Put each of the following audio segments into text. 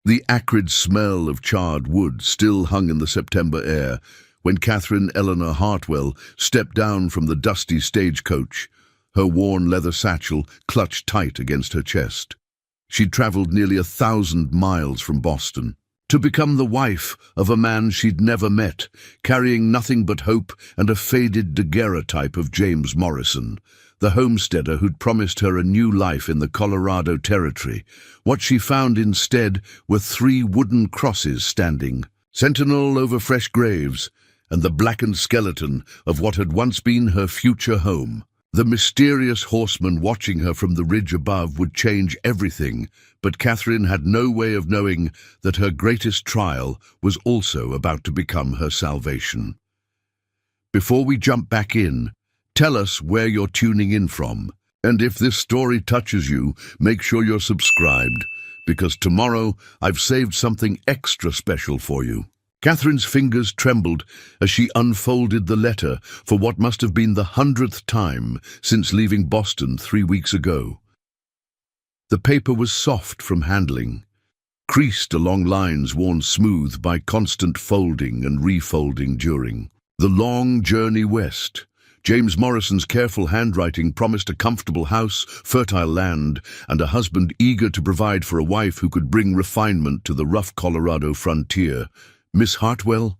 The acrid smell of charred wood still hung in the September air when Catherine Eleanor Hartwell stepped down from the dusty stagecoach, her worn leather satchel clutched tight against her chest. She'd traveled nearly 1,000 miles from Boston to become the wife of a man she'd never met, carrying nothing but hope and a faded daguerreotype of James Morrison, the homesteader who'd promised her a new life in the Colorado Territory. What she found instead were 3 wooden crosses standing, sentinel over fresh graves, and the blackened skeleton of what had once been her future home. The mysterious horseman watching her from the ridge above would change everything, but Catherine had no way of knowing that her greatest trial was also about to become her salvation. Before we jump back in, tell us where you're tuning in from, and if this story touches you, make sure you're subscribed, because tomorrow I've saved something extra special for you. Catherine's fingers trembled as she unfolded the letter for what must have been the 100th time since leaving Boston 3 weeks ago. The paper was soft from handling, creased along lines worn smooth by constant folding and refolding during the long journey west. James Morrison's careful handwriting promised a comfortable house, fertile land, and a husband eager to provide for a wife who could bring refinement to the rough Colorado frontier. "Miss Hartwell?"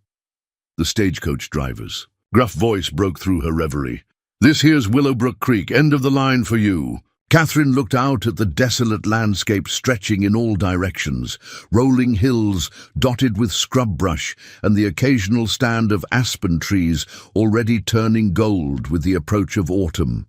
The stagecoach driver's gruff voice broke through her reverie. "This here's Willowbrook Creek, end of the line for you." Catherine looked out at the desolate landscape stretching in all directions, rolling hills dotted with scrub brush and the occasional stand of aspen trees already turning gold with the approach of autumn.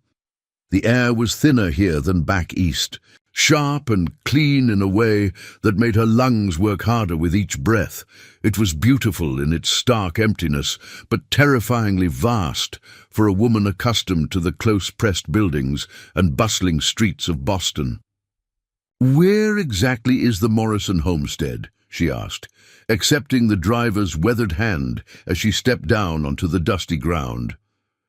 The air was thinner here than back east, sharp and clean in a way that made her lungs work harder with each breath. It was beautiful in its stark emptiness, but terrifyingly vast for a woman accustomed to the close-pressed buildings and bustling streets of Boston. "Where exactly is the Morrison homestead?" she asked, accepting the driver's weathered hand as she stepped down onto the dusty ground.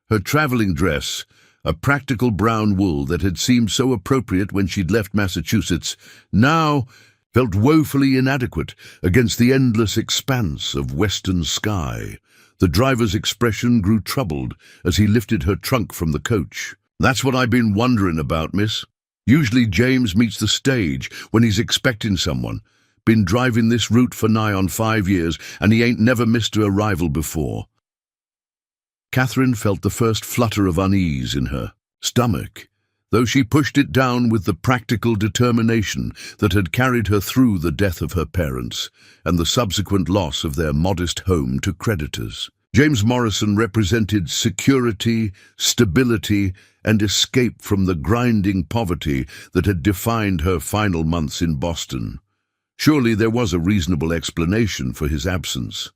Her traveling dress, a practical brown wool that had seemed so appropriate when she'd left Massachusetts, now felt woefully inadequate against the endless expanse of western sky. The driver's expression grew troubled as he lifted her trunk from the coach. "That's what I've been wondering about, miss. Usually James meets the stage when he's expecting someone. Been driving this route for nigh on 5 years, and he ain't never missed a arrival before." Catherine felt the first flutter of unease in her stomach, though she pushed it down with the practical determination that had carried her through the death of her parents and the subsequent loss of their modest home to creditors. James Morrison represented security, stability, and escape from the grinding poverty that had defined her final months in Boston. Surely there was a reasonable explanation for his absence.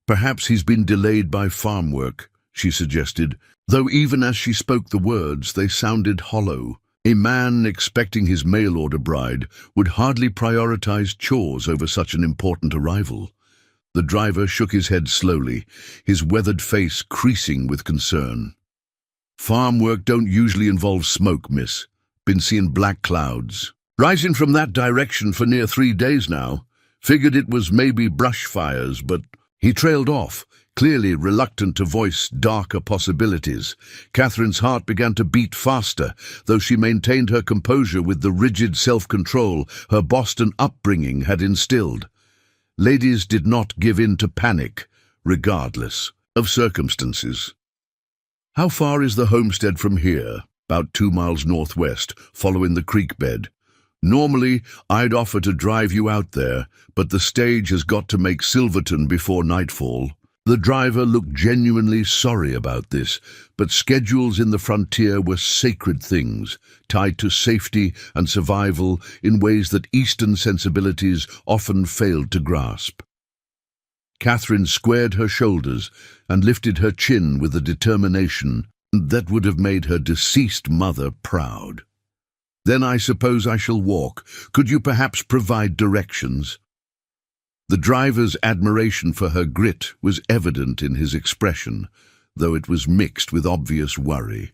"Perhaps he's been delayed by farm work," she suggested, though even as she spoke the words, they sounded hollow. A man expecting his mail-order bride would hardly prioritize chores over such an important arrival. The driver shook his head slowly, his weathered face creasing with concern. "Farm work don't usually involve smoke, miss. Been seeing black clouds rising from that direction for near 3 days now. Figured it was maybe brush fires, but..." He trailed off, clearly reluctant to voice darker possibilities. Catherine's heart began to beat faster, though she maintained her composure with the rigid self-control her Boston upbringing had instilled. Ladies did not give in to panic, regardless of circumstances. "How far is the homestead from here?" "About 2 miles northwest, following the creek bed. Normally, I'd offer to drive you out there, but the stage has got to make Silverton before nightfall." The driver looked genuinely sorry about this, but schedules in the frontier were sacred things, tied to safety and survival in ways that Eastern sensibilities often failed to grasp. Catherine squared her shoulders and lifted her chin with a determination that would have made her deceased mother proud. "Then I suppose I shall walk. Could you perhaps provide directions?" The driver's admiration for her grit was evident in his expression, though it was mixed with obvious worry.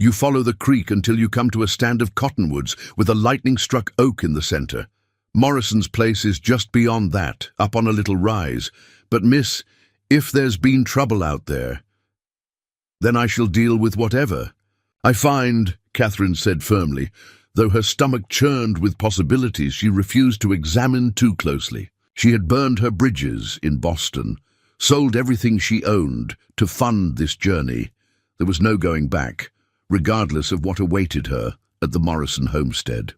"You follow the creek until you come to a stand of cottonwoods with a lightning-struck oak in the center. Morrison's place is just beyond that, up on a little rise. But miss, if there's been trouble out there, then I shall deal with whatever. I find, Catherine said firmly, though her stomach churned with possibilities she refused to examine too closely. She had burned her bridges in Boston, sold everything she owned to fund this journey. There was no going back, regardless of what awaited her at the Morrison homestead.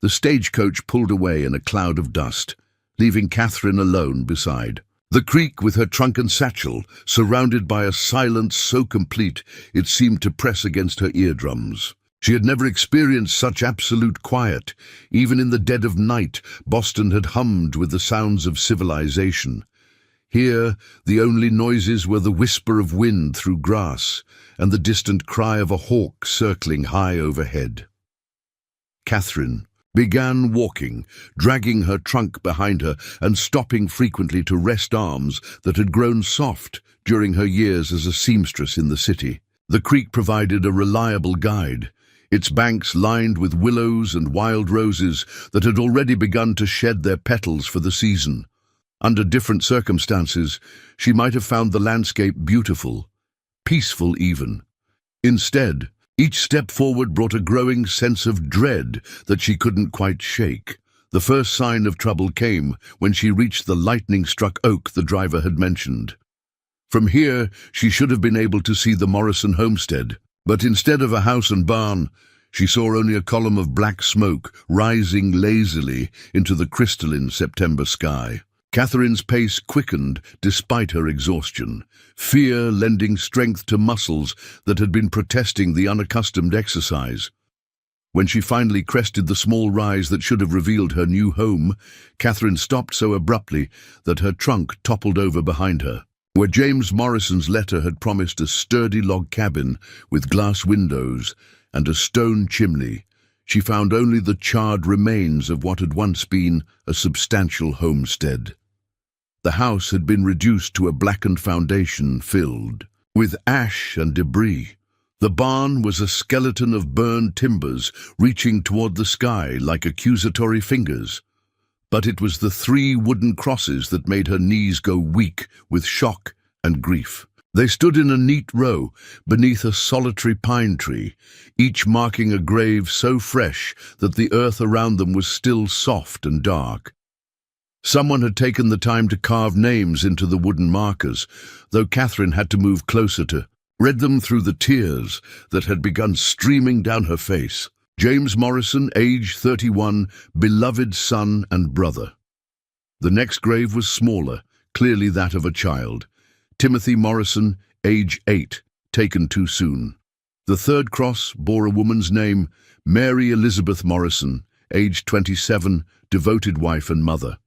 The stagecoach pulled away in a cloud of dust, leaving Catherine alone beside. The creek with her trunk and satchel, surrounded by a silence so complete it seemed to press against her eardrums. She had never experienced such absolute quiet. Even in the dead of night, Boston had hummed with the sounds of civilization. Here, the only noises were the whisper of wind through grass and the distant cry of a hawk circling high overhead. Catherine began walking, dragging her trunk behind her and stopping frequently to rest arms that had grown soft during her years as a seamstress in the city. The creek provided a reliable guide, its banks lined with willows and wild roses that had already begun to shed their petals for the season. Under different circumstances, she might have found the landscape beautiful, peaceful even. Instead, each step forward brought a growing sense of dread that she couldn't quite shake. The first sign of trouble came when she reached the lightning-struck oak the driver had mentioned. From here, she should have been able to see the Morrison homestead, but instead of a house and barn, she saw only a column of black smoke rising lazily into the crystalline September sky. Catherine's pace quickened despite her exhaustion, fear lending strength to muscles that had been protesting the unaccustomed exercise. When she finally crested the small rise that should have revealed her new home, Catherine stopped so abruptly that her trunk toppled over behind her. Where James Morrison's letter had promised a sturdy log cabin with glass windows and a stone chimney, she found only the charred remains of what had once been a substantial homestead. The house had been reduced to a blackened foundation filled with ash and debris. The barn was a skeleton of burned timbers reaching toward the sky like accusatory fingers. But it was the 3 wooden crosses that made her knees go weak with shock and grief. They stood in a neat row beneath a solitary pine tree, each marking a grave so fresh that the earth around them was still soft and dark. Someone had taken the time to carve names into the wooden markers, though Catherine had to move closer to read them through the tears that had begun streaming down her face. James Morrison, age 31, beloved son and brother. The next grave was smaller, clearly that of a child. Timothy Morrison, age 8, taken too soon. The third cross bore a woman's name, Mary Elizabeth Morrison, age 27, devoted wife and mother.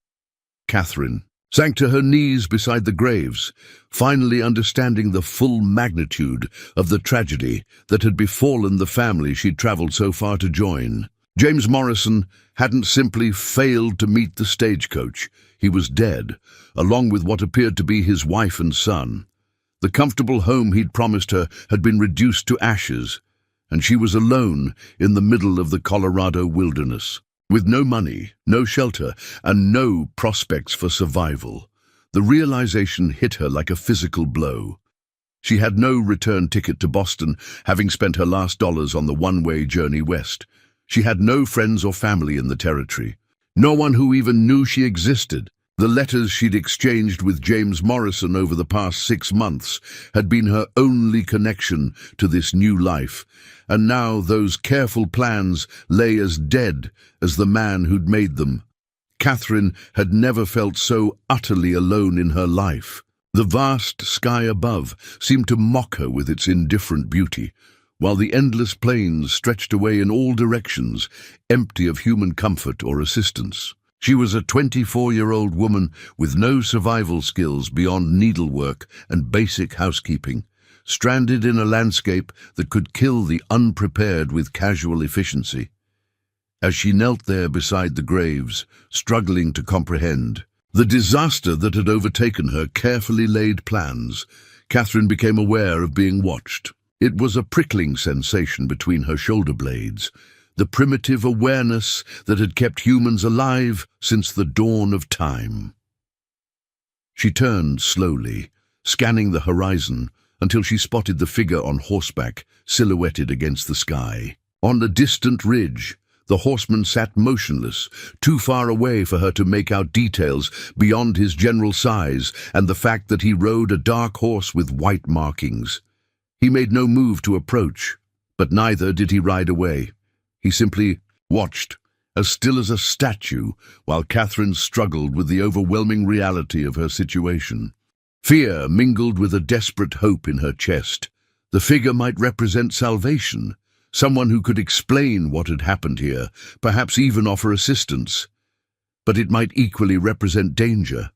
Catherine sank to her knees beside the graves, finally understanding the full magnitude of the tragedy that had befallen the family she'd traveled so far to join. James Morrison hadn't simply failed to meet the stagecoach. He was dead, along with what appeared to be his wife and son. The comfortable home he'd promised her had been reduced to ashes, and she was alone in the middle of the Colorado wilderness. With no money, no shelter, and no prospects for survival, the realization hit her like a physical blow. She had no return ticket to Boston, having spent her last dollars on the one-way journey west. She had no friends or family in the territory, no one who even knew she existed. The letters she'd exchanged with James Morrison over the past 6 months had been her only connection to this new life, and now those careful plans lay as dead as the man who'd made them. Catherine had never felt so utterly alone in her life. The vast sky above seemed to mock her with its indifferent beauty, while the endless plains stretched away in all directions, empty of human comfort or assistance. She was a 24-year-old woman with no survival skills beyond needlework and basic housekeeping, stranded in a landscape that could kill the unprepared with casual efficiency. As she knelt there beside the graves, struggling to comprehend the disaster that had overtaken her carefully laid plans, Catherine became aware of being watched. It was a prickling sensation between her shoulder blades, the primitive awareness that had kept humans alive since the dawn of time. She turned slowly, scanning the horizon until she spotted the figure on horseback silhouetted against the sky. On a distant ridge, the horseman sat motionless, too far away for her to make out details beyond his general size and the fact that he rode a dark horse with white markings. He made no move to approach, but neither did he ride away. He simply watched, as still as a statue, while Catherine struggled with the overwhelming reality of her situation. Fear mingled with a desperate hope in her chest. The figure might represent salvation, someone who could explain what had happened here, perhaps even offer assistance. But it might equally represent danger.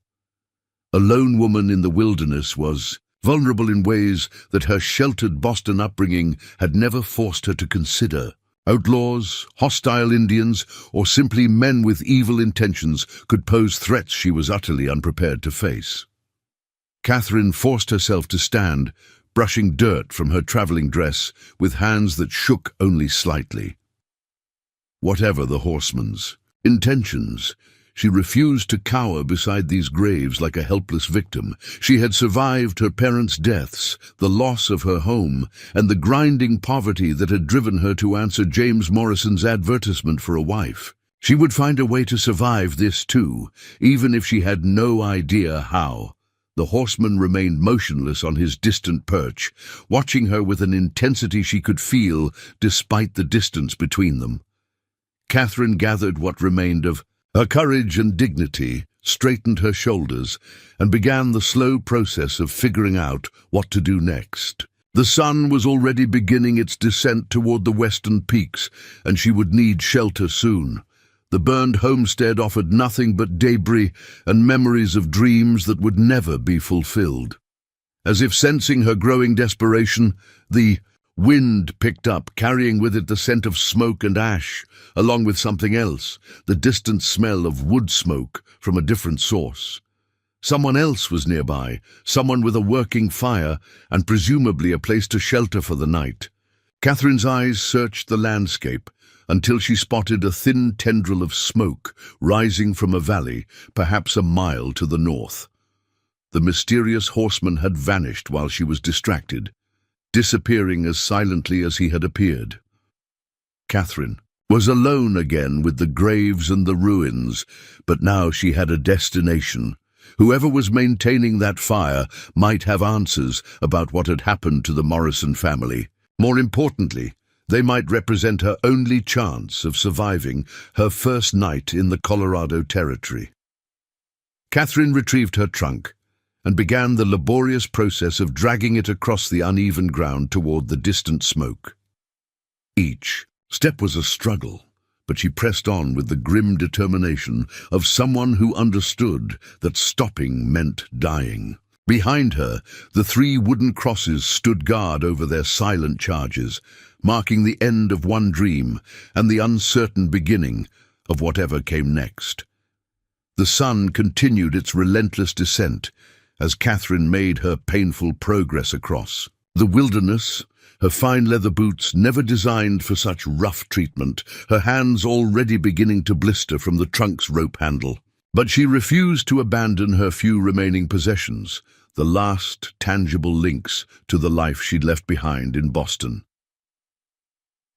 A lone woman in the wilderness was vulnerable in ways that her sheltered Boston upbringing had never forced her to consider. Outlaws, hostile Indians, or simply men with evil intentions could pose threats she was utterly unprepared to face. Catherine forced herself to stand, brushing dirt from her traveling dress with hands that shook only slightly. Whatever the horseman's intentions, she refused to cower beside these graves like a helpless victim. She had survived her parents' deaths, the loss of her home, and the grinding poverty that had driven her to answer James Morrison's advertisement for a wife. She would find a way to survive this too, even if she had no idea how. The horseman remained motionless on his distant perch, watching her with an intensity she could feel despite the distance between them. Catherine gathered what remained of her courage and dignity, straightened her shoulders, and began the slow process of figuring out what to do next. The sun was already beginning its descent toward the western peaks, and she would need shelter soon. The burned homestead offered nothing but debris and memories of dreams that would never be fulfilled. As if sensing her growing desperation, the wind picked up, carrying with it the scent of smoke and ash, along with something else, the distant smell of wood smoke from a different source. Someone else was nearby, someone with a working fire, and presumably a place to shelter for the night. Catherine's eyes searched the landscape until she spotted a thin tendril of smoke rising from a valley, perhaps a mile to the north. The mysterious horseman had vanished while she was distracted, disappearing as silently as he had appeared. Catherine was alone again with the graves and the ruins, but now she had a destination. Whoever was maintaining that fire might have answers about what had happened to the Morrison family. More importantly, they might represent her only chance of surviving her first night in the Colorado Territory. Catherine retrieved her trunk and began the laborious process of dragging it across the uneven ground toward the distant smoke. Each step was a struggle, but she pressed on with the grim determination of someone who understood that stopping meant dying. Behind her, the 3 wooden crosses stood guard over their silent charges, marking the end of one dream and the uncertain beginning of whatever came next. The sun continued its relentless descent as Catherine made her painful progress across. The wilderness, her fine leather boots never designed for such rough treatment, her hands already beginning to blister from the trunk's rope handle. But she refused to abandon her few remaining possessions, the last tangible links to the life she'd left behind in Boston.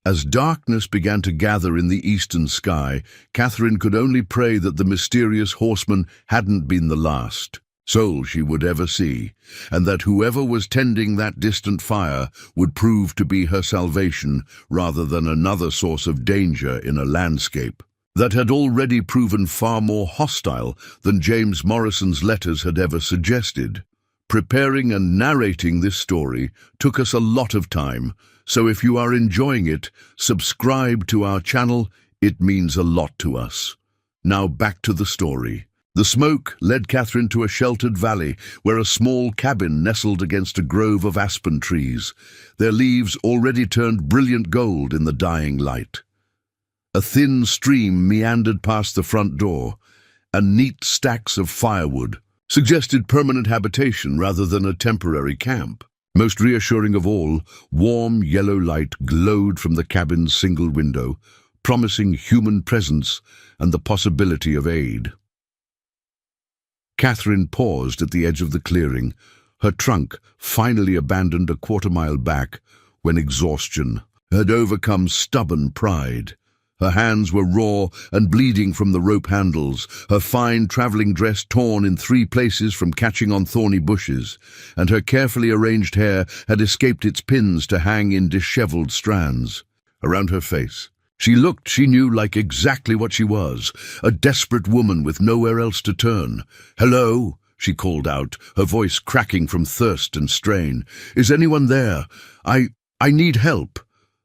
As darkness began to gather in the eastern sky, Catherine could only pray that the mysterious horseman hadn't been the last soul she would ever see, and that whoever was tending that distant fire would prove to be her salvation rather than another source of danger in a landscape that had already proven far more hostile than James Morrison's letters had ever suggested. Preparing and narrating this story took us a lot of time, so if you are enjoying it, subscribe to our channel. It means a lot to us. Now back to the story. The smoke led Catherine to a sheltered valley where a small cabin nestled against a grove of aspen trees, their leaves already turned brilliant gold in the dying light. A thin stream meandered past the front door, and neat stacks of firewood suggested permanent habitation rather than a temporary camp. Most reassuring of all, warm yellow light glowed from the cabin's single window, promising human presence and the possibility of aid. Catherine paused at the edge of the clearing, her trunk finally abandoned a quarter-mile back when exhaustion had overcome stubborn pride. Her hands were raw and bleeding from the rope handles, her fine traveling dress torn in 3 places from catching on thorny bushes, and her carefully arranged hair had escaped its pins to hang in disheveled strands. Around her face, she looked, she knew, like exactly what she was, a desperate woman with nowhere else to turn. "Hello," she called out, her voice cracking from thirst and strain. "Is anyone there? I need help."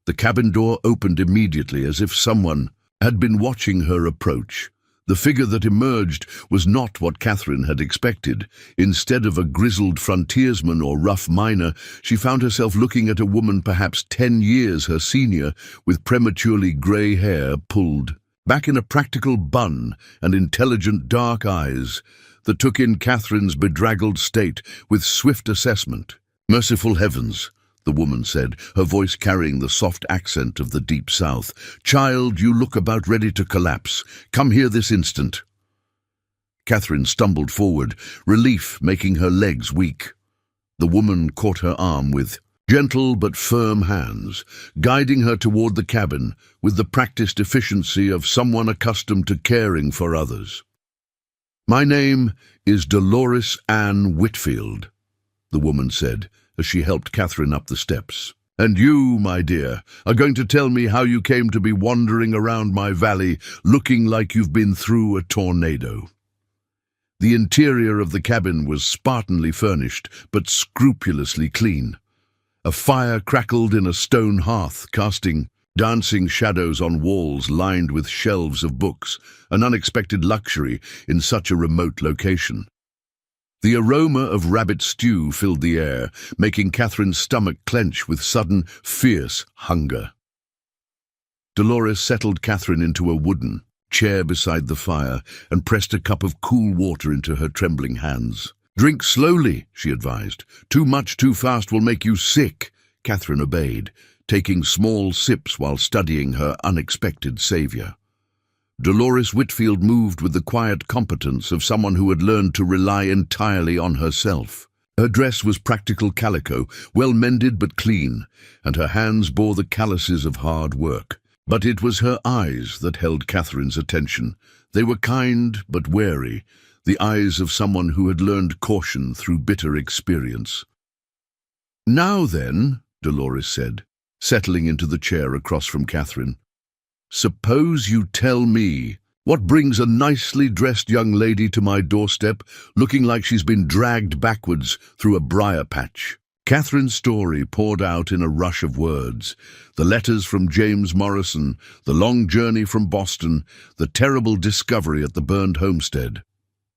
The cabin door opened immediately as if someone had been watching her approach. The figure that emerged was not what Catherine had expected. Instead of a grizzled frontiersman or rough miner, she found herself looking at a woman perhaps 10 years her senior, with prematurely grey hair pulled back in a practical bun and intelligent dark eyes that took in Catherine's bedraggled state with swift assessment. "Merciful heavens," the woman said, her voice carrying the soft accent of the deep south. "Child, you look about ready to collapse. Come here this instant." Catherine stumbled forward, relief making her legs weak. The woman caught her arm with gentle but firm hands, guiding her toward the cabin with the practiced efficiency of someone accustomed to caring for others. "My name is Dolores Ann Whitfield," the woman said, as she helped Catherine up the steps. "And you, my dear, are going to tell me how you came to be wandering around my valley looking like you've been through a tornado." The interior of the cabin was spartanly furnished, but scrupulously clean. A fire crackled in a stone hearth, casting dancing shadows on walls lined with shelves of books, an unexpected luxury in such a remote location. The aroma of rabbit stew filled the air, making Catherine's stomach clench with sudden, fierce hunger. Dolores settled Catherine into a wooden chair beside the fire and pressed a cup of cool water into her trembling hands. "Drink slowly," she advised. "Too much too fast will make you sick." Catherine obeyed, taking small sips while studying her unexpected savior. Dolores Whitfield moved with the quiet competence of someone who had learned to rely entirely on herself. Her dress was practical calico, well mended but clean, and her hands bore the calluses of hard work. But it was her eyes that held Catherine's attention. They were kind but wary, the eyes of someone who had learned caution through bitter experience. "Now then," Dolores said, settling into the chair across from Catherine, "suppose you tell me what brings a nicely dressed young lady to my doorstep looking like she's been dragged backwards through a briar patch." Catherine's story poured out in a rush of words. The letters from James Morrison, the long journey from Boston, the terrible discovery at the burned homestead.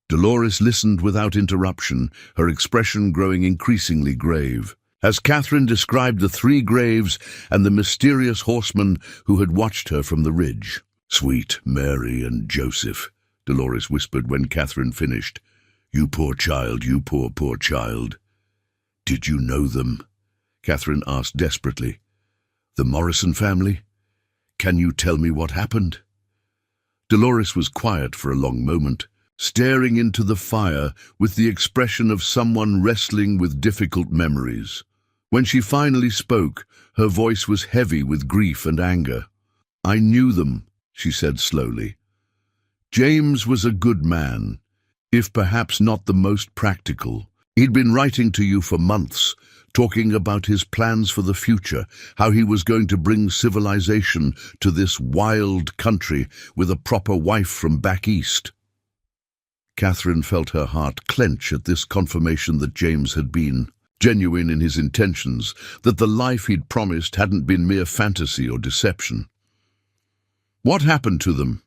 Dolores listened without interruption, her expression growing increasingly grave. As Catherine described the 3 graves and the mysterious horseman who had watched her from the ridge. "Sweet Mary and Joseph," Dolores whispered when Catherine finished. "You poor child, you poor, poor child." "Did you know them?" Catherine asked desperately. "The Morrison family? Can you tell me what happened?" Dolores was quiet for a long moment, staring into the fire with the expression of someone wrestling with difficult memories. When she finally spoke, her voice was heavy with grief and anger. "I knew them," she said slowly. "James was a good man, if perhaps not the most practical. He'd been writing to you for months, talking about his plans for the future, how he was going to bring civilization to this wild country with a proper wife from back east." Catherine felt her heart clench at this confirmation that James had been genuine in his intentions, that the life he'd promised hadn't been mere fantasy or deception. "What happened to them?"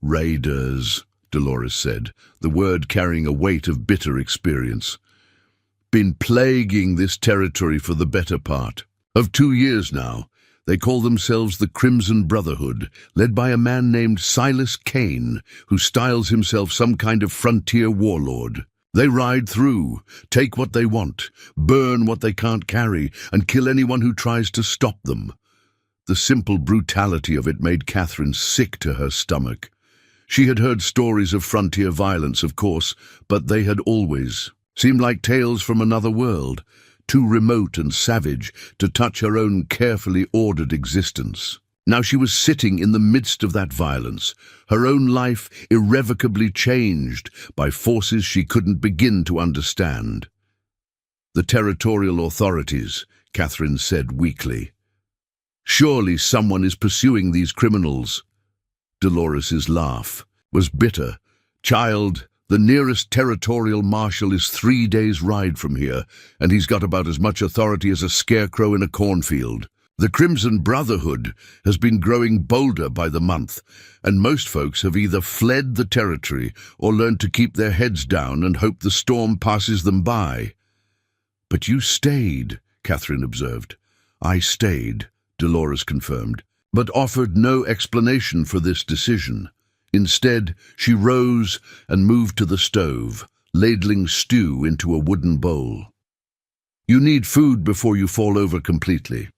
"Raiders," Dolores said, the word carrying a weight of bitter experience. "Been plaguing this territory for the better part of 2 years now. They call themselves the Crimson Brotherhood, led by a man named Silas Kane, who styles himself some kind of frontier warlord. They ride through, take what they want, burn what they can't carry, and kill anyone who tries to stop them. The simple brutality of it made Catherine sick to her stomach. She had heard stories of frontier violence, of course, but they had always seemed like tales from another world, too remote and savage to touch her own carefully ordered existence. Now she was sitting in the midst of that violence, her own life irrevocably changed by forces she couldn't begin to understand. "The territorial authorities," Catherine said weakly. "Surely someone is pursuing these criminals." Dolores's laugh was bitter. "Child, the nearest territorial marshal is 3 days' ride from here, and he's got about as much authority as a scarecrow in a cornfield. The Crimson Brotherhood has been growing bolder by the month, and most folks have either fled the territory or learned to keep their heads down and hope the storm passes them by." "But you stayed," Catherine observed. "I stayed," Dolores confirmed, but offered no explanation for this decision. Instead, she rose and moved to the stove, ladling stew into a wooden bowl. "You need food before you fall over completely.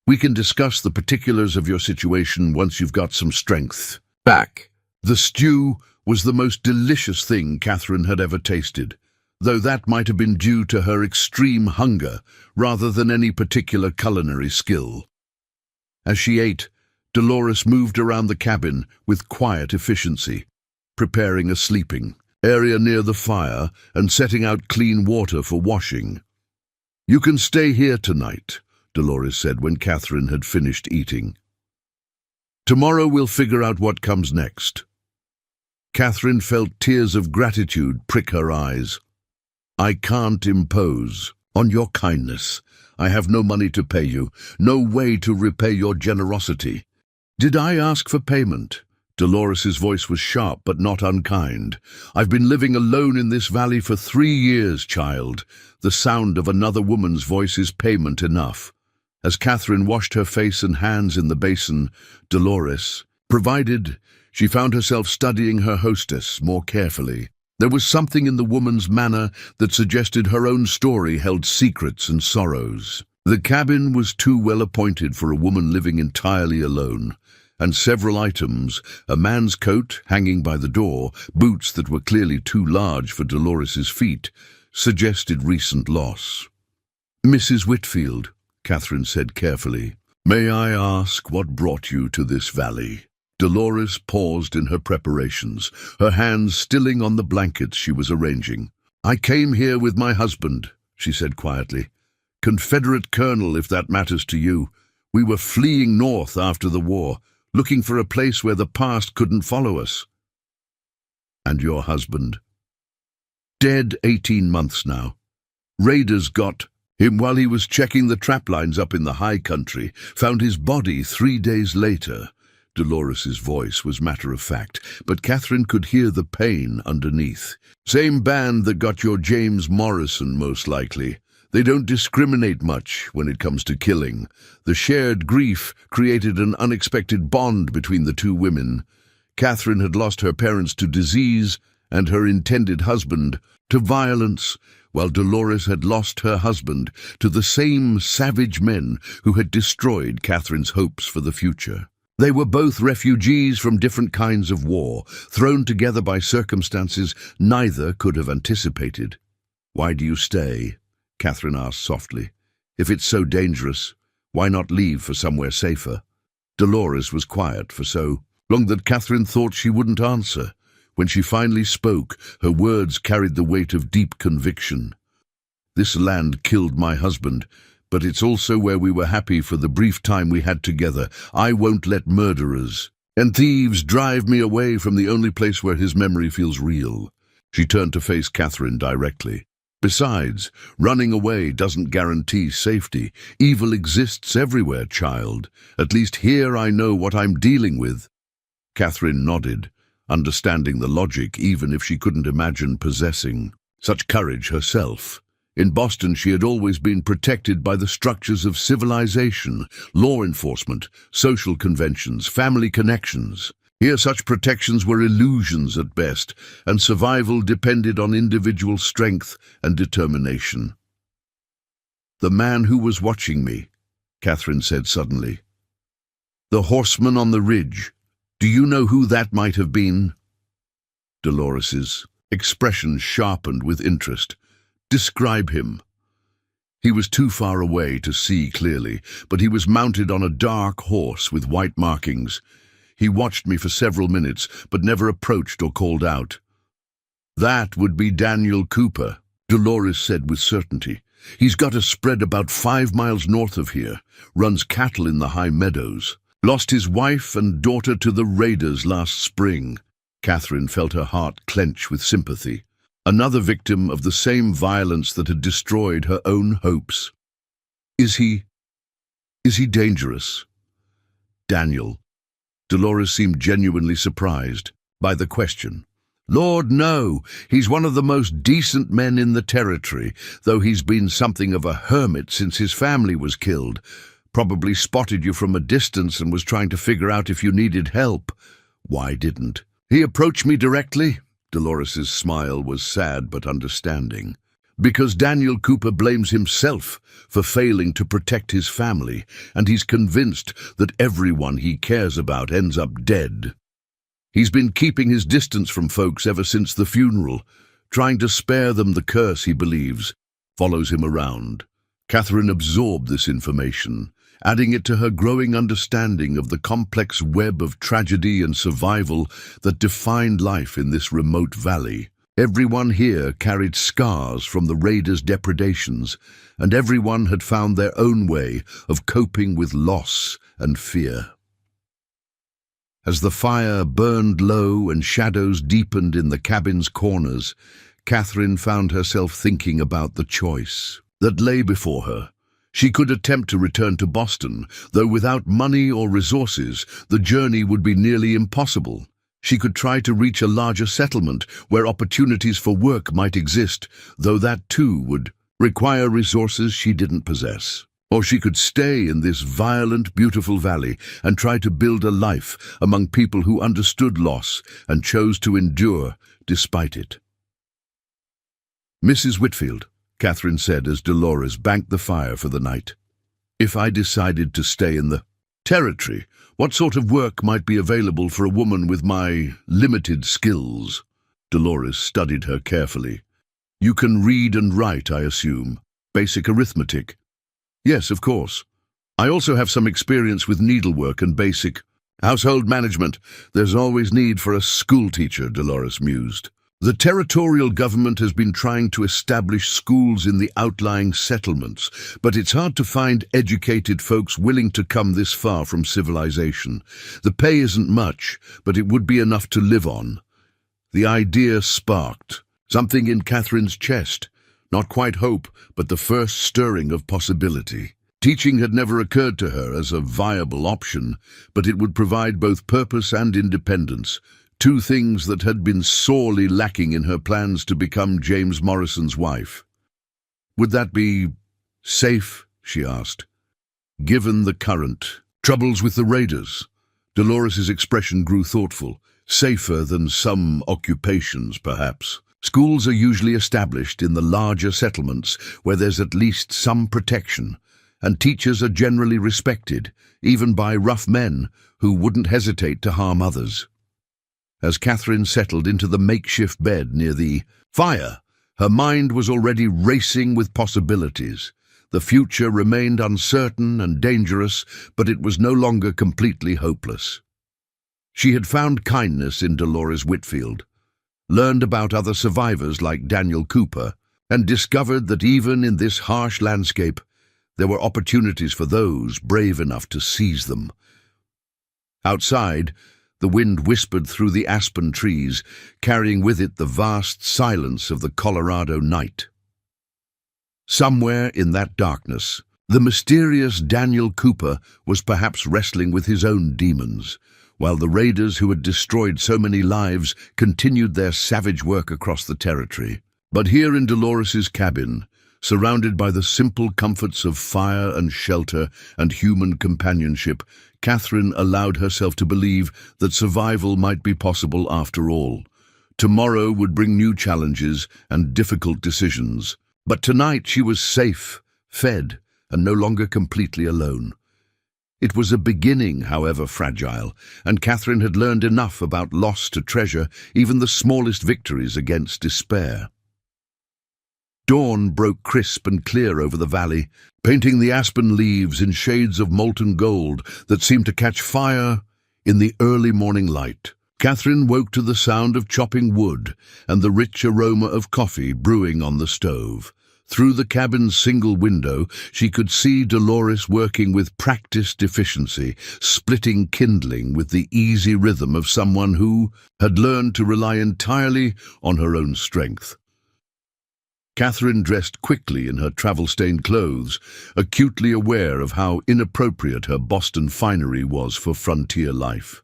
We can discuss the particulars of your situation once you've got some strength back." The stew was the most delicious thing Catherine had ever tasted, though that might have been due to her extreme hunger rather than any particular culinary skill. As she ate, Dolores moved around the cabin with quiet efficiency, preparing a sleeping area near the fire and setting out clean water for washing. "You can stay here tonight," Dolores said when Catherine had finished eating. "Tomorrow we'll figure out what comes next." Catherine felt tears of gratitude prick her eyes. "I can't impose on your kindness. I have no money to pay you, no way to repay your generosity." "Did I ask for payment?" Dolores's voice was sharp but not unkind. "I've been living alone in this valley for 3 years, child. The sound of another woman's voice is payment enough." As Catherine washed her face and hands in the basin, Dolores provided, she found herself studying her hostess more carefully. There was something in the woman's manner that suggested her own story held secrets and sorrows. The cabin was too well appointed for a woman living entirely alone, and several items, a man's coat hanging by the door, boots that were clearly too large for Dolores's feet, suggested recent loss. "Mrs. Whitfield," Catherine said carefully, "may I ask what brought you to this valley?" Dolores paused in her preparations, her hands stilling on the blankets she was arranging. "I came here with my husband," she said quietly. "Confederate colonel, if that matters to you. We were fleeing north after the war, looking for a place where the past couldn't follow us." "And your husband?" "Dead 18 months now. Raiders got him while he was checking the trap lines up in the high country, found his body 3 days later." Dolores's voice was matter-of-fact, but Catherine could hear the pain underneath. "Same band that got your James Morrison, most likely. They don't discriminate much when it comes to killing. The shared grief created an unexpected bond between the two women. Catherine had lost her parents to disease and her intended husband to violence, while Dolores had lost her husband to the same savage men who had destroyed Catherine's hopes for the future. They were both refugees from different kinds of war, thrown together by circumstances neither could have anticipated. "Why do you stay?" Catherine asked softly. "If it's so dangerous, why not leave for somewhere safer?" Dolores was quiet for so long that Catherine thought she wouldn't answer. When she finally spoke, her words carried the weight of deep conviction. "This land killed my husband, but it's also where we were happy for the brief time we had together. I won't let murderers and thieves drive me away from the only place where his memory feels real." She turned to face Catherine directly. "Besides, running away doesn't guarantee safety. Evil exists everywhere, child. At least here I know what I'm dealing with." Catherine nodded, understanding the logic even if she couldn't imagine possessing such courage herself. In Boston, she had always been protected by the structures of civilization, law enforcement, social conventions, family connections. Here such protections were illusions at best, and survival depended on individual strength and determination. "The man who was watching me," Catherine said suddenly. The horseman on the ridge. Do you know who that might have been? Dolores's expression sharpened with interest. Describe him. He was too far away to see clearly, but he was mounted on a dark horse with white markings. He watched me for several minutes, but never approached or called out. That would be Daniel Cooper, Dolores said with certainty. He's got a spread about 5 miles north of here, runs cattle in the high meadows. Lost his wife and daughter to the raiders last spring. Catherine felt her heart clench with sympathy. Another victim of the same violence that had destroyed her own hopes. Is he dangerous? Daniel. Dolores seemed genuinely surprised by the question. Lord, no. He's one of the most decent men in the territory, though he's been something of a hermit since his family was killed. Probably spotted you from a distance and was trying to figure out if you needed help. Why didn't he approach me directly? Dolores's smile was sad but understanding. Because Daniel Cooper blames himself for failing to protect his family, and he's convinced that everyone he cares about ends up dead. He's been keeping his distance from folks ever since the funeral, trying to spare them the curse he believes follows him around. Catherine absorbed this information, adding it to her growing understanding of the complex web of tragedy and survival that defined life in this remote valley. Everyone here carried scars from the raiders' depredations, and everyone had found their own way of coping with loss and fear. As the fire burned low and shadows deepened in the cabin's corners, Catherine found herself thinking about the choice that lay before her. She could attempt to return to Boston, though without money or resources, the journey would be nearly impossible. She could try to reach a larger settlement where opportunities for work might exist, though that too would require resources she didn't possess. Or she could stay in this violent, beautiful valley and try to build a life among people who understood loss and chose to endure despite it. Mrs. Whitfield, Catherine said as Dolores banked the fire for the night. If I decided to stay in the territory, what sort of work might be available for a woman with my limited skills? Dolores studied her carefully. You can read and write, I assume. Basic arithmetic. Yes, of course. I also have some experience with needlework and basic household management. There's always need for a schoolteacher, Dolores mused. The territorial government has been trying to establish schools in the outlying settlements, but it's hard to find educated folks willing to come this far from civilization. The pay isn't much, but it would be enough to live on. The idea sparked something in Catherine's chest. Not quite hope, but the first stirring of possibility. Teaching had never occurred to her as a viable option, but it would provide both purpose and independence. Two things that had been sorely lacking in her plans to become James Morrison's wife. Would that be safe, she asked, given the current troubles with the raiders? Dolores's expression grew thoughtful. Safer than some occupations, perhaps. Schools are usually established in the larger settlements where there's at least some protection, and teachers are generally respected, even by rough men who wouldn't hesitate to harm others. As Catherine settled into the makeshift bed near the fire, her mind was already racing with possibilities. The future remained uncertain and dangerous, but it was no longer completely hopeless. She had found kindness in Dolores Whitfield, learned about other survivors like Daniel Cooper, and discovered that even in this harsh landscape, there were opportunities for those brave enough to seize them. Outside, the wind whispered through the aspen trees, carrying with it the vast silence of the Colorado night. Somewhere in that darkness, the mysterious Daniel Cooper was perhaps wrestling with his own demons, while the raiders who had destroyed so many lives continued their savage work across the territory. But here in Dolores's cabin, surrounded by the simple comforts of fire and shelter and human companionship, Catherine allowed herself to believe that survival might be possible after all. Tomorrow would bring new challenges and difficult decisions, but tonight she was safe, fed, and no longer completely alone. It was a beginning, however fragile, and Catherine had learned enough about loss to treasure even the smallest victories against despair. Dawn broke crisp and clear over the valley, painting the aspen leaves in shades of molten gold that seemed to catch fire in the early morning light. Catherine woke to the sound of chopping wood and the rich aroma of coffee brewing on the stove. Through the cabin's single window, she could see Dolores working with practiced efficiency, splitting kindling with the easy rhythm of someone who had learned to rely entirely on her own strength. Catherine dressed quickly in her travel-stained clothes, acutely aware of how inappropriate her Boston finery was for frontier life.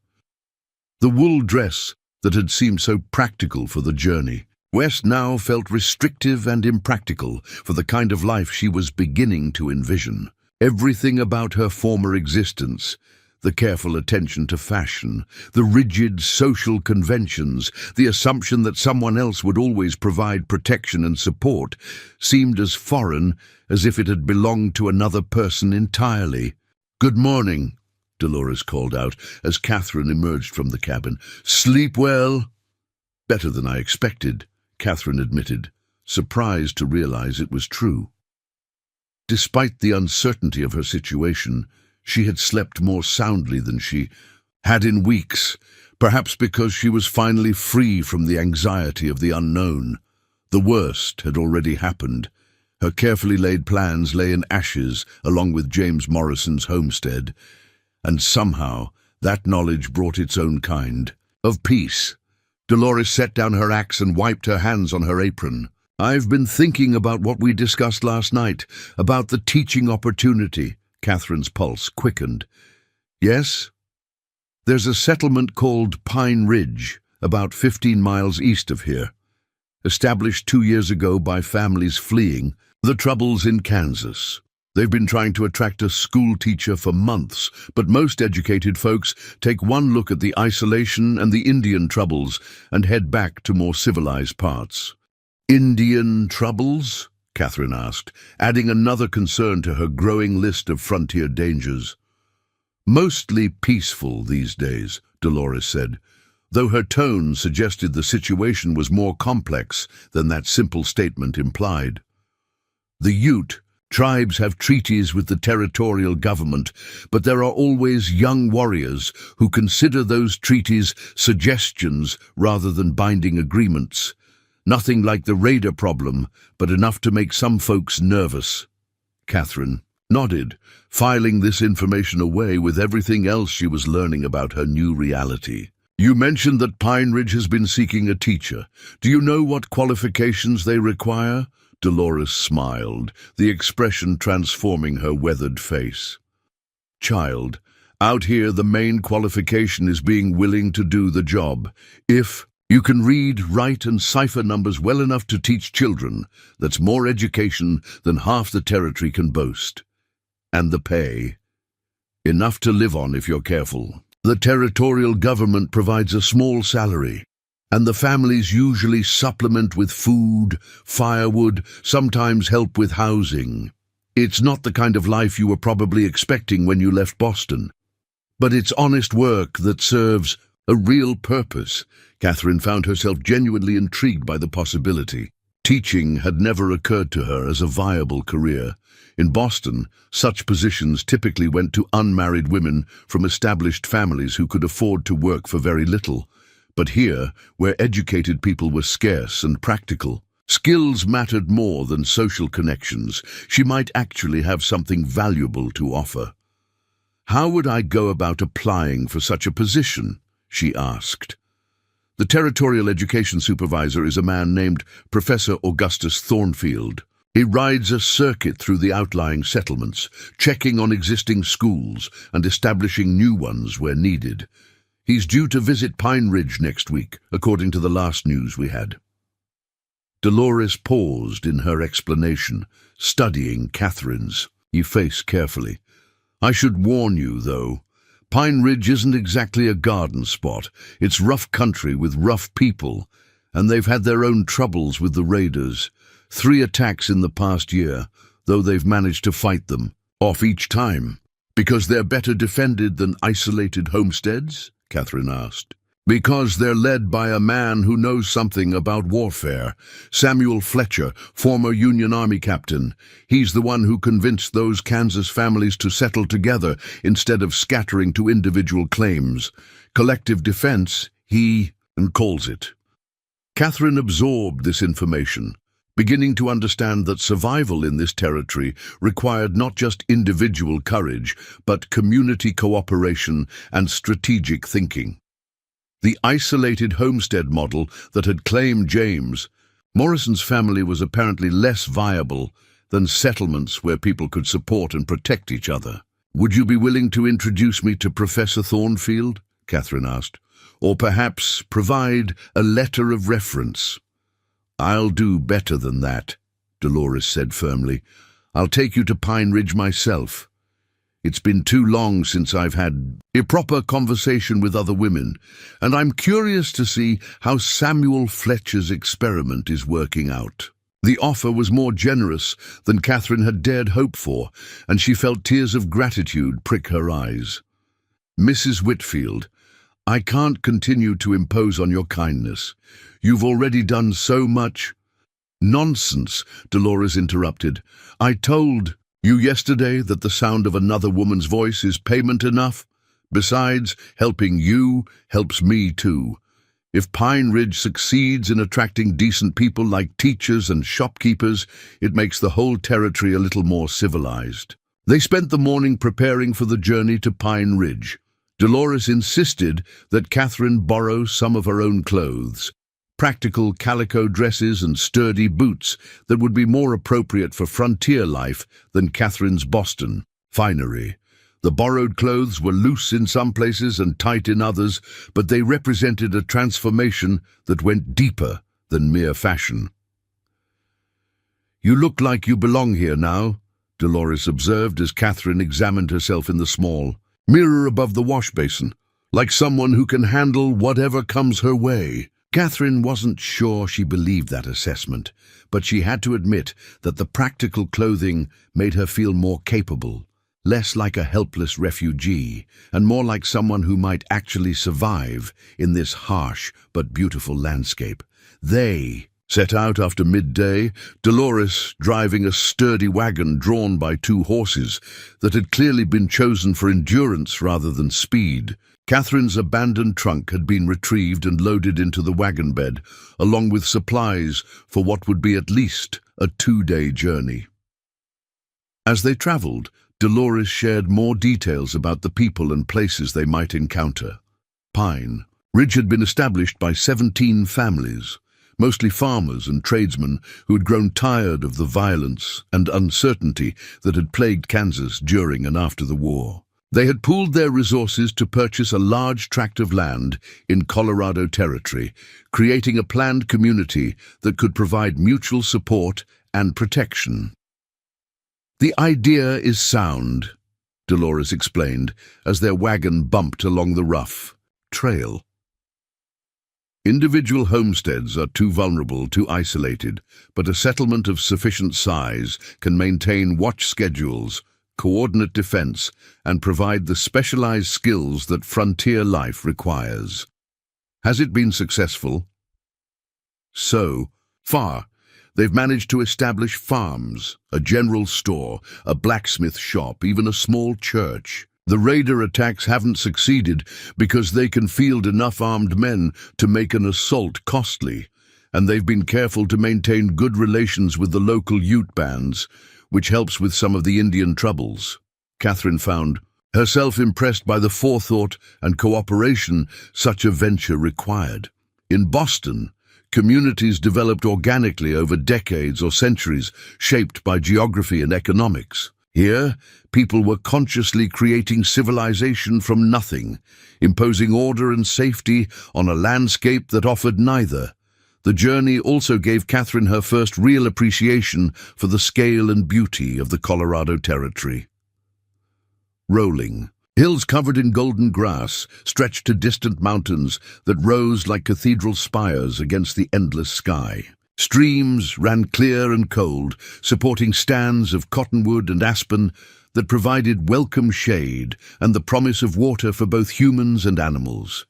The wool dress that had seemed so practical for the journey, West now felt restrictive and impractical for the kind of life she was beginning to envision. Everything about her former existence, the careful attention to fashion, the rigid social conventions, the assumption that someone else would always provide protection and support, seemed as foreign as if it had belonged to another person entirely. "Good morning," Dolores called out as Catherine emerged from the cabin. "Sleep well?" "Better than I expected," Catherine admitted, surprised to realize it was true. Despite the uncertainty of her situation, she had slept more soundly than she had in weeks, perhaps because she was finally free from the anxiety of the unknown. The worst had already happened. Her carefully laid plans lay in ashes along with James Morrison's homestead, and somehow that knowledge brought its own kind of peace. Dolores set down her axe and wiped her hands on her apron. "I've been thinking about what we discussed last night, about the teaching opportunity." Catherine's pulse quickened. "Yes? There's a settlement called Pine Ridge, about 15 miles east of here, established 2 years ago by families fleeing the troubles in Kansas. They've been trying to attract a school teacher for months, but most educated folks take one look at the isolation and the Indian troubles and head back to more civilized parts." "Indian troubles?" Catherine asked, adding another concern to her growing list of frontier dangers. "Mostly peaceful these days," Dolores said, though her tone suggested the situation was more complex than that simple statement implied. "The Ute tribes have treaties with the territorial government, but there are always young warriors who consider those treaties suggestions rather than binding agreements. Nothing like the raider problem, but enough to make some folks nervous." Catherine nodded, filing this information away with everything else she was learning about her new reality. "You mentioned that Pine Ridge has been seeking a teacher. Do you know what qualifications they require?" Dolores smiled, the expression transforming her weathered face. "Child, out here the main qualification is being willing to do the job. If you can read, write, and cipher numbers well enough to teach children, that's more education than half the territory can boast. And the pay? Enough to live on if you're careful. The territorial government provides a small salary, and the families usually supplement with food, firewood, sometimes help with housing. It's not the kind of life you were probably expecting when you left Boston, but it's honest work that serves a real purpose." Catherine found herself genuinely intrigued by the possibility. Teaching had never occurred to her as a viable career. In Boston, such positions typically went to unmarried women from established families who could afford to work for very little. But here, where educated people were scarce and practical, skills mattered more than social connections. She might actually have something valuable to offer. "How would I go about applying for such a position?" she asked. The territorial education supervisor is a man named Professor Augustus Thornfield. He rides a circuit through the outlying settlements, checking on existing schools and establishing new ones where needed. He's due to visit Pine Ridge next week, according to the last news we had. Dolores paused in her explanation, studying Catherine's face carefully. "I should warn you, though. Pine Ridge isn't exactly a garden spot. It's rough country with rough people, and they've had their own troubles with the raiders. 3 attacks in the past year, though they've managed to fight them off each time. Because they're better defended than isolated homesteads? Catherine asked. Because they're led by a man who knows something about warfare. Samuel Fletcher, former Union Army captain. He's the one who convinced those Kansas families to settle together instead of scattering to individual claims. Collective defense, he calls it. Catherine absorbed this information, beginning to understand that survival in this territory required not just individual courage, but community cooperation and strategic thinking. The isolated homestead model that had claimed James, Morrison's family was apparently less viable than settlements where people could support and protect each other. "Would you be willing to introduce me to Professor Thornfield?" Catherine asked. "Or perhaps provide a letter of reference?" "I'll do better than that," Dolores said firmly. "I'll take you to Pine Ridge myself. It's been too long since I've had a proper conversation with other women, and I'm curious to see how Samuel Fletcher's experiment is working out." The offer was more generous than Catherine had dared hope for, and she felt tears of gratitude prick her eyes. "Mrs. Whitfield, I can't continue to impose on your kindness. You've already done so much." "Nonsense," Dolores interrupted. "I told you yesterday that the sound of another woman's voice is payment enough. Besides, helping you helps me too. If Pine Ridge succeeds in attracting decent people like teachers and shopkeepers, it makes the whole territory a little more civilized." They spent the morning preparing for the journey to Pine Ridge. Dolores insisted that Catherine borrow some of her own clothes, practical calico dresses and sturdy boots that would be more appropriate for frontier life than Catherine's Boston finery. The borrowed clothes were loose in some places and tight in others, but they represented a transformation that went deeper than mere fashion. "You look like you belong here now," Dolores observed as Catherine examined herself in the small mirror above the wash basin, "like someone who can handle whatever comes her way." Catherine wasn't sure she believed that assessment, but she had to admit that the practical clothing made her feel more capable, less like a helpless refugee, and more like someone who might actually survive in this harsh but beautiful landscape. They set out after midday, Dolores driving a sturdy wagon drawn by 2 horses that had clearly been chosen for endurance rather than speed. Catherine's abandoned trunk had been retrieved and loaded into the wagon bed, along with supplies for what would be at least a 2-day journey. As they traveled, Dolores shared more details about the people and places they might encounter. Pine Ridge had been established by 17 families, mostly farmers and tradesmen who had grown tired of the violence and uncertainty that had plagued Kansas during and after the war. They had pooled their resources to purchase a large tract of land in Colorado Territory, creating a planned community that could provide mutual support and protection. "The idea is sound," Dolores explained as their wagon bumped along the rough trail. "Individual homesteads are too vulnerable, too isolated, but a settlement of sufficient size can maintain watch schedules, coordinate defense, and provide the specialized skills that frontier life requires." Has it been successful? So far, they've managed to establish farms, a general store, a blacksmith shop, even a small church. The raider attacks haven't succeeded because they can field enough armed men to make an assault costly, and they've been careful to maintain good relations with the local Ute bands, which helps with some of the Indian troubles. Catherine found herself impressed by the forethought and cooperation such a venture required. In Boston, communities developed organically over decades or centuries, shaped by geography and economics. Here, people were consciously creating civilization from nothing, imposing order and safety on a landscape that offered neither. The journey also gave Catherine her first real appreciation for the scale and beauty of the Colorado Territory. Rolling hills covered in golden grass stretched to distant mountains that rose like cathedral spires against the endless sky. Streams ran clear and cold, supporting stands of cottonwood and aspen that provided welcome shade and the promise of water for both humans and animals.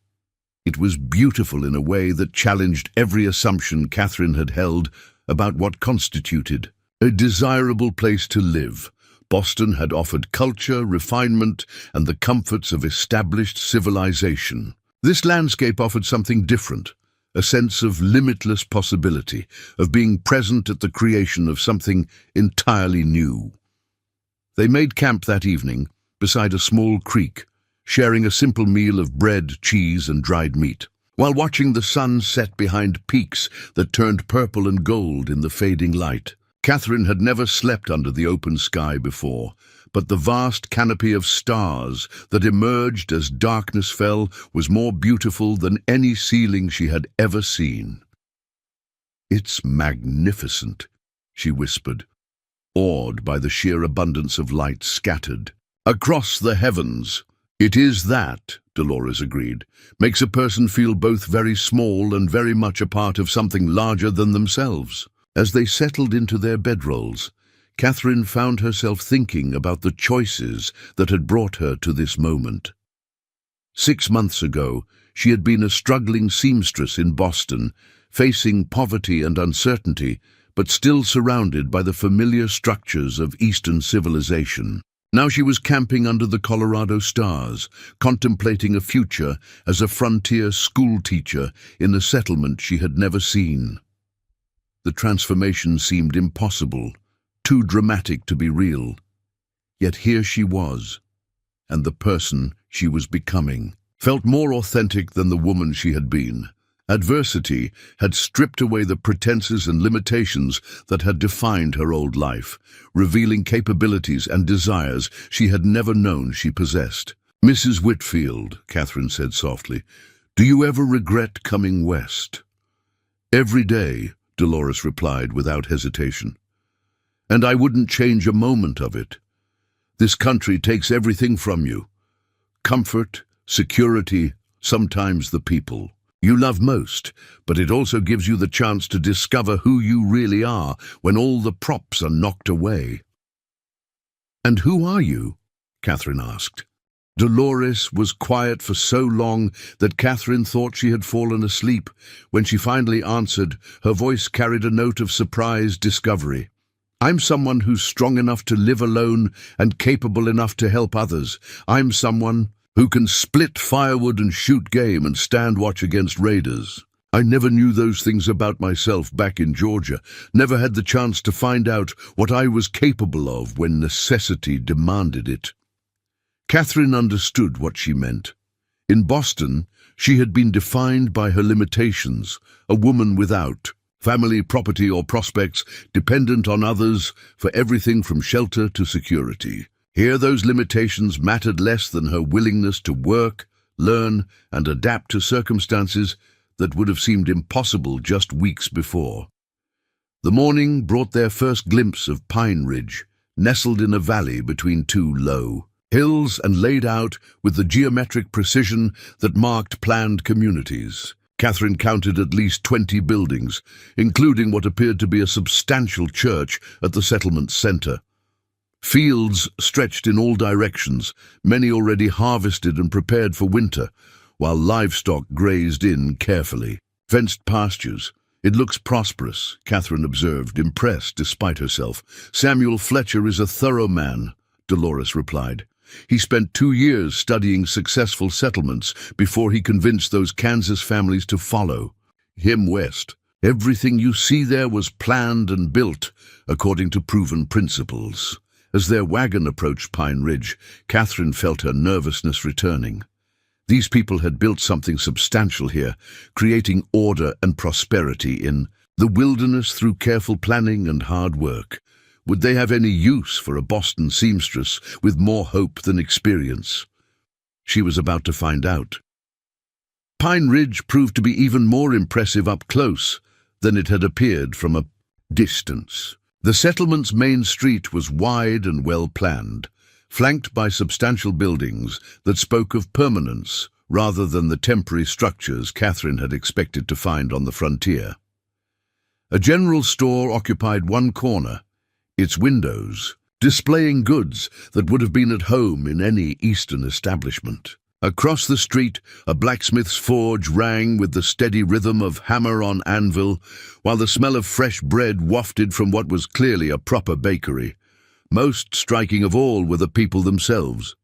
It was beautiful in a way that challenged every assumption Catherine had held about what constituted a desirable place to live. Boston had offered culture, refinement, and the comforts of established civilization. This landscape offered something different, a sense of limitless possibility, of being present at the creation of something entirely new. They made camp that evening beside a small creek, sharing a simple meal of bread, cheese, and dried meat, while watching the sun set behind peaks that turned purple and gold in the fading light. Catherine had never slept under the open sky before, but the vast canopy of stars that emerged as darkness fell was more beautiful than any ceiling she had ever seen. "It's magnificent," she whispered, awed by the sheer abundance of light scattered across the heavens. "It is that," Dolores agreed, "makes a person feel both very small and very much a part of something larger than themselves." As they settled into their bedrolls, Catherine found herself thinking about the choices that had brought her to this moment. 6 months ago, she had been a struggling seamstress in Boston, facing poverty and uncertainty, but still surrounded by the familiar structures of Eastern civilization. Now she was camping under the Colorado stars, contemplating a future as a frontier school teacher in a settlement she had never seen. The transformation seemed impossible, too dramatic to be real. Yet here she was, and the person she was becoming felt more authentic than the woman she had been. Adversity had stripped away the pretenses and limitations that had defined her old life, revealing capabilities and desires she had never known she possessed. "Mrs. Whitfield," Catherine said softly, "do you ever regret coming west?" "Every day," Dolores replied without hesitation. "And I wouldn't change a moment of it. This country takes everything from you. Comfort, security, sometimes the people you love most, but it also gives you the chance to discover who you really are when all the props are knocked away." "And who are you?" Catherine asked. Dolores was quiet for so long that Catherine thought she had fallen asleep. When she finally answered, her voice carried a note of surprised discovery. "I'm someone who's strong enough to live alone and capable enough to help others. I'm someone who can split firewood and shoot game and stand watch against raiders. I never knew those things about myself back in Georgia, never had the chance to find out what I was capable of when necessity demanded it." Catherine understood what she meant. In Boston, she had been defined by her limitations, a woman without family, property, or prospects, dependent on others for everything from shelter to security. Here those limitations mattered less than her willingness to work, learn, and adapt to circumstances that would have seemed impossible just weeks before. The morning brought their first glimpse of Pine Ridge, nestled in a valley between two low hills and laid out with the geometric precision that marked planned communities. Catherine counted at least 20 buildings, including what appeared to be a substantial church at the settlement's center. Fields stretched in all directions, many already harvested and prepared for winter, while livestock grazed in carefully. Fenced pastures. "It looks prosperous," Catherine observed, impressed despite herself. "Samuel Fletcher is a thorough man," Dolores replied. "He spent 2 years studying successful settlements before he convinced those Kansas families to follow him west. Everything you see there was planned and built according to proven principles." As their wagon approached Pine Ridge, Catherine felt her nervousness returning. These people had built something substantial here, creating order and prosperity in the wilderness through careful planning and hard work. Would they have any use for a Boston seamstress with more hope than experience? She was about to find out. Pine Ridge proved to be even more impressive up close than it had appeared from a distance. The settlement's main street was wide and well-planned, flanked by substantial buildings that spoke of permanence rather than the temporary structures Catherine had expected to find on the frontier. A general store occupied one corner, its windows displaying goods that would have been at home in any Eastern establishment. Across the street, a blacksmith's forge rang with the steady rhythm of hammer on anvil, while the smell of fresh bread wafted from what was clearly a proper bakery. Most striking of all were the people themselves.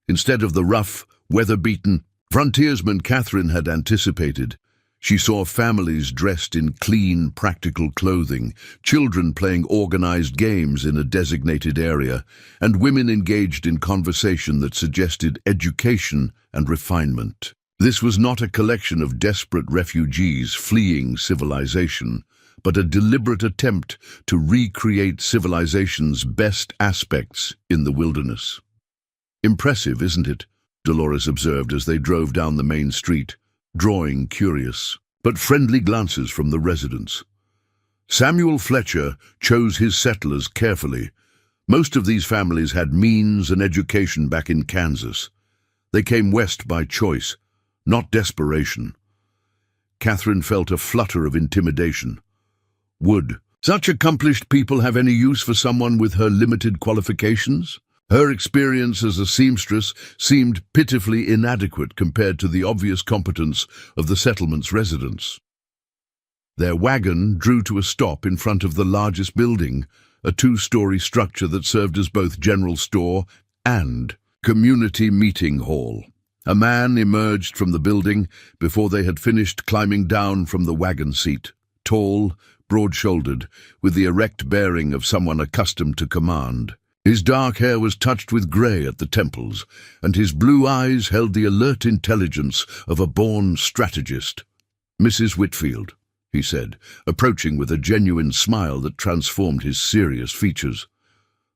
Instead of the rough, weather-beaten frontiersman Catherine had anticipated, she saw families dressed in clean, practical clothing, children playing organized games in a designated area, and women engaged in conversation that suggested education and refinement. This was not a collection of desperate refugees fleeing civilization, but a deliberate attempt to recreate civilization's best aspects in the wilderness. "Impressive, isn't it?" Dolores observed as they drove down the main street, drawing curious but friendly glances from the residents. Samuel Fletcher chose his settlers carefully. Most of these families had means and education back in Kansas. They came west by choice, not desperation. Catherine felt a flutter of intimidation. Would such accomplished people have any use for someone with her limited qualifications? Her experience as a seamstress seemed pitifully inadequate compared to the obvious competence of the settlement's residents. Their wagon drew to a stop in front of the largest building, a two-story structure that served as both general store and community meeting hall. A man emerged from the building before they had finished climbing down from the wagon seat, tall, broad-shouldered, with the erect bearing of someone accustomed to command. His dark hair was touched with grey at the temples, and his blue eyes held the alert intelligence of a born strategist. "Mrs. Whitfield," he said, approaching with a genuine smile that transformed his serious features.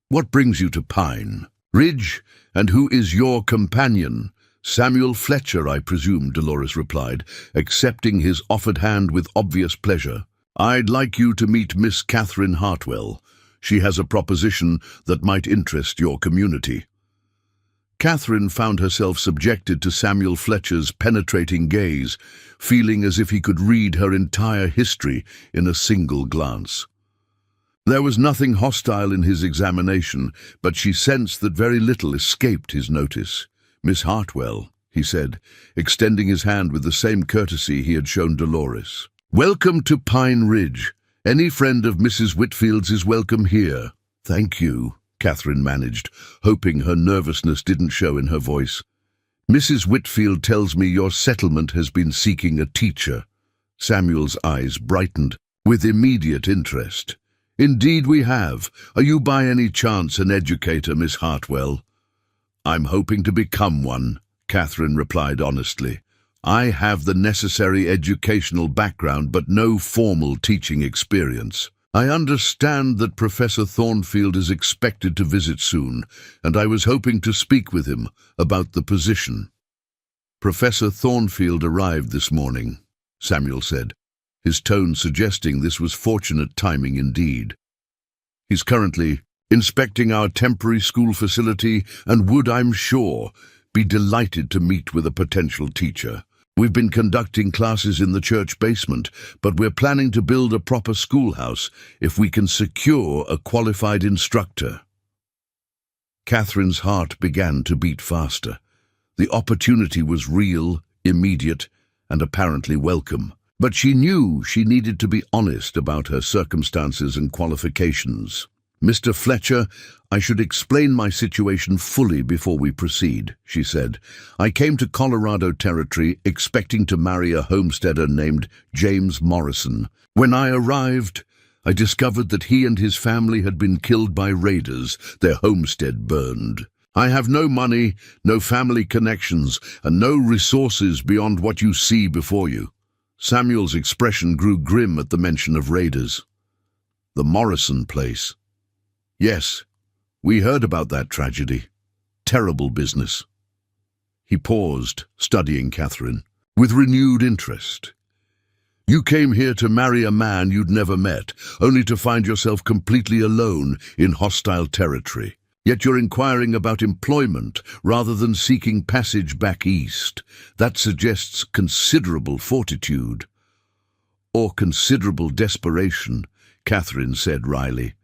"What brings you to Pine Ridge, and who is your companion?" "Samuel Fletcher, I presume," Dolores replied, accepting his offered hand with obvious pleasure. "I'd like you to meet Miss Catherine Hartwell. She has a proposition that might interest your community." Catherine found herself subjected to Samuel Fletcher's penetrating gaze, feeling as if he could read her entire history in a single glance. There was nothing hostile in his examination, but she sensed that very little escaped his notice. "Miss Hartwell," he said, extending his hand with the same courtesy he had shown Dolores. "Welcome to Pine Ridge. Any friend of Mrs. Whitfield's is welcome here." "Thank you," Catherine managed, hoping her nervousness didn't show in her voice. "Mrs. Whitfield tells me your settlement has been seeking a teacher." Samuel's eyes brightened with immediate interest. "Indeed we have. Are you by any chance an educator, Miss Hartwell?" "I'm hoping to become one," Catherine replied honestly. "I have the necessary educational background but no formal teaching experience. I understand that Professor Thornfield is expected to visit soon, and I was hoping to speak with him about the position." "Professor Thornfield arrived this morning," Samuel said, his tone suggesting this was fortunate timing indeed. "He's currently inspecting our temporary school facility and would, I'm sure, be delighted to meet with a potential teacher. We've been conducting classes in the church basement, but we're planning to build a proper schoolhouse if we can secure a qualified instructor." Catherine's heart began to beat faster. The opportunity was real, immediate, and apparently welcome. But she knew she needed to be honest about her circumstances and qualifications. "Mr. Fletcher, I should explain my situation fully before we proceed," she said. "I came to Colorado Territory expecting to marry a homesteader named James Morrison. When I arrived, I discovered that he and his family had been killed by raiders, their homestead burned. I have no money, no family connections, and no resources beyond what you see before you." Samuel's expression grew grim at the mention of raiders. "The Morrison place." "Yes, we heard about that tragedy. Terrible business." He paused, studying Catherine, with renewed interest. "You came here to marry a man you'd never met, only to find yourself completely alone in hostile territory. Yet you're inquiring about employment rather than seeking passage back east. That suggests considerable fortitude." "Or considerable desperation," Catherine said wryly.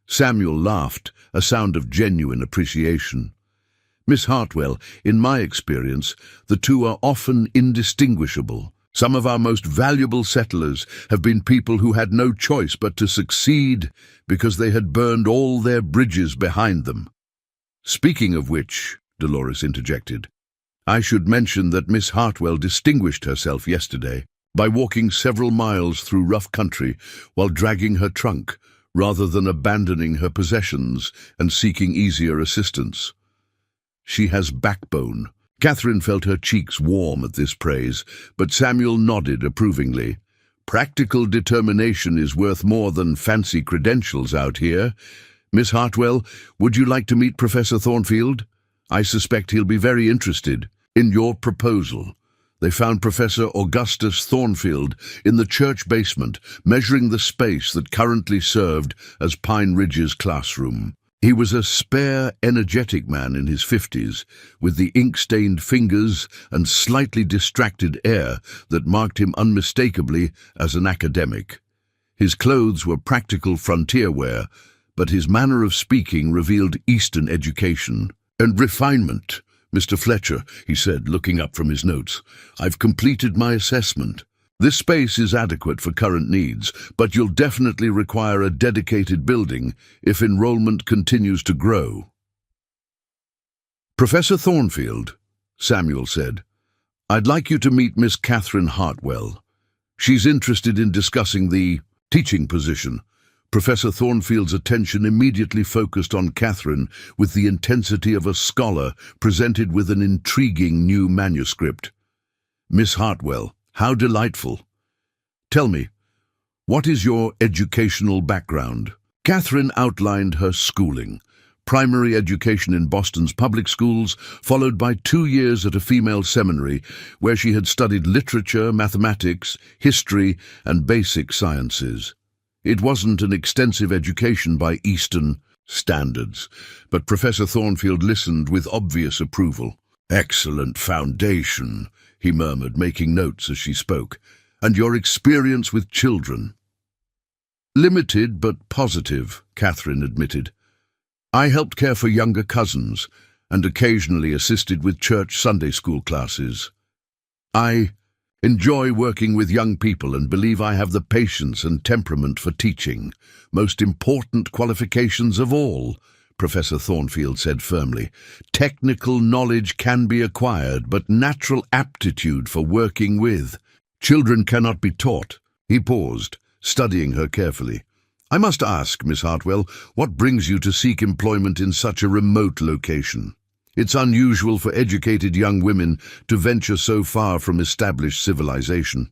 Samuel laughed, a sound of genuine appreciation. Miss Hartwell, in my experience, the two are often indistinguishable. Some of our most valuable settlers have been people who had no choice but to succeed because they had burned all their bridges behind them. Speaking of which, Dolores interjected, I should mention that Miss Hartwell distinguished herself yesterday by walking several miles through rough country while dragging her trunk, rather than abandoning her possessions and seeking easier assistance. She has backbone. Catherine felt her cheeks warm at this praise, but Samuel nodded approvingly. Practical determination is worth more than fancy credentials out here. Miss Hartwell, would you like to meet Professor Thornfield? I suspect he'll be very interested in your proposal. They found Professor Augustus Thornfield in the church basement, measuring the space that currently served as Pine Ridge's classroom. He was a spare, energetic man in his 50s, with the ink-stained fingers and slightly distracted air that marked him unmistakably as an academic. His clothes were practical frontier wear, but his manner of speaking revealed Eastern education and refinement. Mr. Fletcher, he said, looking up from his notes, I've completed my assessment. This space is adequate for current needs, but you'll definitely require a dedicated building if enrollment continues to grow. Professor Thornfield, Samuel said, I'd like you to meet Miss Catherine Hartwell. She's interested in discussing the teaching position. Professor Thornfield's attention immediately focused on Catherine with the intensity of a scholar presented with an intriguing new manuscript. Miss Hartwell, how delightful. Tell me, what is your educational background? Catherine outlined her schooling. Primary education in Boston's public schools, followed by 2 years at a female seminary where she had studied literature, mathematics, history, and basic sciences. It wasn't an extensive education by Eastern standards, but Professor Thornfield listened with obvious approval. Excellent foundation, he murmured, making notes as she spoke. And your experience with children? Limited but positive, Catherine admitted. I helped care for younger cousins and occasionally assisted with church Sunday school classes. I enjoy working with young people and believe I have the patience and temperament for teaching. Most important qualifications of all, Professor Thornfield said firmly. Technical knowledge can be acquired, but natural aptitude for working with children cannot be taught. He paused, studying her carefully. I must ask, Miss Hartwell, what brings you to seek employment in such a remote location? It's unusual for educated young women to venture so far from established civilization.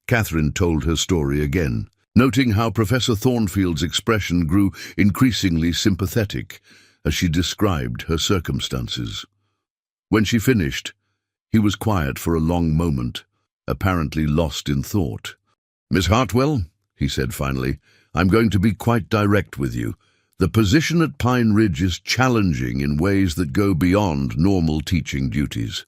Catherine told her story again, noting how Professor Thornfield's expression grew increasingly sympathetic as she described her circumstances. When she finished, he was quiet for a long moment, apparently lost in thought. Miss Hartwell, he said finally, I'm going to be quite direct with you. The position at Pine Ridge is challenging in ways that go beyond normal teaching duties.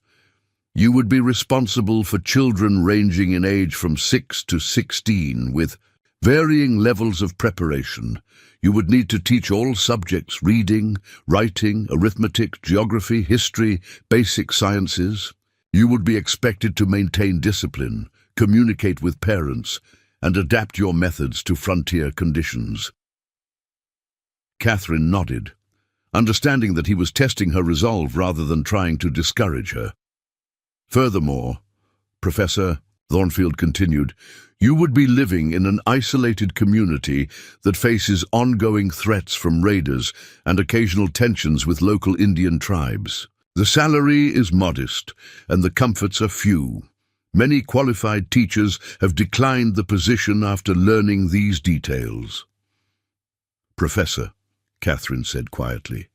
You would be responsible for children ranging in age from 6 to 16 with varying levels of preparation. You would need to teach all subjects: reading, writing, arithmetic, geography, history, basic sciences. You would be expected to maintain discipline, communicate with parents, and adapt your methods to frontier conditions. Catherine nodded, understanding that he was testing her resolve rather than trying to discourage her. Furthermore, Professor Thornfield continued, you would be living in an isolated community that faces ongoing threats from raiders and occasional tensions with local Indian tribes. The salary is modest, and the comforts are few. Many qualified teachers have declined the position after learning these details. Professor, Catherine said quietly,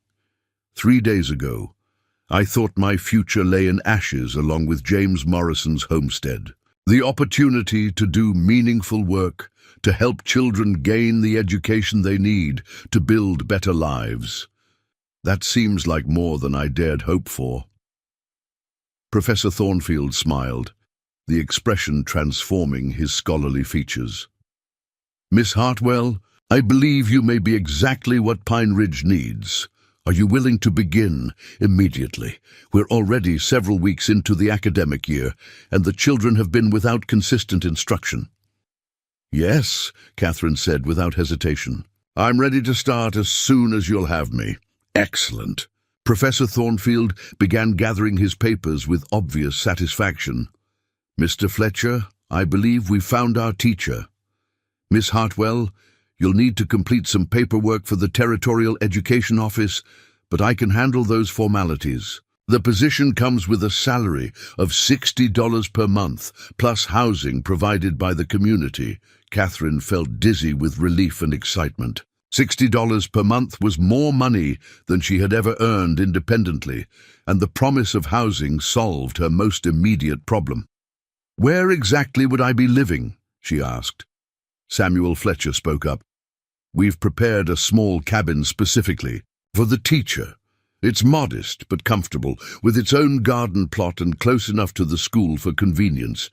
3 days ago, I thought my future lay in ashes along with James Morrison's Homestead. The opportunity to do meaningful work, to help children gain the education they need, to build better lives. That seems like more than I dared hope for. Professor Thornfield smiled, the expression transforming his scholarly features. Miss Hartwell, I believe you may be exactly what Pine Ridge needs. Are you willing to begin immediately? We're already several weeks into the academic year, and the children have been without consistent instruction. Yes, Catherine said without hesitation. I'm ready to start as soon as you'll have me. Excellent. Professor Thornfield began gathering his papers with obvious satisfaction. Mr. Fletcher, I believe we've found our teacher. Miss Hartwell, you'll need to complete some paperwork for the Territorial Education Office, but I can handle those formalities. The position comes with a salary of $60 per month, plus housing provided by the community. Catherine felt dizzy with relief and excitement. $60 per month was more money than she had ever earned independently, and the promise of housing solved her most immediate problem. Where exactly would I be living? She asked. Samuel Fletcher spoke up. We've prepared a small cabin specifically for the teacher. It's modest but comfortable, with its own garden plot and close enough to the school for convenience.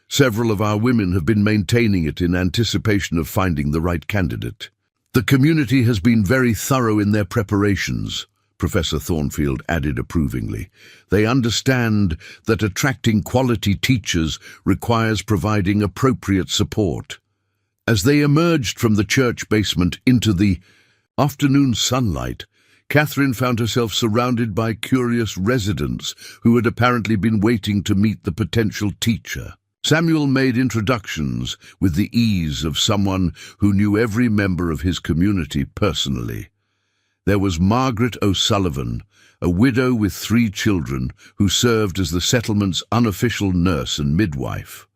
Several of our women have been maintaining it in anticipation of finding the right candidate. The community has been very thorough in their preparations, Professor Thornfield added approvingly. They understand that attracting quality teachers requires providing appropriate support. As they emerged from the church basement into the afternoon sunlight, Catherine found herself surrounded by curious residents who had apparently been waiting to meet the potential teacher. Samuel made introductions with the ease of someone who knew every member of his community personally. There was Margaret O'Sullivan, a widow with 3 children who served as the settlement's unofficial nurse and midwife.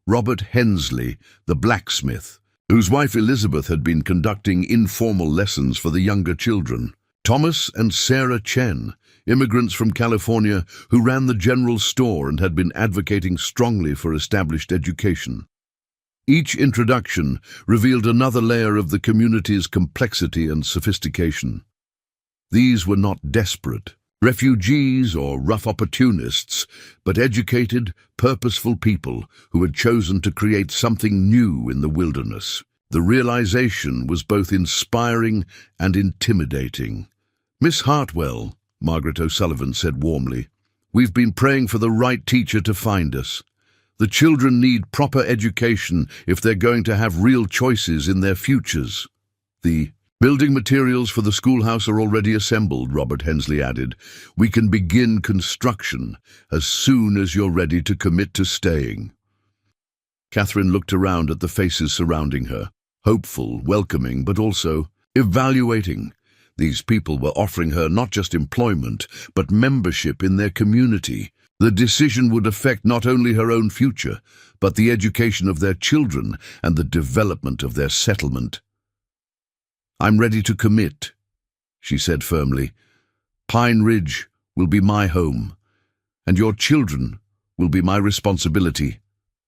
Robert Hensley, the blacksmith, whose wife Elizabeth had been conducting informal lessons for the younger children. Thomas and Sarah Chen, immigrants from California who ran the general store and had been advocating strongly for established education. Each introduction revealed another layer of the community's complexity and sophistication. These were not desperate refugees or rough opportunists, but educated, purposeful people who had chosen to create something new in the wilderness. The realization was both inspiring and intimidating. Miss Hartwell, Margaret O'Sullivan said warmly, we've been praying for the right teacher to find us. The children need proper education if they're going to have real choices in their futures. The building materials for the schoolhouse are already assembled, Robert Hensley added. We can begin construction as soon as you're ready to commit to staying. Catherine looked around at the faces surrounding her, hopeful, welcoming, but also evaluating. These people were offering her not just employment, but membership in their community. The decision would affect not only her own future, but the education of their children and the development of their settlement. I'm ready to commit, she said firmly. Pine Ridge will be my home, and your children will be my responsibility.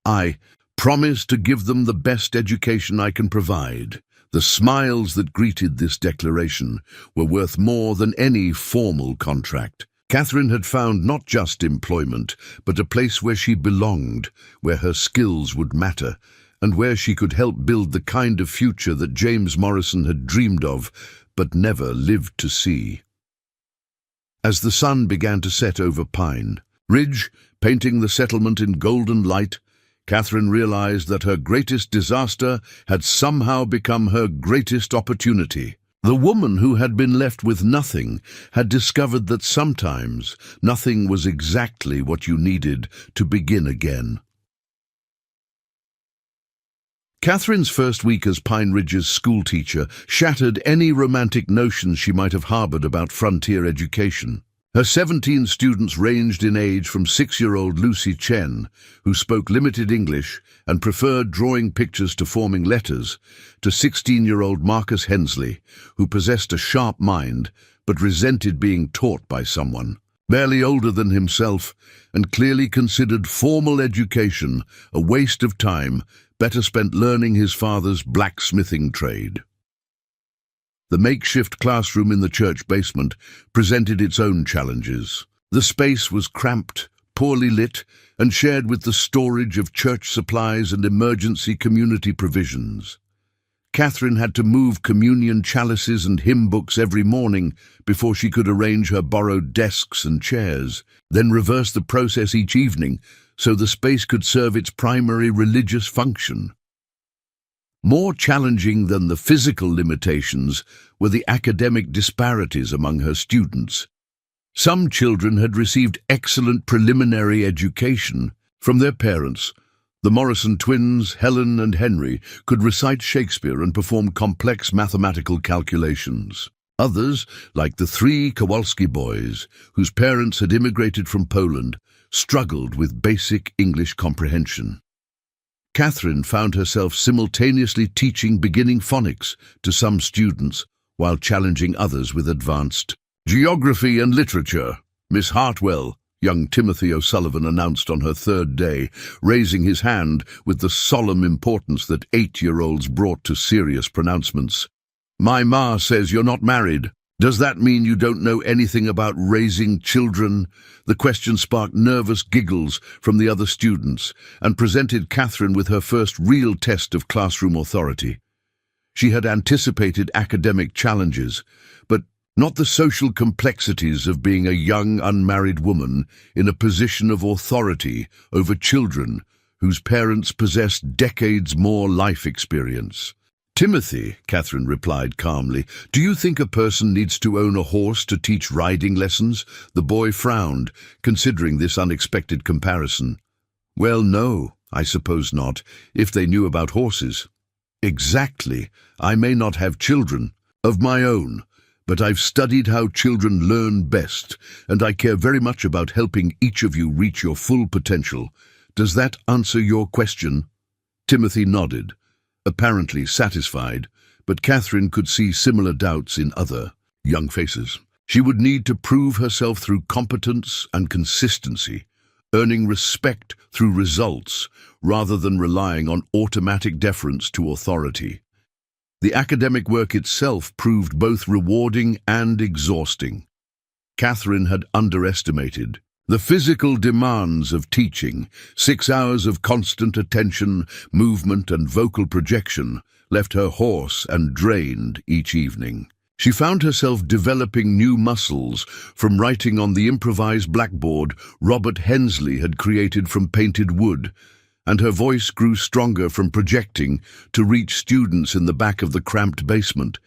I promise to give them the best education I can provide. The smiles that greeted this declaration were worth more than any formal contract. Catherine had found not just employment, but a place where she belonged, where her skills would matter, and where she could help build the kind of future that James Morrison had dreamed of, but never lived to see. As the sun began to set over Pine Ridge, painting the settlement in golden light, Catherine realized that her greatest disaster had somehow become her greatest opportunity. The woman who had been left with nothing had discovered that sometimes nothing was exactly what you needed to begin again. Catherine's first week as Pine Ridge's schoolteacher shattered any romantic notions she might have harbored about frontier education. Her 17 students ranged in age from 6-year-old Lucy Chen, who spoke limited English and preferred drawing pictures to forming letters, to 16-year-old Marcus Hensley, who possessed a sharp mind but resented being taught by someone. Barely older than himself, and clearly considered formal education a waste of time, better spent learning his father's blacksmithing trade. The makeshift classroom in the church basement presented its own challenges. The space was cramped, poorly lit, and shared with the storage of church supplies and emergency community provisions. Catherine had to move communion chalices and hymn books every morning before she could arrange her borrowed desks and chairs, then reverse the process each evening so the space could serve its primary religious function. More challenging than the physical limitations were the academic disparities among her students. Some children had received excellent preliminary education from their parents. The Morrison twins, Helen and Henry, could recite Shakespeare and perform complex mathematical calculations. Others, like the three Kowalski boys, whose parents had immigrated from Poland, struggled with basic English comprehension. Catherine found herself simultaneously teaching beginning phonics to some students while challenging others with advanced geography and literature. Miss Hartwell, young Timothy O'Sullivan announced on her third day, raising his hand with the solemn importance that 8-year-olds brought to serious pronouncements. "My ma says you're not married. Does that mean you don't know anything about raising children?" The question sparked nervous giggles from the other students and presented Catherine with her first real test of classroom authority. She had anticipated academic challenges, but not the social complexities of being a young unmarried woman in a position of authority over children whose parents possessed decades more life experience. "Timothy," Catherine replied calmly, "do you think a person needs to own a horse to teach riding lessons?" The boy frowned, considering this unexpected comparison. "Well, no, I suppose not, if they knew about horses." "Exactly. I may not have children of my own, but I've studied how children learn best, and I care very much about helping each of you reach your full potential. Does that answer your question?" Timothy nodded, apparently satisfied, but Catherine could see similar doubts in other young faces. She would need to prove herself through competence and consistency, earning respect through results rather than relying on automatic deference to authority. The academic work itself proved both rewarding and exhausting. Catherine had underestimated the physical demands of teaching. 6 hours of constant attention, movement and vocal projection left her hoarse and drained each evening. She found herself developing new muscles from writing on the improvised blackboard Robert Hensley had created from painted wood, and her voice grew stronger from projecting to reach students in the back of the cramped basement.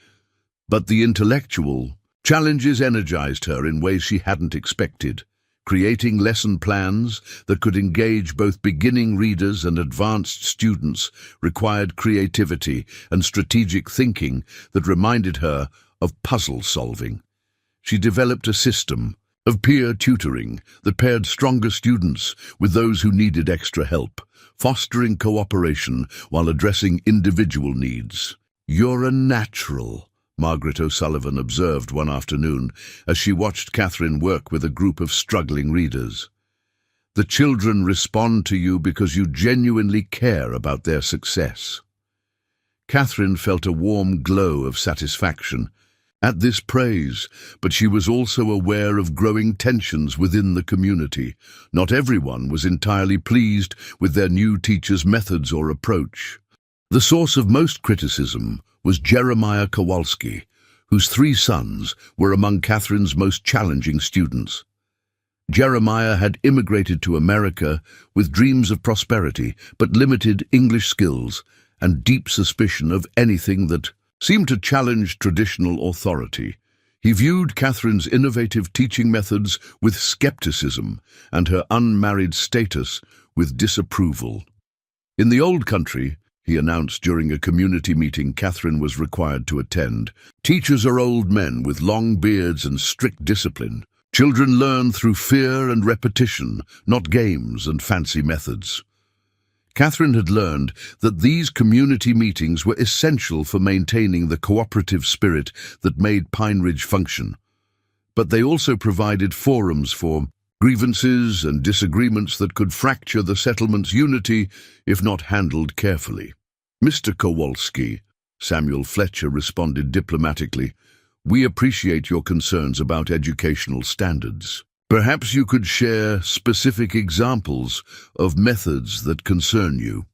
But the intellectual challenges energized her in ways she hadn't expected. Creating lesson plans that could engage both beginning readers and advanced students required creativity and strategic thinking that reminded her of puzzle solving. She developed a system of peer tutoring that paired stronger students with those who needed extra help, fostering cooperation while addressing individual needs. "You're a natural," Margaret O'Sullivan observed one afternoon as she watched Catherine work with a group of struggling readers. "The children respond to you because you genuinely care about their success." Catherine felt a warm glow of satisfaction at this praise, but she was also aware of growing tensions within the community. Not everyone was entirely pleased with their new teacher's methods or approach. The source of most criticism was Jeremiah Kowalski, whose 3 sons were among Catherine's most challenging students. Jeremiah had immigrated to America with dreams of prosperity, but limited English skills and deep suspicion of anything that seemed to challenge traditional authority. He viewed Catherine's innovative teaching methods with skepticism and her unmarried status with disapproval. "In the old country," he announced during a community meeting Catherine was required to attend, "teachers are old men with long beards and strict discipline. Children learn through fear and repetition, not games and fancy methods." Catherine had learned that these community meetings were essential for maintaining the cooperative spirit that made Pine Ridge function. But they also provided forums for grievances and disagreements that could fracture the settlement's unity if not handled carefully. "Mr. Kowalski," Samuel Fletcher responded diplomatically, "we appreciate your concerns about educational standards. Perhaps you could share specific examples of methods that concern you."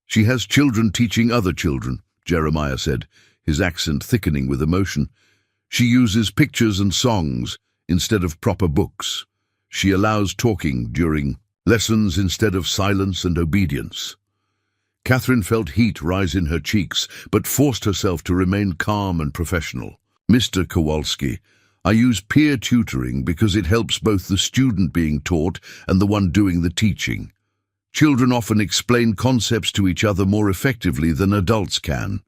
"She has children teaching other children. Jeremiah said, his accent thickening with emotion. She uses pictures and songs instead of proper books. She allows talking during lessons instead of silence and obedience. Catherine felt heat rise in her cheeks, but forced herself to remain calm and professional. Mr. Kowalski, I use peer tutoring because it helps both the student being taught and the one doing the teaching. Children often explain concepts to each other more effectively than adults can.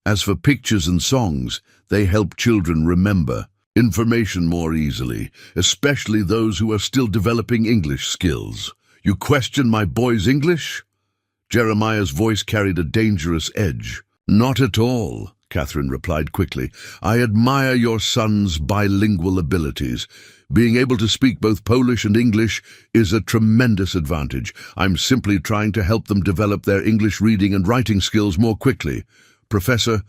As for pictures and songs, they help children remember information more easily, especially those who are still developing English skills. You question my boy's English? Jeremiah's voice carried a dangerous edge. Not at all, Catherine replied quickly. I admire your son's bilingual abilities. Being able to speak both Polish and English is a tremendous advantage. I'm simply trying to help them develop their English reading and writing skills more quickly. Professor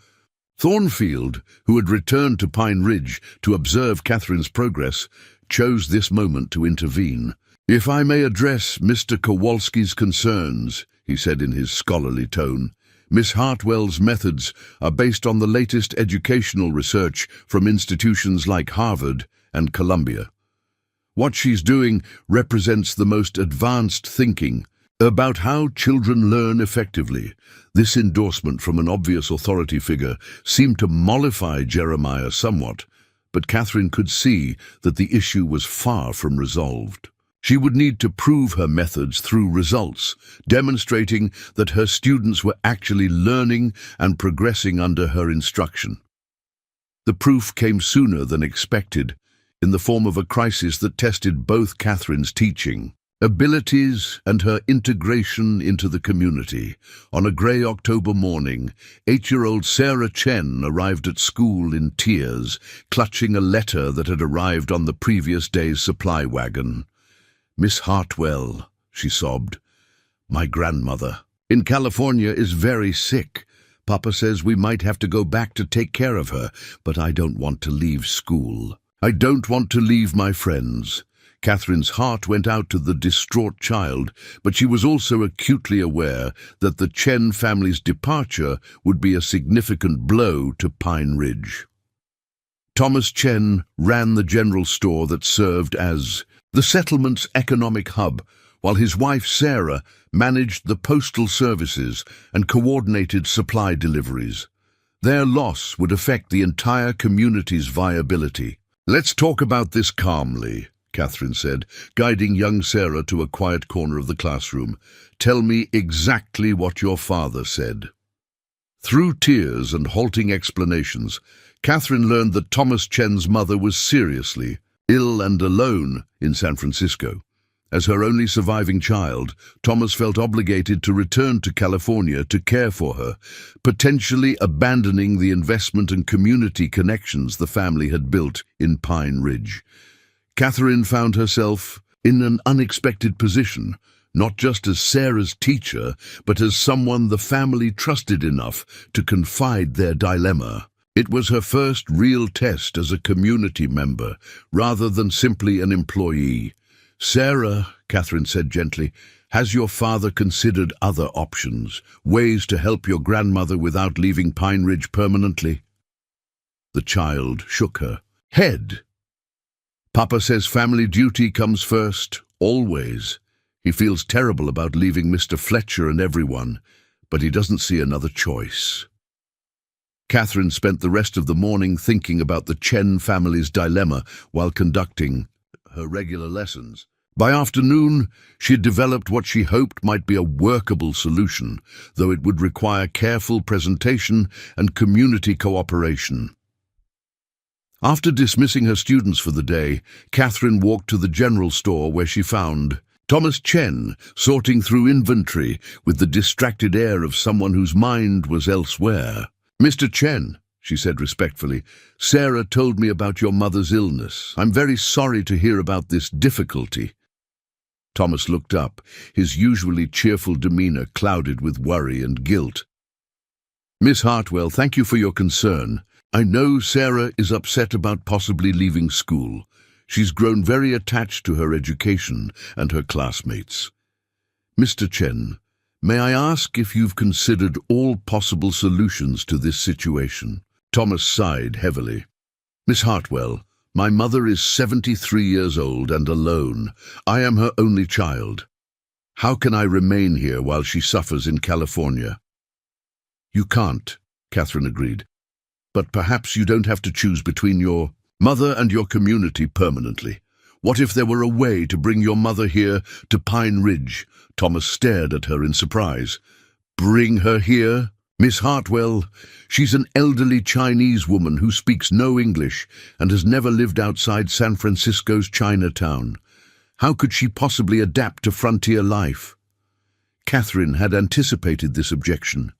Thornfield, who had returned to Pine Ridge to observe Catherine's progress, chose this moment to intervene. If I may address Mr. Kowalski's concerns, he said in his scholarly tone, Miss Hartwell's methods are based on the latest educational research from institutions like Harvard and Columbia. What she's doing represents the most advanced thinking about how children learn effectively. This endorsement from an obvious authority figure seemed to mollify Jeremiah somewhat, but Catherine could see that the issue was far from resolved. She would need to prove her methods through results, demonstrating that her students were actually learning and progressing under her instruction. The proof came sooner than expected, in the form of a crisis that tested both Catherine's teaching abilities and her integration into the community. On a grey October morning, 8-year-old Sarah Chen arrived at school in tears, clutching a letter that had arrived on the previous day's supply wagon. Miss Hartwell, she sobbed. My grandmother in California is very sick. Papa says we might have to go back to take care of her, but I don't want to leave school. I don't want to leave my friends. Catherine's heart went out to the distraught child, but she was also acutely aware that the Chen family's departure would be a significant blow to Pine Ridge. Thomas Chen ran the general store that served as the settlement's economic hub, while his wife Sarah managed the postal services and coordinated supply deliveries. Their loss would affect the entire community's viability. Let's talk about this calmly, Catherine said, guiding young Sarah to a quiet corner of the classroom. Tell me exactly what your father said. Through tears and halting explanations, Catherine learned that Thomas Chen's mother was seriously ill and alone in San Francisco. As her only surviving child, Thomas felt obligated to return to California to care for her, potentially abandoning the investment and community connections the family had built in Pine Ridge. Catherine found herself in an unexpected position, not just as Sarah's teacher, but as someone the family trusted enough to confide their dilemma. It was her first real test as a community member, rather than simply an employee. Sarah, Catherine said gently, has your father considered other options, ways to help your grandmother without leaving Pine Ridge permanently? The child shook her head. Papa says family duty comes first, always. He feels terrible about leaving Mr. Fletcher and everyone, but he doesn't see another choice. Catherine spent the rest of the morning thinking about the Chen family's dilemma while conducting her regular lessons. By afternoon, she had developed what she hoped might be a workable solution, though it would require careful presentation and community cooperation. After dismissing her students for the day, Catherine walked to the general store where she found Thomas Chen sorting through inventory with the distracted air of someone whose mind was elsewhere. Mr. Chen, she said respectfully, Sarah told me about your mother's illness. I'm very sorry to hear about this difficulty. Thomas looked up, his usually cheerful demeanor clouded with worry and guilt. Miss Hartwell, thank you for your concern. I know Sarah is upset about possibly leaving school. She's grown very attached to her education and her classmates. Mr. Chen, May I ask if you've considered all possible solutions to this situation? Thomas sighed heavily. Miss Hartwell, my mother is 73 years old and alone. I am her only child. How can I remain here while she suffers in California? You can't, Catherine agreed. But perhaps you don't have to choose between your mother and your community permanently. What if there were a way to bring your mother here to Pine Ridge? Thomas stared at her in surprise. Bring her here? Miss Hartwell, she's an elderly Chinese woman who speaks no English and has never lived outside San Francisco's Chinatown. How could she possibly adapt to frontier life? Catherine had anticipated this objection.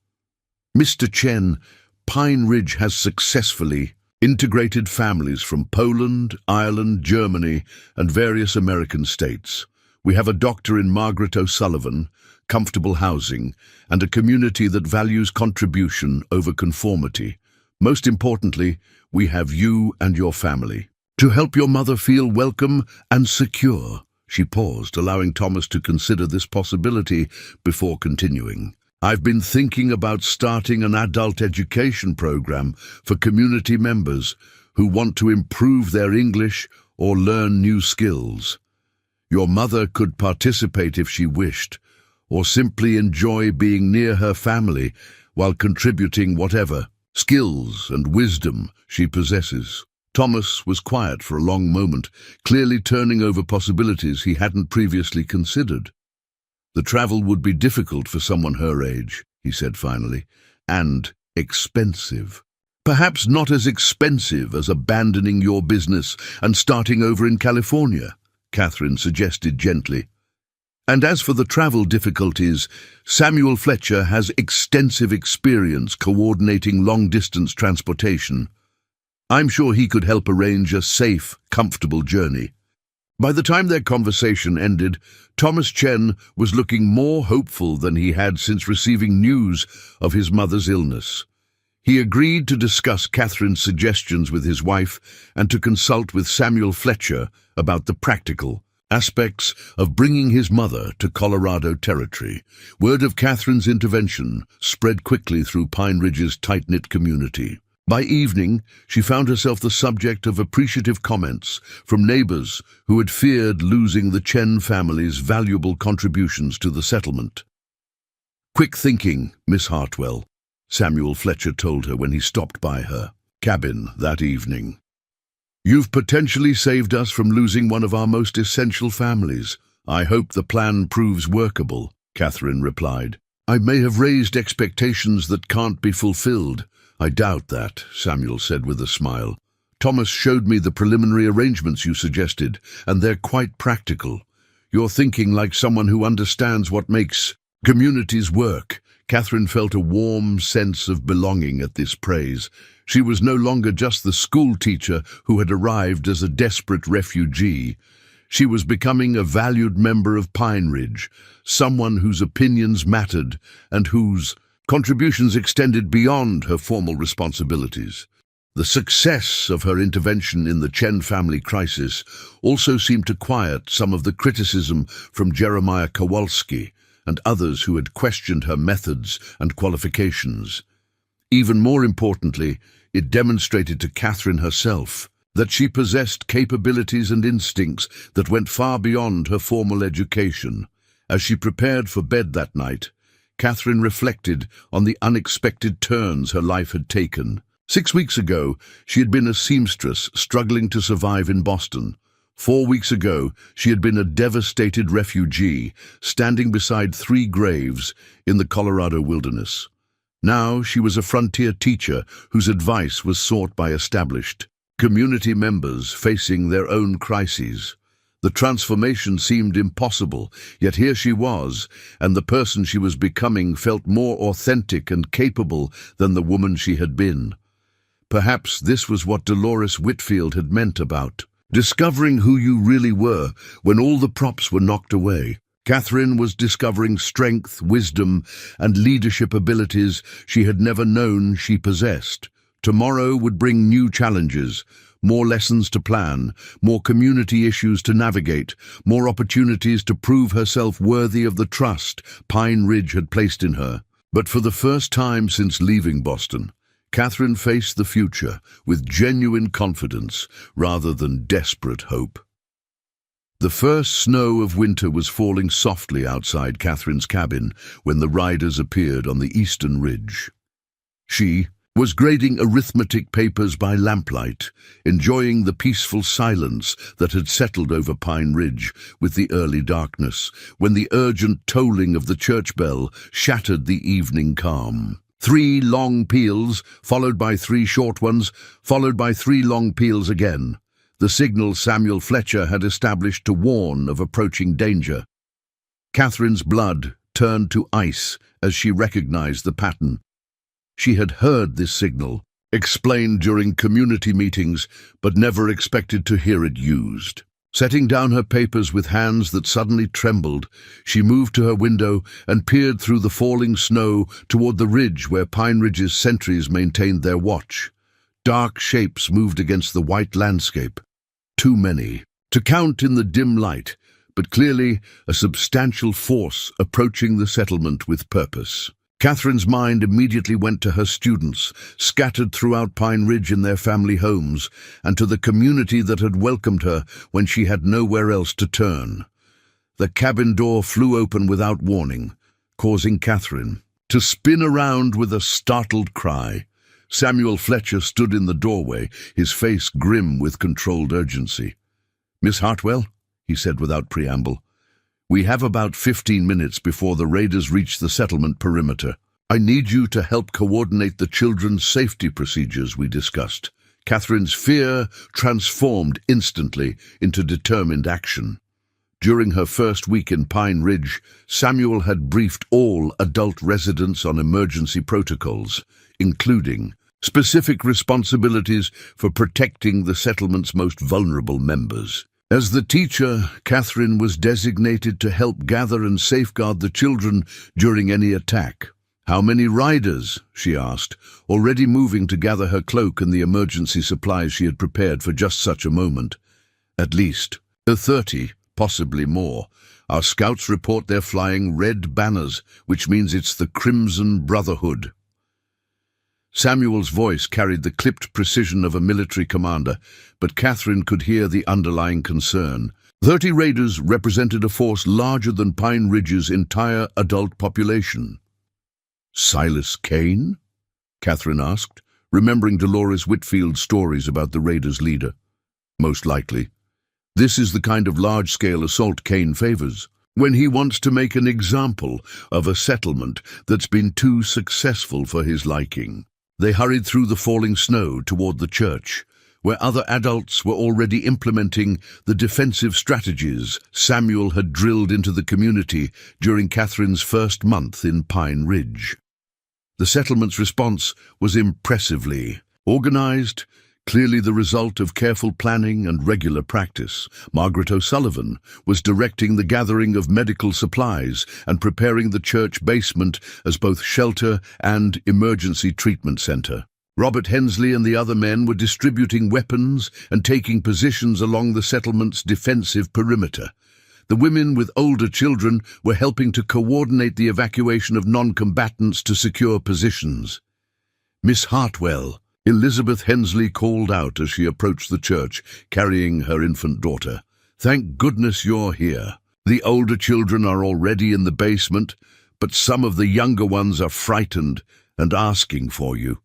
Mr. Chen, Pine Ridge has successfully integrated families from Poland, Ireland, Germany, and various American states. We have a doctor in Margaret O'Sullivan, comfortable housing, and a community that values contribution over conformity. Most importantly, we have you and your family. To help your mother feel welcome and secure. She paused, allowing Thomas to consider this possibility before continuing. I've been thinking about starting an adult education program for community members who want to improve their English or learn new skills. Your mother could participate if she wished, or simply enjoy being near her family while contributing whatever skills and wisdom she possesses. Thomas was quiet for a long moment, clearly turning over possibilities he hadn't previously considered. The travel would be difficult for someone her age, he said finally, and expensive. Perhaps not as expensive as abandoning your business and starting over in California, Catherine suggested gently. And as for the travel difficulties, Samuel Fletcher has extensive experience coordinating long-distance transportation. I'm sure he could help arrange a safe, comfortable journey. By the time their conversation ended, Thomas Chen was looking more hopeful than he had since receiving news of his mother's illness. He agreed to discuss Catherine's suggestions with his wife and to consult with Samuel Fletcher about the practical aspects of bringing his mother to Colorado territory. Word of Catherine's intervention spread quickly through Pine Ridge's tight-knit community. By evening, she found herself the subject of appreciative comments from neighbors who had feared losing the Chen family's valuable contributions to the settlement. Quick thinking, Miss Hartwell, Samuel Fletcher told her when he stopped by her cabin that evening. You've potentially saved us from losing one of our most essential families. I hope the plan proves workable, Catherine replied. I may have raised expectations that can't be fulfilled. I doubt that, Samuel said with a smile. Thomas showed me the preliminary arrangements you suggested, and they're quite practical. You're thinking like someone who understands what makes communities work. Catherine felt a warm sense of belonging at this praise. She was no longer just the school teacher who had arrived as a desperate refugee. She was becoming a valued member of Pine Ridge, someone whose opinions mattered and whose contributions extended beyond her formal responsibilities. The success of her intervention in the Chen family crisis also seemed to quiet some of the criticism from Jeremiah Kowalski and others who had questioned her methods and qualifications. Even more importantly, it demonstrated to Catherine herself that she possessed capabilities and instincts that went far beyond her formal education. As she prepared for bed that night, Catherine reflected on the unexpected turns her life had taken. 6 weeks ago, she had been a seamstress struggling to survive in Boston. 4 weeks ago, she had been a devastated refugee, standing beside 3 graves in the Colorado wilderness. Now she was a frontier teacher whose advice was sought by established community members facing their own crises. The transformation seemed impossible, yet here she was, and the person she was becoming felt more authentic and capable than the woman she had been. Perhaps this was what Dolores Whitfield had meant about discovering who you really were when all the props were knocked away. Catherine was discovering strength, wisdom, and leadership abilities she had never known she possessed. Tomorrow would bring new challenges, more lessons to plan, more community issues to navigate, more opportunities to prove herself worthy of the trust Pine Ridge had placed in her. But for the first time since leaving Boston, Catherine faced the future with genuine confidence rather than desperate hope. The first snow of winter was falling softly outside Catherine's cabin when the riders appeared on the eastern ridge. She was grading arithmetic papers by lamplight, enjoying the peaceful silence that had settled over Pine Ridge with the early darkness, when the urgent tolling of the church bell shattered the evening calm. 3 long peals, followed by 3 short ones, followed by 3 long peals again. The signal Samuel Fletcher had established to warn of approaching danger. Catherine's blood turned to ice as she recognized the pattern. She had heard this signal, explained during community meetings, but never expected to hear it used. Setting down her papers with hands that suddenly trembled, she moved to her window and peered through the falling snow toward the ridge where Pine Ridge's sentries maintained their watch. Dark shapes moved against the white landscape. Too many to count in the dim light, but clearly a substantial force approaching the settlement with purpose. Catherine's mind immediately went to her students, scattered throughout Pine Ridge in their family homes, and to the community that had welcomed her when she had nowhere else to turn. The cabin door flew open without warning, causing Catherine to spin around with a startled cry. Samuel Fletcher stood in the doorway, his face grim with controlled urgency. "Miss Hartwell," he said without preamble, "we have about 15 minutes before the raiders reach the settlement perimeter. I need you to help coordinate the children's safety procedures we discussed." Catherine's fear transformed instantly into determined action. During her first week in Pine Ridge, Samuel had briefed all adult residents on emergency protocols, including specific responsibilities for protecting the settlement's most vulnerable members. As the teacher, Catherine was designated to help gather and safeguard the children during any attack. "How many riders?" she asked, already moving to gather her cloak and the emergency supplies she had prepared for just such a moment. "At least 30, possibly more. Our scouts report they're flying red banners, which means it's the Crimson Brotherhood." Samuel's voice carried the clipped precision of a military commander, but Catherine could hear the underlying concern. 30 raiders represented a force larger than Pine Ridge's entire adult population. "Silas Kane?" Catherine asked, remembering Dolores Whitfield's stories about the raiders' leader. "Most likely. This is the kind of large-scale assault Kane favors, when he wants to make an example of a settlement that's been too successful for his liking." They hurried through the falling snow toward the church, where other adults were already implementing the defensive strategies Samuel had drilled into the community during Catherine's first month in Pine Ridge. The settlement's response was impressively organized, clearly the result of careful planning and regular practice. Margaret O'Sullivan was directing the gathering of medical supplies and preparing the church basement as both shelter and emergency treatment center. Robert Hensley and the other men were distributing weapons and taking positions along the settlement's defensive perimeter. The women with older children were helping to coordinate the evacuation of non-combatants to secure positions. "Miss Hartwell," Elizabeth Hensley called out as she approached the church, carrying her infant daughter. "Thank goodness you're here. The older children are already in the basement, but some of the younger ones are frightened and asking for you."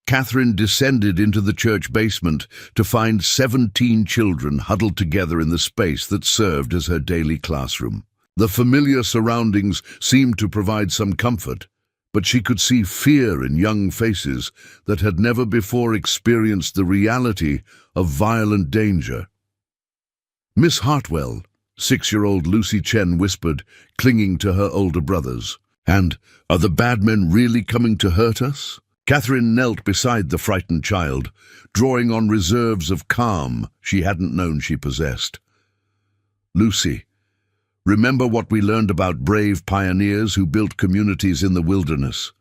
Catherine descended into the church basement to find 17 children huddled together in the space that served as her daily classroom. The familiar surroundings seemed to provide some comfort, but she could see fear in young faces that had never before experienced the reality of violent danger. "Miss Hartwell," 6-year-old Lucy Chen whispered, clinging to her older brothers. "And are the bad men really coming to hurt us?" Catherine knelt beside the frightened child, drawing on reserves of calm she hadn't known she possessed. "Lucy, remember what we learned about brave pioneers who built communities in the wilderness.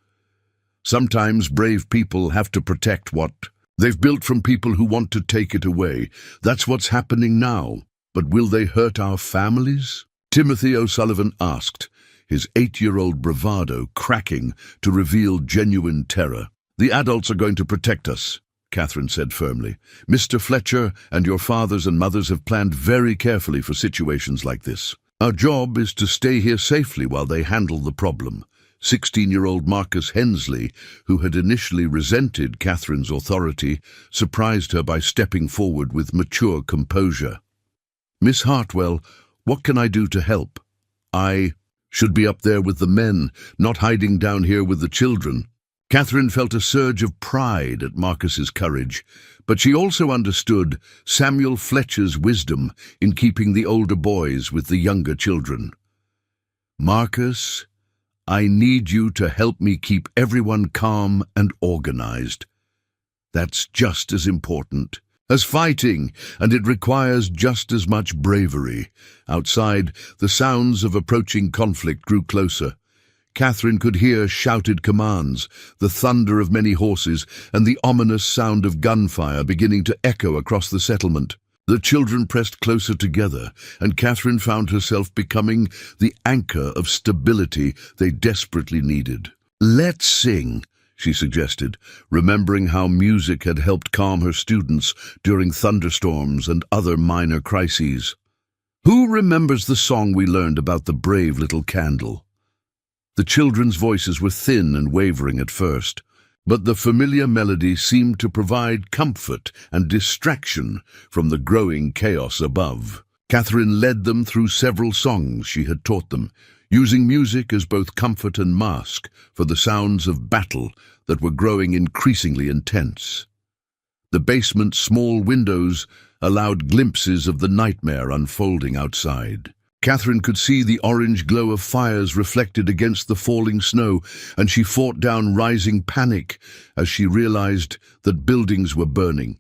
Sometimes brave people have to protect what they've built from people who want to take it away. That's what's happening now. But will they hurt our families? Timothy O'Sullivan asked, his 8-year-old bravado cracking to reveal genuine terror. The adults are going to protect us, Catherine said firmly. Mr. Fletcher and your fathers and mothers have planned very carefully for situations like this. Our job is to stay here safely while they handle the problem. 16-year-old Marcus Hensley, who had initially resented Catherine's authority, surprised her by stepping forward with mature composure. Miss Hartwell, what can I do to help? I should be up there with the men, not hiding down here with the children. Catherine felt a surge of pride at Marcus's courage, but she also understood Samuel Fletcher's wisdom in keeping the older boys with the younger children. Marcus, I need you to help me keep everyone calm and organized. That's just as important as fighting, and it requires just as much bravery. Outside, the sounds of approaching conflict grew closer. Catherine could hear shouted commands, the thunder of many horses, and the ominous sound of gunfire beginning to echo across the settlement. The children pressed closer together, and Catherine found herself becoming the anchor of stability they desperately needed. "Let's sing," she suggested, remembering how music had helped calm her students during thunderstorms and other minor crises. Who remembers the song we learned about the brave little candle? The children's voices were thin and wavering at first, but the familiar melody seemed to provide comfort and distraction from the growing chaos above. Catherine led them through several songs she had taught them, using music as both comfort and mask for the sounds of battle that were growing increasingly intense. The basement's small windows allowed glimpses of the nightmare unfolding outside. Catherine could see the orange glow of fires reflected against the falling snow, and she fought down rising panic as she realized that buildings were burning.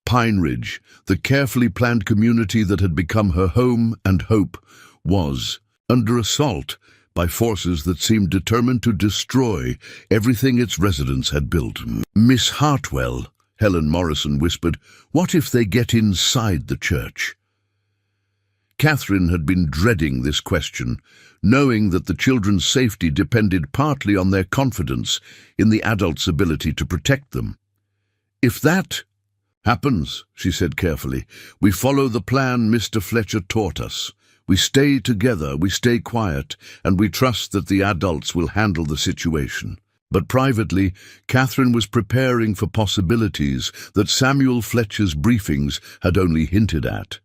Pine Ridge, the carefully planned community that had become her home and hope, was under assault by forces that seemed determined to destroy everything its residents had built. "Miss Hartwell," Helen Morrison whispered, "what if they get inside the church?" Catherine had been dreading this question, knowing that the children's safety depended partly on their confidence in the adults' ability to protect them. "If that happens," she said carefully, "we follow the plan Mr. Fletcher taught us. We stay together, we stay quiet, and we trust that the adults will handle the situation." But privately, Catherine was preparing for possibilities that Samuel Fletcher's briefings had only hinted at.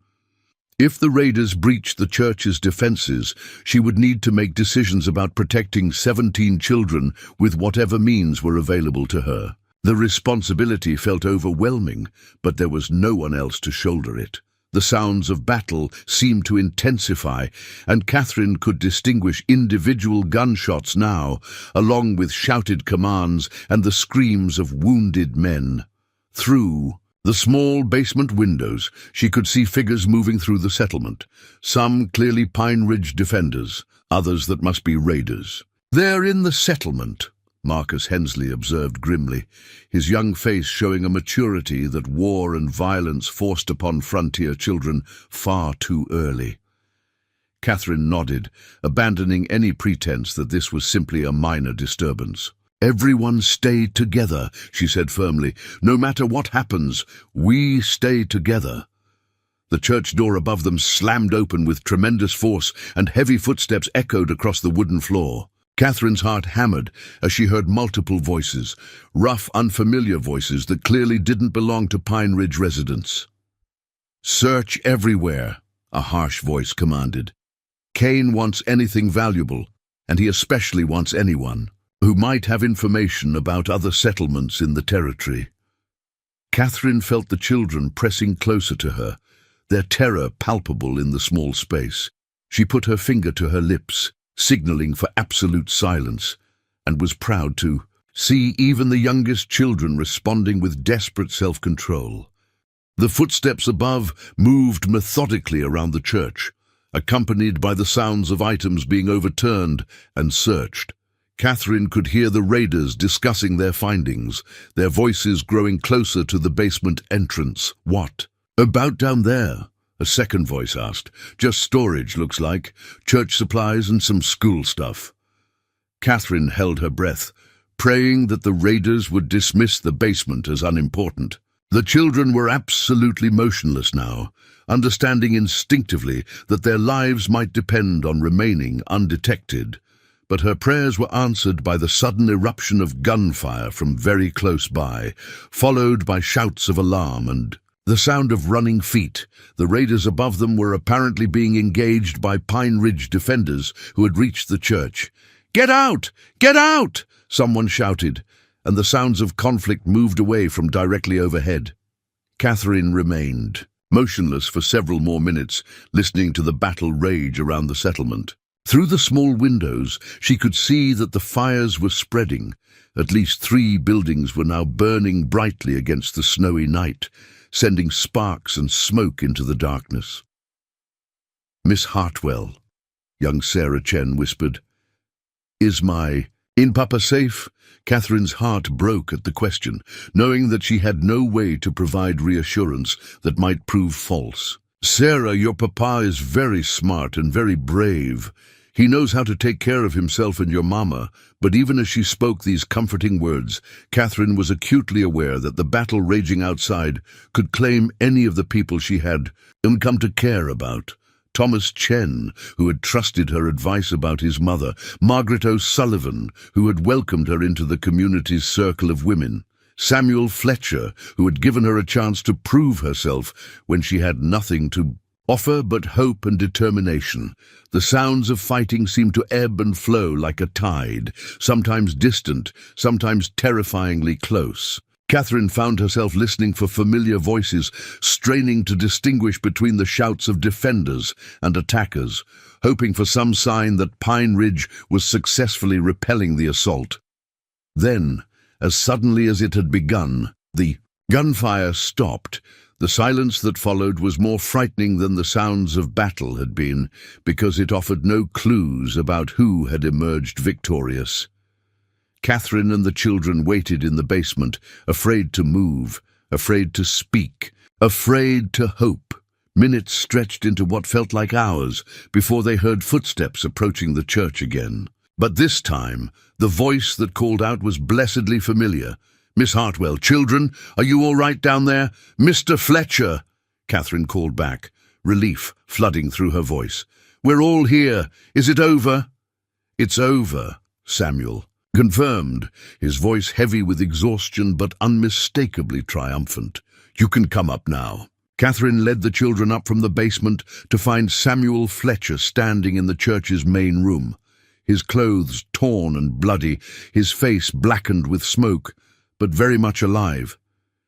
If the raiders breached the church's defenses, she would need to make decisions about protecting 17 children with whatever means were available to her. The responsibility felt overwhelming, but there was no one else to shoulder it. The sounds of battle seemed to intensify, and Catherine could distinguish individual gunshots now, along with shouted commands and the screams of wounded men. Through the small basement windows, she could see figures moving through the settlement, some clearly Pine Ridge defenders, others that must be raiders. "They're in the settlement," Marcus Hensley observed grimly, his young face showing a maturity that war and violence forced upon frontier children far too early. Catherine nodded, abandoning any pretense that this was simply a minor disturbance. "Everyone stay together," she said firmly. "No matter what happens, we stay together." The church door above them slammed open with tremendous force, and heavy footsteps echoed across the wooden floor. Catherine's heart hammered as she heard multiple voices, rough, unfamiliar voices that clearly didn't belong to Pine Ridge residents. "Search everywhere," a harsh voice commanded. "Cain wants anything valuable, and he especially wants anyone who might have information about other settlements in the territory." Catherine felt the children pressing closer to her, their terror palpable in the small space. She put her finger to her lips, signaling for absolute silence, and was proud to see even the youngest children responding with desperate self-control. The footsteps above moved methodically around the church, accompanied by the sounds of items being overturned and searched. Catherine could hear the raiders discussing their findings, their voices growing closer to the basement entrance. "What?" "About down there," a second voice asked. "Just storage, looks like. Church supplies and some school stuff." Catherine held her breath, praying that the raiders would dismiss the basement as unimportant. The children were absolutely motionless now, understanding instinctively that their lives might depend on remaining undetected. But her prayers were answered by the sudden eruption of gunfire from very close by, followed by shouts of alarm and the sound of running feet. The raiders above them were apparently being engaged by Pine Ridge defenders who had reached the church. "Get out! Get out!" someone shouted, and the sounds of conflict moved away from directly overhead. Catherine remained, motionless for several more minutes, listening to the battle rage around the settlement. Through the small windows, she could see that the fires were spreading. At least 3 buildings were now burning brightly against the snowy night, sending sparks and smoke into the darkness. "Miss Hartwell," young Sarah Chen whispered. "Is my Papa safe?" Catherine's heart broke at the question, knowing that she had no way to provide reassurance that might prove false. "Sarah, your papa is very smart and very brave. He knows how to take care of himself and your mama." But even as she spoke these comforting words, Catherine was acutely aware that the battle raging outside could claim any of the people she had come to care about. Thomas Chen, who had trusted her advice about his mother, Margaret O'Sullivan, who had welcomed her into the community's circle of women, Samuel Fletcher, who had given her a chance to prove herself when she had nothing to offer but hope and determination. The sounds of fighting seemed to ebb and flow like a tide, sometimes distant, sometimes terrifyingly close. Catherine found herself listening for familiar voices, straining to distinguish between the shouts of defenders and attackers, hoping for some sign that Pine Ridge was successfully repelling the assault. Then, as suddenly as it had begun, the gunfire stopped. The silence that followed was more frightening than the sounds of battle had been, because it offered no clues about who had emerged victorious. Catherine and the children waited in the basement, afraid to move, afraid to speak, afraid to hope. Minutes stretched into what felt like hours before they heard footsteps approaching the church again. But this time, the voice that called out was blessedly familiar. "Miss Hartwell, children, are you all right down there? Mr. Fletcher!" Catherine called back, relief flooding through her voice. "We're all here. Is it over?" "It's over," Samuel confirmed, his voice heavy with exhaustion but unmistakably triumphant. "You can come up now." Catherine led the children up from the basement to find Samuel Fletcher standing in the church's main room, his clothes torn and bloody, his face blackened with smoke, but very much alive.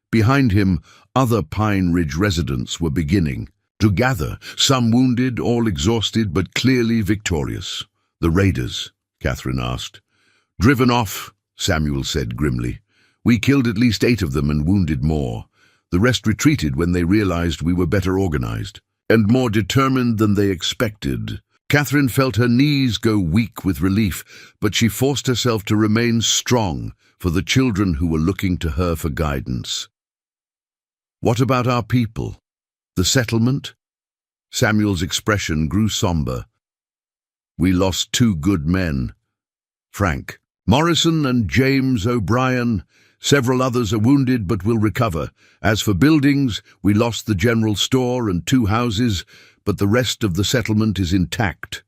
Behind him, other Pine Ridge residents were beginning to gather, some wounded, all exhausted, but clearly victorious. "The raiders?" Catherine asked. "Driven off," Samuel said grimly. "We killed at least 8 of them and wounded more. The rest retreated when they realized we were better organized and more determined than they expected." Catherine felt her knees go weak with relief, but she forced herself to remain strong for the children who were looking to her for guidance. "What about our people? The settlement?" Samuel's expression grew somber. "We lost 2 good men. Frank Morrison and James O'Brien. Several others are wounded but will recover. As for buildings, we lost the general store and 2 houses, but the rest of the settlement is intact."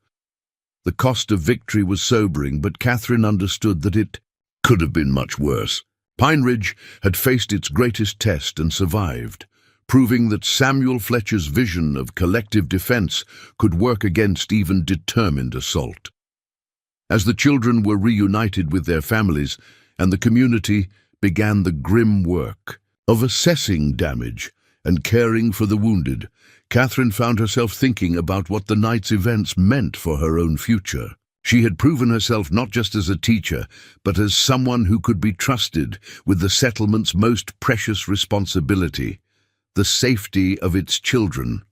The cost of victory was sobering, but Catherine understood that it could have been much worse. Pine Ridge had faced its greatest test and survived, proving that Samuel Fletcher's vision of collective defense could work against even determined assault. As the children were reunited with their families and the community began the grim work of assessing damage and caring for the wounded, Catherine found herself thinking about what the night's events meant for her own future. She had proven herself not just as a teacher, but as someone who could be trusted with the settlement's most precious responsibility, the safety of its children.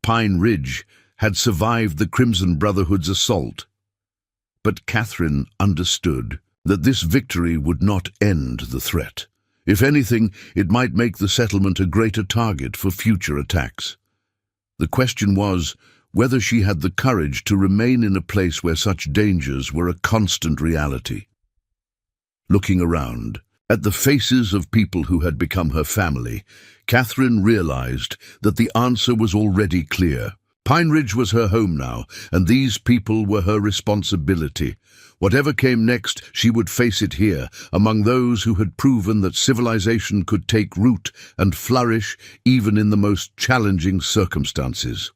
Pine Ridge had survived the Crimson Brotherhood's assault, But Catherine understood that this victory would not end the threat. If anything, it might make the settlement a greater target for future attacks. The question was whether she had the courage to remain in a place where such dangers were a constant reality. Looking around, at the faces of people who had become her family, Catherine realized that the answer was already clear. Pine Ridge was her home now, and these people were her responsibility. Whatever came next, she would face it here, among those who had proven that civilization could take root and flourish even in the most challenging circumstances.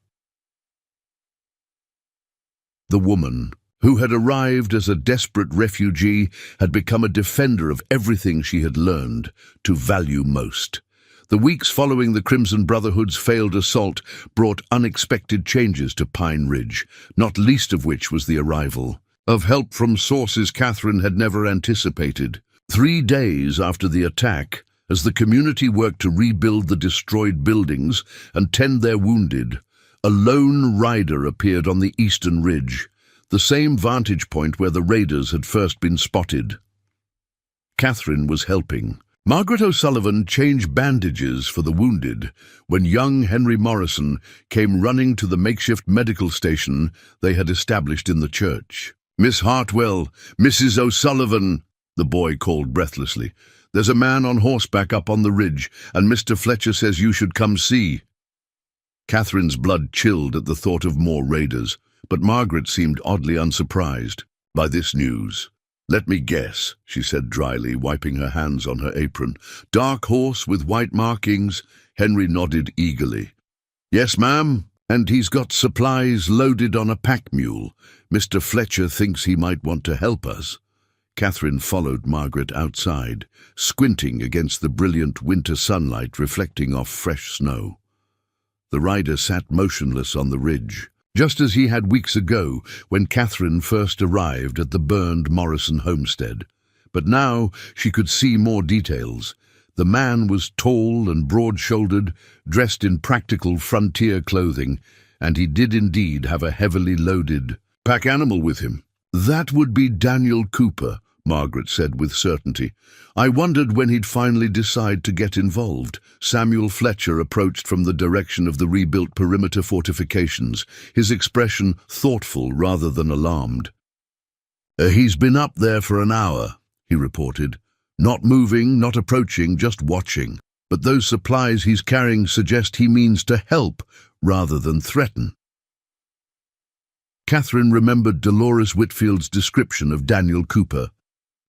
The woman, who had arrived as a desperate refugee, had become a defender of everything she had learned to value most. The weeks following the Crimson Brotherhood's failed assault brought unexpected changes to Pine Ridge, not least of which was the arrival of help from sources Catherine had never anticipated. 3 days after the attack, as the community worked to rebuild the destroyed buildings and tend their wounded, a lone rider appeared on the eastern ridge, the same vantage point where the raiders had first been spotted. Catherine was helping. Margaret O'Sullivan changed bandages for the wounded when young Henry Morrison came running to the makeshift medical station they had established in the church. "Miss Hartwell, Mrs. O'Sullivan," the boy called breathlessly. "There's a man on horseback up on the ridge, and Mr. Fletcher says you should come see." Catherine's blood chilled at the thought of more raiders, but Margaret seemed oddly unsurprised by this news. "Let me guess," she said dryly, wiping her hands on her apron. "Dark horse with white markings?" Henry nodded eagerly. "Yes, ma'am, and he's got supplies loaded on a pack mule. Mr. Fletcher thinks he might want to help us." Catherine followed Margaret outside, squinting against the brilliant winter sunlight reflecting off fresh snow. The rider sat motionless on the ridge, just as he had weeks ago when Catherine first arrived at the burned Morrison homestead. But now she could see more details. The man was tall and broad-shouldered, dressed in practical frontier clothing, and he did indeed have a heavily loaded pack animal with him. "That would be Daniel Cooper," Margaret said with certainty. "I wondered when he'd finally decide to get involved." Samuel Fletcher approached from the direction of the rebuilt perimeter fortifications, his expression thoughtful rather than alarmed. "He's been up there for an hour," he reported. "Not moving, not approaching, just watching. But those supplies he's carrying suggest he means to help rather than threaten." Catherine remembered Dolores Whitfield's description of Daniel Cooper,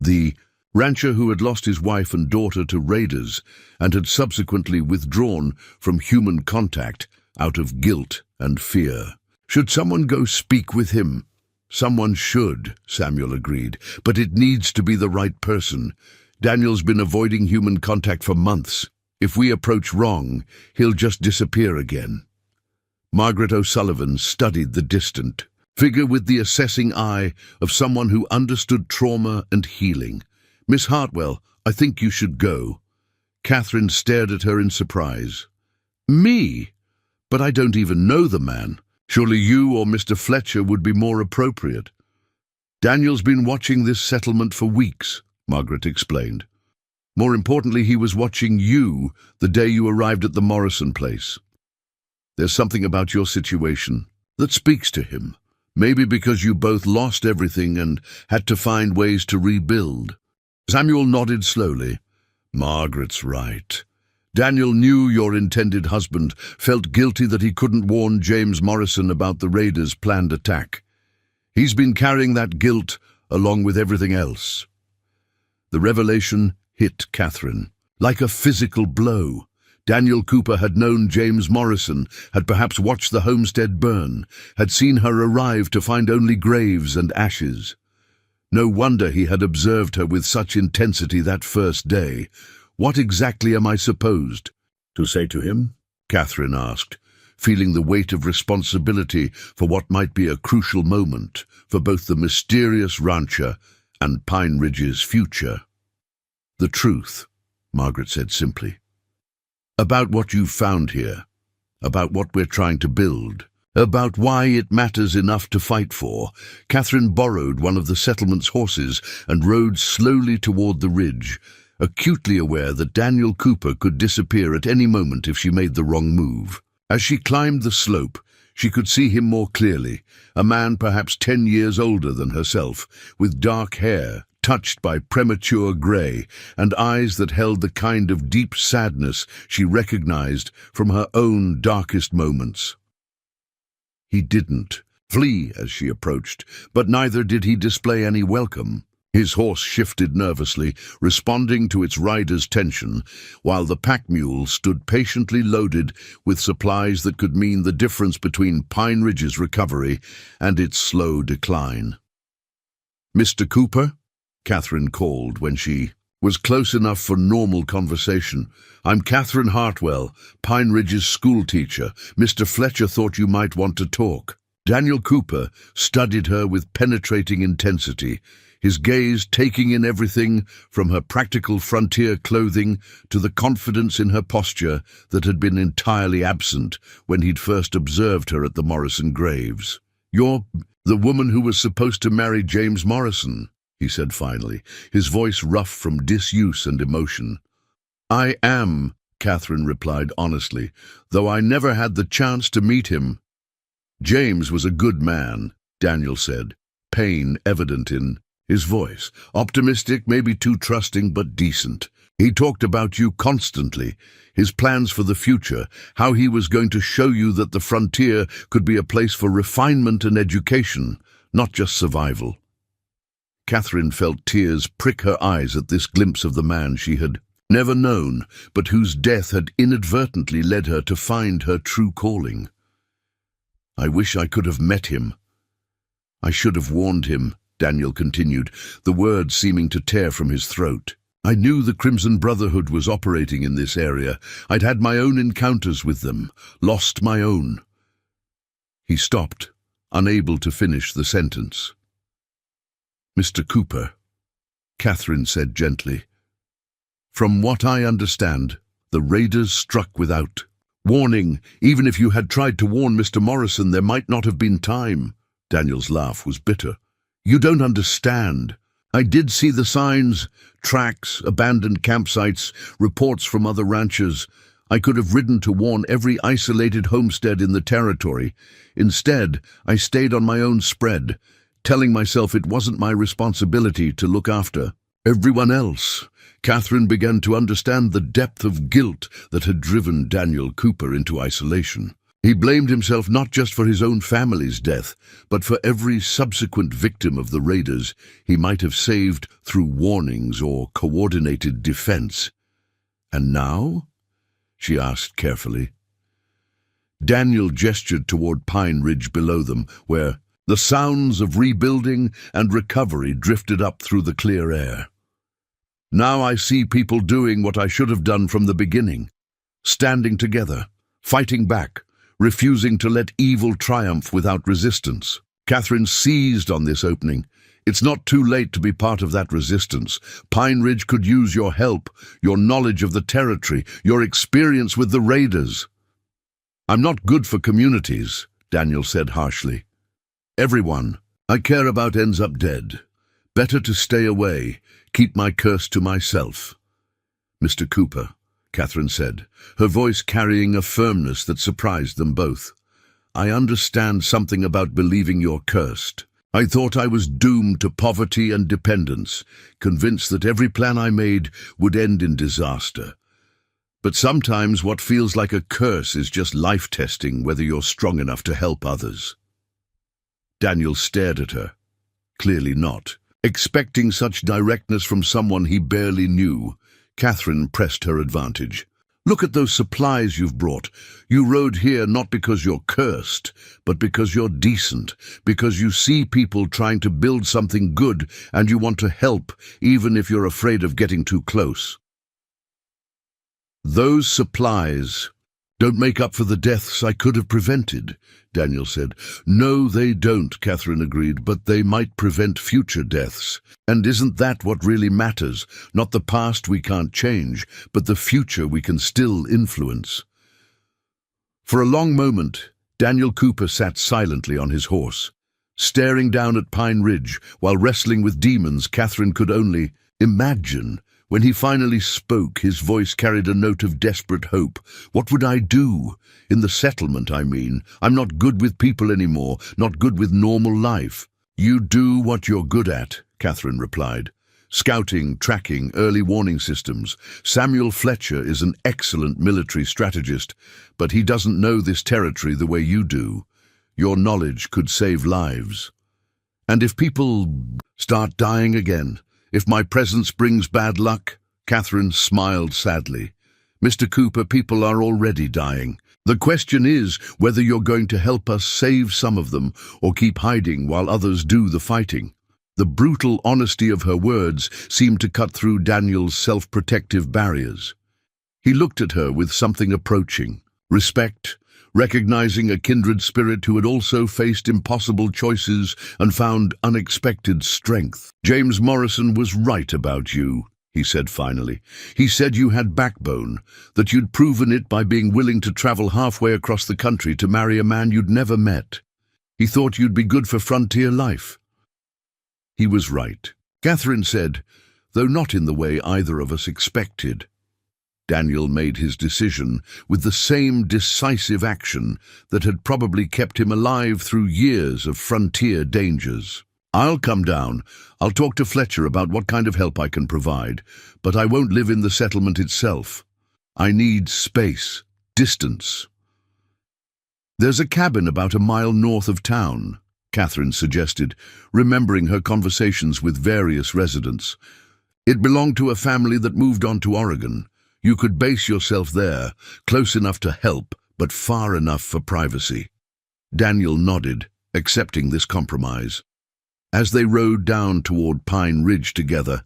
the rancher who had lost his wife and daughter to raiders and had subsequently withdrawn from human contact out of guilt and fear. "Should someone go speak with him?" "Someone should," Samuel agreed, "but it needs to be the right person. Daniel's been avoiding human contact for months. If we approach wrong, he'll just disappear again." Margaret O'Sullivan studied the distant figure with the assessing eye of someone who understood trauma and healing. "Miss Hartwell, I think you should go." Catherine stared at her in surprise. "Me? But I don't even know the man. Surely you or Mr. Fletcher would be more appropriate." "Daniel's been watching this settlement for weeks," Margaret explained. "More importantly, he was watching you the day you arrived at the Morrison place. There's something about your situation that speaks to him. Maybe because you both lost everything and had to find ways to rebuild." Samuel nodded slowly. "Margaret's right. Daniel knew your intended husband, felt guilty that he couldn't warn James Morrison about the raiders' planned attack. He's been carrying that guilt along with everything else." The revelation hit Catherine like a physical blow. Daniel Cooper had known James Morrison, had perhaps watched the homestead burn, had seen her arrive to find only graves and ashes. No wonder he had observed her with such intensity that first day. "What exactly am I supposed to say to him?" Catherine asked, feeling the weight of responsibility for what might be a crucial moment for both the mysterious rancher and Pine Ridge's future. "The truth," Margaret said simply. "About what you've found here, about what we're trying to build, About why it matters enough to fight for, Catherine borrowed one of the settlement's horses and rode slowly toward the ridge, acutely aware that Daniel Cooper could disappear at any moment if she made the wrong move. As she climbed the slope, she could see him more clearly, a man perhaps 10 years older than herself, with dark hair touched by premature grey and eyes that held the kind of deep sadness she recognized from her own darkest moments. He didn't flee as she approached, but neither did he display any welcome. His horse shifted nervously, responding to its rider's tension, while the pack mule stood patiently loaded with supplies that could mean the difference between Pine Ridge's recovery and its slow decline. "Mr. Cooper?" Catherine called when she was close enough for normal conversation. "I'm Catherine Hartwell, Pine Ridge's schoolteacher. Mr. Fletcher thought you might want to talk." Daniel Cooper studied her with penetrating intensity, his gaze taking in everything from her practical frontier clothing to the confidence in her posture that had been entirely absent when he'd first observed her at the Morrison graves. "You're the woman who was supposed to marry James Morrison," he said finally, his voice rough from disuse and emotion. "I am," Catherine replied honestly, "though I never had the chance to meet him." "James was a good man," Daniel said, pain evident in his voice. "Optimistic, maybe too trusting, but decent. He talked about you constantly, his plans for the future, how he was going to show you that the frontier could be a place for refinement and education, not just survival." Catherine felt tears prick her eyes at this glimpse of the man she had never known, but whose death had inadvertently led her to find her true calling. "I wish I could have met him. I should have warned him," Daniel continued, the words seeming to tear from his throat. "I knew the Crimson Brotherhood was operating in this area. I'd had my own encounters with them, lost my own." He stopped, unable to finish the sentence. "Mr. Cooper," Catherine said gently, "from what I understand, the raiders struck without warning. Even if you had tried to warn Mr. Morrison, there might not have been time." Daniel's laugh was bitter. "You don't understand. I did see the signs, tracks, abandoned campsites, reports from other ranchers. I could have ridden to warn every isolated homestead in the territory. Instead, I stayed on my own spread, telling myself it wasn't my responsibility to look after everyone else." Catherine began to understand the depth of guilt that had driven Daniel Cooper into isolation. He blamed himself not just for his own family's death, but for every subsequent victim of the raiders he might have saved through warnings or coordinated defense. "And now?" she asked carefully. Daniel gestured toward Pine Ridge below them, where the sounds of rebuilding and recovery drifted up through the clear air. "Now I see people doing what I should have done from the beginning, standing together, fighting back, refusing to let evil triumph without resistance." Catherine seized on this opening. "It's not too late to be part of that resistance. Pine Ridge could use your help, your knowledge of the territory, your experience with the raiders." "I'm not good for communities," Daniel said harshly. "Everyone I care about ends up dead. Better to stay away, keep my curse to myself." "Mr. Cooper," Catherine said, her voice carrying a firmness that surprised them both, "I understand something about believing you're cursed. I thought I was doomed to poverty and dependence, convinced that every plan I made would end in disaster. But sometimes what feels like a curse is just life-testing whether you're strong enough to help others." Daniel stared at her. Clearly not. Expecting such directness from someone he barely knew, Catherine pressed her advantage. "Look at those supplies you've brought. You rode here not because you're cursed, but because you're decent, because you see people trying to build something good and you want to help, even if you're afraid of getting too close." "Those supplies don't make up for the deaths I could have prevented," Daniel said. "No, they don't," Catherine agreed, "but they might prevent future deaths. And isn't that what really matters? Not the past we can't change, but the future we can still influence." For a long moment, Daniel Cooper sat silently on his horse. Staring down at Pine Ridge while wrestling with demons Catherine could only imagine. When he finally spoke, his voice carried a note of desperate hope. "What would I do? In the settlement, I mean. I'm not good with people anymore, not good with normal life." "You do what you're good at," Catherine replied. "Scouting, tracking, early warning systems. Samuel Fletcher is an excellent military strategist, but he doesn't know this territory the way you do. Your knowledge could save lives. And if people start dying again, if my presence brings bad luck," Catherine smiled sadly. "Mr. Cooper, people are already dying. The question is whether you're going to help us save some of them or keep hiding while others do the fighting." The brutal honesty of her words seemed to cut through Daniel's self-protective barriers. He looked at her with something approaching. Respect, recognizing a kindred spirit who had also faced impossible choices and found unexpected strength. "James Morrison was right about you," he said finally. "He said you had backbone, that you'd proven it by being willing to travel halfway across the country to marry a man you'd never met. He thought you'd be good for frontier life." He was right, Catherine said, though not in the way either of us expected. Daniel made his decision with the same decisive action that had probably kept him alive through years of frontier dangers. "I'll come down. I'll talk to Fletcher about what kind of help I can provide, but I won't live in the settlement itself. I need space, distance." "There's a cabin about a mile north of town," Catherine suggested, remembering her conversations with various residents. "It belonged to a family that moved on to Oregon. You could base yourself there, close enough to help, but far enough for privacy." Daniel nodded, accepting this compromise. As they rode down toward Pine Ridge together,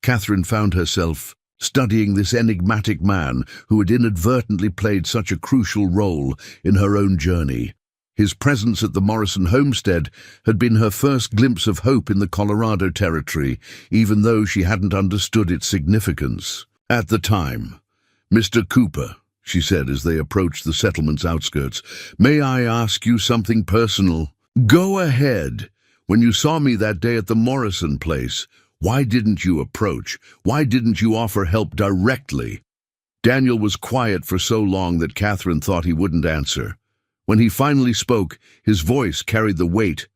Catherine found herself studying this enigmatic man who had inadvertently played such a crucial role in her own journey. His presence at the Morrison homestead had been her first glimpse of hope in the Colorado Territory, even though she hadn't understood its significance at the time. "Mr. Cooper," she said as they approached the settlement's outskirts, "may I ask you something personal?" "Go ahead. When you saw me that day at the Morrison place, why didn't you approach? Why didn't you offer help directly?" Daniel was quiet for so long that Catherine thought he wouldn't answer. When he finally spoke, his voice carried the weight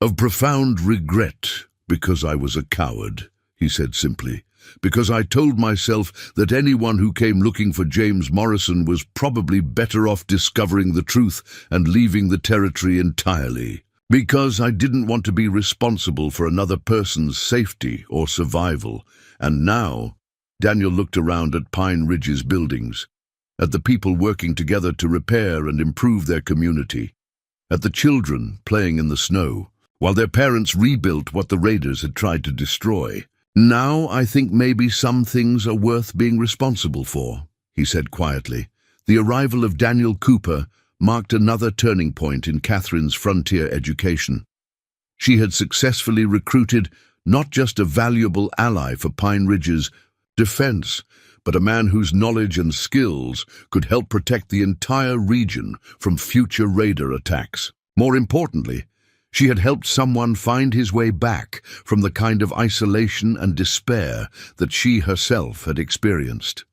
of profound regret. "Because I was a coward," he said simply. "Because I told myself that anyone who came looking for James Morrison was probably better off discovering the truth and leaving the territory entirely. Because I didn't want to be responsible for another person's safety or survival. And now," Daniel looked around at Pine Ridge's buildings, at the people working together to repair and improve their community, at the children playing in the snow, while their parents rebuilt what the raiders had tried to destroy. "Now I think maybe some things are worth being responsible for," he said quietly. The arrival of Daniel Cooper marked another turning point in Catherine's frontier education. She had successfully recruited not just a valuable ally for Pine Ridge's defense, but a man whose knowledge and skills could help protect the entire region from future raider attacks. More importantly, she had helped someone find his way back from the kind of isolation and despair that she herself had experienced.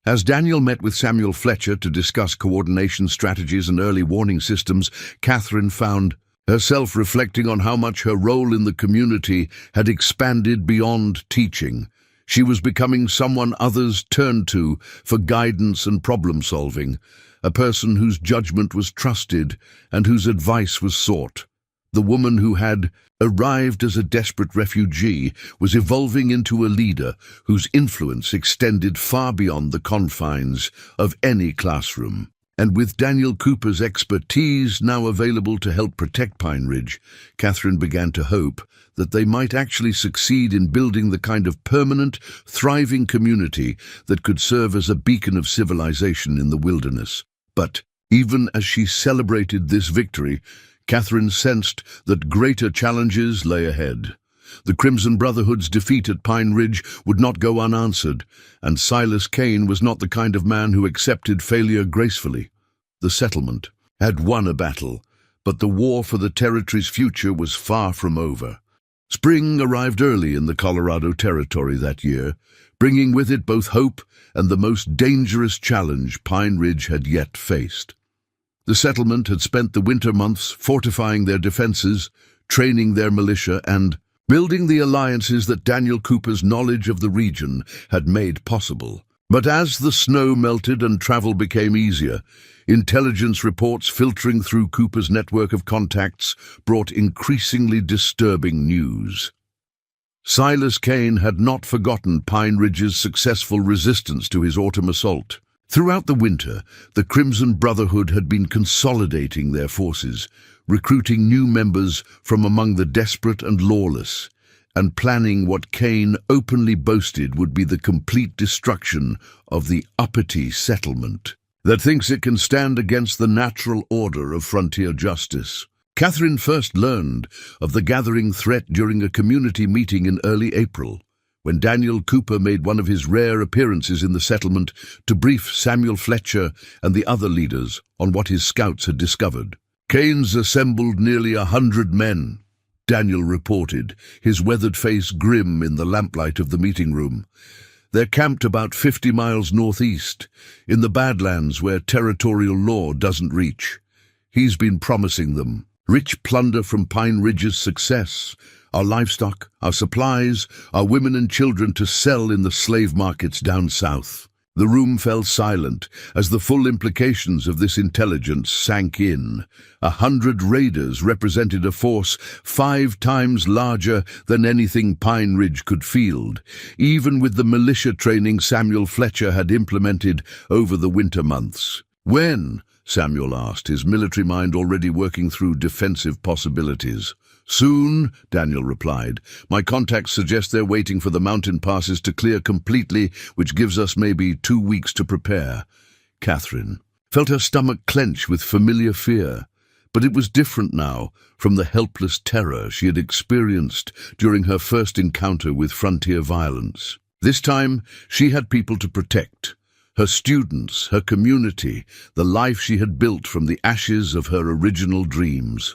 As Daniel met with Samuel Fletcher to discuss coordination strategies and early warning systems, Catherine found herself reflecting on how much her role in the community had expanded beyond teaching. She was becoming someone others turned to for guidance and problem-solving, a person whose judgment was trusted and whose advice was sought. The woman who had arrived as a desperate refugee was evolving into a leader whose influence extended far beyond the confines of any classroom. And with Daniel Cooper's expertise now available to help protect Pine Ridge, Catherine began to hope that they might actually succeed in building the kind of permanent, thriving community that could serve as a beacon of civilization in the wilderness. But even as she celebrated this victory, Catherine sensed that greater challenges lay ahead. The Crimson Brotherhood's defeat at Pine Ridge would not go unanswered, and Silas Kane was not the kind of man who accepted failure gracefully. The settlement, had won a battle, but the war for the territory's future was far from over. Spring arrived early in the Colorado Territory that year, bringing with it both hope and the most dangerous challenge Pine Ridge had yet faced. The settlement had spent the winter months fortifying their defenses, training their militia, and building the alliances that Daniel Cooper's knowledge of the region had made possible. But as the snow melted and travel became easier, intelligence reports filtering through Cooper's network of contacts brought increasingly disturbing news. Silas Kane had not forgotten Pine Ridge's successful resistance to his autumn assault. Throughout the winter, the Crimson Brotherhood had been consolidating their forces, recruiting new members from among the desperate and lawless, and planning what Kane openly boasted would be the complete destruction of the uppity settlement that thinks it can stand against the natural order of frontier justice. Catherine first learned of the gathering threat during a community meeting in early April, when Daniel Cooper made one of his rare appearances in the settlement to brief Samuel Fletcher and the other leaders on what his scouts had discovered. "Kane's assembled nearly 100 men," Daniel reported, his weathered face grim in the lamplight of the meeting room. "They're camped about 50 miles northeast, in the Badlands where territorial law doesn't reach. He's been promising them rich plunder from Pine Ridge's success, our livestock, our supplies, our women and children to sell in the slave markets down south." The room fell silent as the full implications of this intelligence sank in. 100 raiders represented a force 5 times larger than anything Pine Ridge could field, even with the militia training Samuel Fletcher had implemented over the winter months. "When?" Samuel asked, his military mind already working through defensive possibilities. "Soon," Daniel replied. "My contacts suggest they're waiting for the mountain passes to clear completely, which gives us maybe 2 weeks to prepare." Catherine felt her stomach clench with familiar fear, but it was different now from the helpless terror she had experienced during her first encounter with frontier violence. This time, she had people to protect. Her students, her community, the life she had built from the ashes of her original dreams.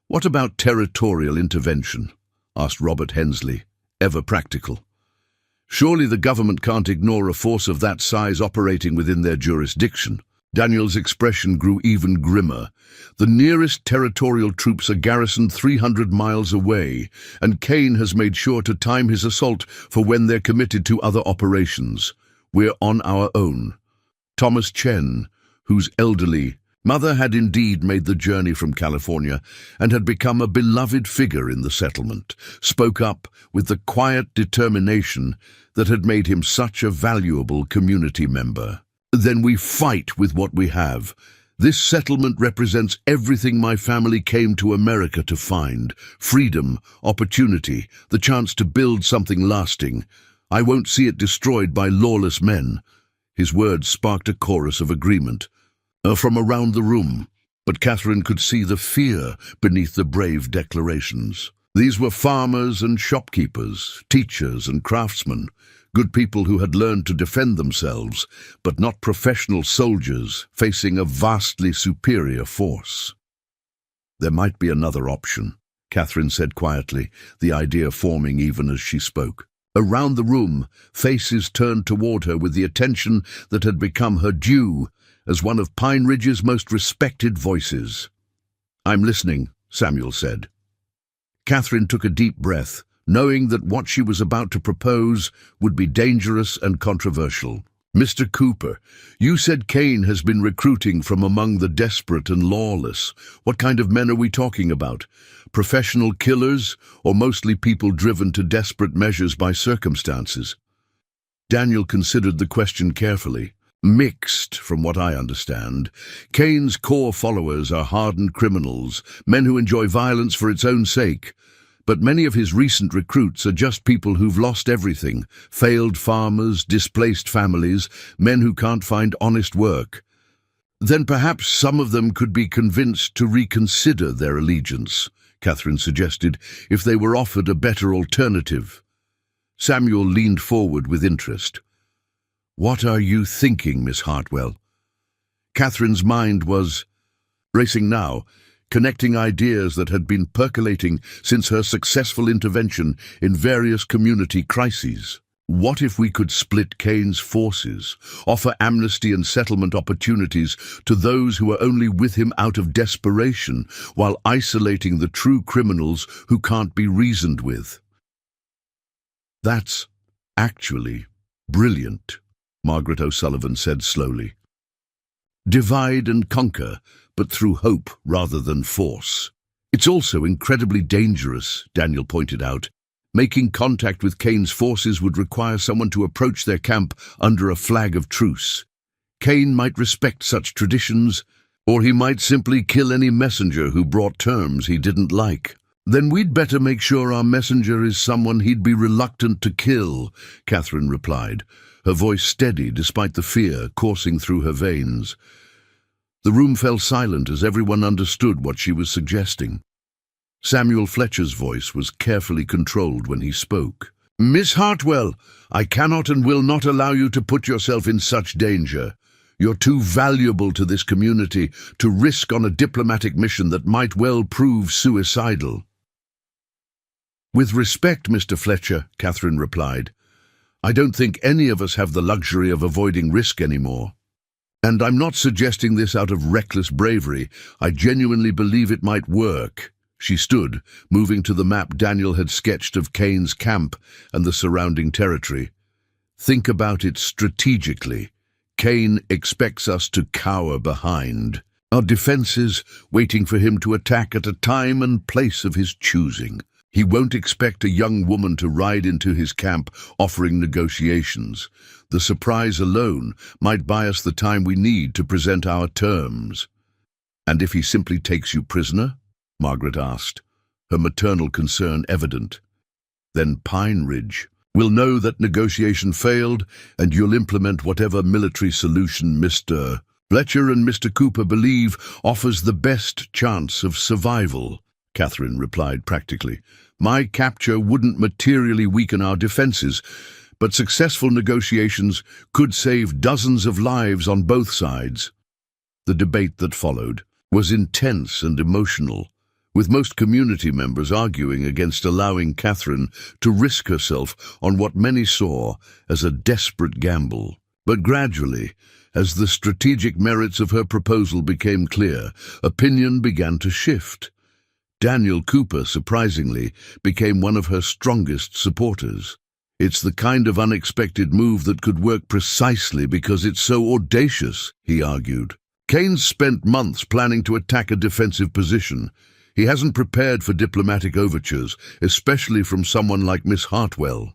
"What about territorial intervention?" asked Robert Hensley, ever practical. "Surely the government can't ignore a force of that size operating within their jurisdiction." Daniel's expression grew even grimmer. "The nearest territorial troops are garrisoned 300 miles away, and Kane has made sure to time his assault for when they're committed to other operations. We're on our own." Thomas Chen, whose elderly mother had indeed made the journey from California and had become a beloved figure in the settlement, spoke up with the quiet determination that had made him such a valuable community member. "Then we fight with what we have. This settlement represents everything my family came to America to find: freedom, opportunity, the chance to build something lasting. I won't see it destroyed by lawless men." His words sparked a chorus of agreement from around the room, but Catherine could see the fear beneath the brave declarations. These were farmers and shopkeepers, teachers and craftsmen, good people who had learned to defend themselves, but not professional soldiers facing a vastly superior force. "There might be another option," Catherine said quietly, the idea forming even as she spoke. Around the room, faces turned toward her with the attention that had become her due as one of Pine Ridge's most respected voices. "I'm listening," Samuel said. Catherine took a deep breath, knowing that what she was about to propose would be dangerous and controversial. "Mr. Cooper, you said Kane has been recruiting from among the desperate and lawless. What kind of men are we talking about? Professional killers, or mostly people driven to desperate measures by circumstances?" Daniel considered the question carefully. "Mixed, from what I understand. Kane's core followers are hardened criminals, men who enjoy violence for its own sake. But many of his recent recruits are just people who've lost everything: failed farmers, displaced families, men who can't find honest work. Then perhaps some of them could be convinced to reconsider their allegiance," Catherine suggested, "if they were offered a better alternative." Samuel leaned forward with interest. "What are you thinking, Miss Hartwell?" Catherine's mind was racing now, connecting ideas that had been percolating since her successful intervention in various community crises. What if we could split Kane's forces, offer amnesty and settlement opportunities to those who are only with him out of desperation, while isolating the true criminals who can't be reasoned with? That's actually brilliant, Margaret O'Sullivan said slowly. Divide and conquer, but through hope rather than force. It's also incredibly dangerous, Daniel pointed out. Making contact with Kane's forces would require someone to approach their camp under a flag of truce. Kane might respect such traditions, or he might simply kill any messenger who brought terms he didn't like. Then we'd better make sure our messenger is someone he'd be reluctant to kill, Catherine replied, her voice steady despite the fear coursing through her veins. The room fell silent as everyone understood what she was suggesting. Samuel Fletcher's voice was carefully controlled when he spoke. "Miss Hartwell, I cannot and will not allow you to put yourself in such danger. You're too valuable to this community to risk on a diplomatic mission that might well prove suicidal." "With respect, Mr. Fletcher," Catherine replied, "I don't think any of us have the luxury of avoiding risk anymore. And I'm not suggesting this out of reckless bravery. I genuinely believe it might work." She stood, moving to the map Daniel had sketched of Kane's camp and the surrounding territory. "Think about it strategically. Kane expects us to cower behind our defenses, waiting for him to attack at a time and place of his choosing. He won't expect a young woman to ride into his camp offering negotiations. The surprise alone might buy us the time we need to present our terms." "And if he simply takes you prisoner?" Margaret asked, her maternal concern evident. "Then Pine Ridge will know that negotiation failed, and you'll implement whatever military solution Mr. Fletcher and Mr. Cooper believe offers the best chance of survival," Catherine replied practically. "My capture wouldn't materially weaken our defenses, but successful negotiations could save dozens of lives on both sides." The debate that followed was intense and emotional, with most community members arguing against allowing Catherine to risk herself on what many saw as a desperate gamble. But gradually, as the strategic merits of her proposal became clear, opinion began to shift. Daniel Cooper, surprisingly, became one of her strongest supporters. "It's the kind of unexpected move that could work precisely because it's so audacious," he argued. "Kane spent months planning to attack a defensive position. He hasn't prepared for diplomatic overtures, especially from someone like Miss Hartwell."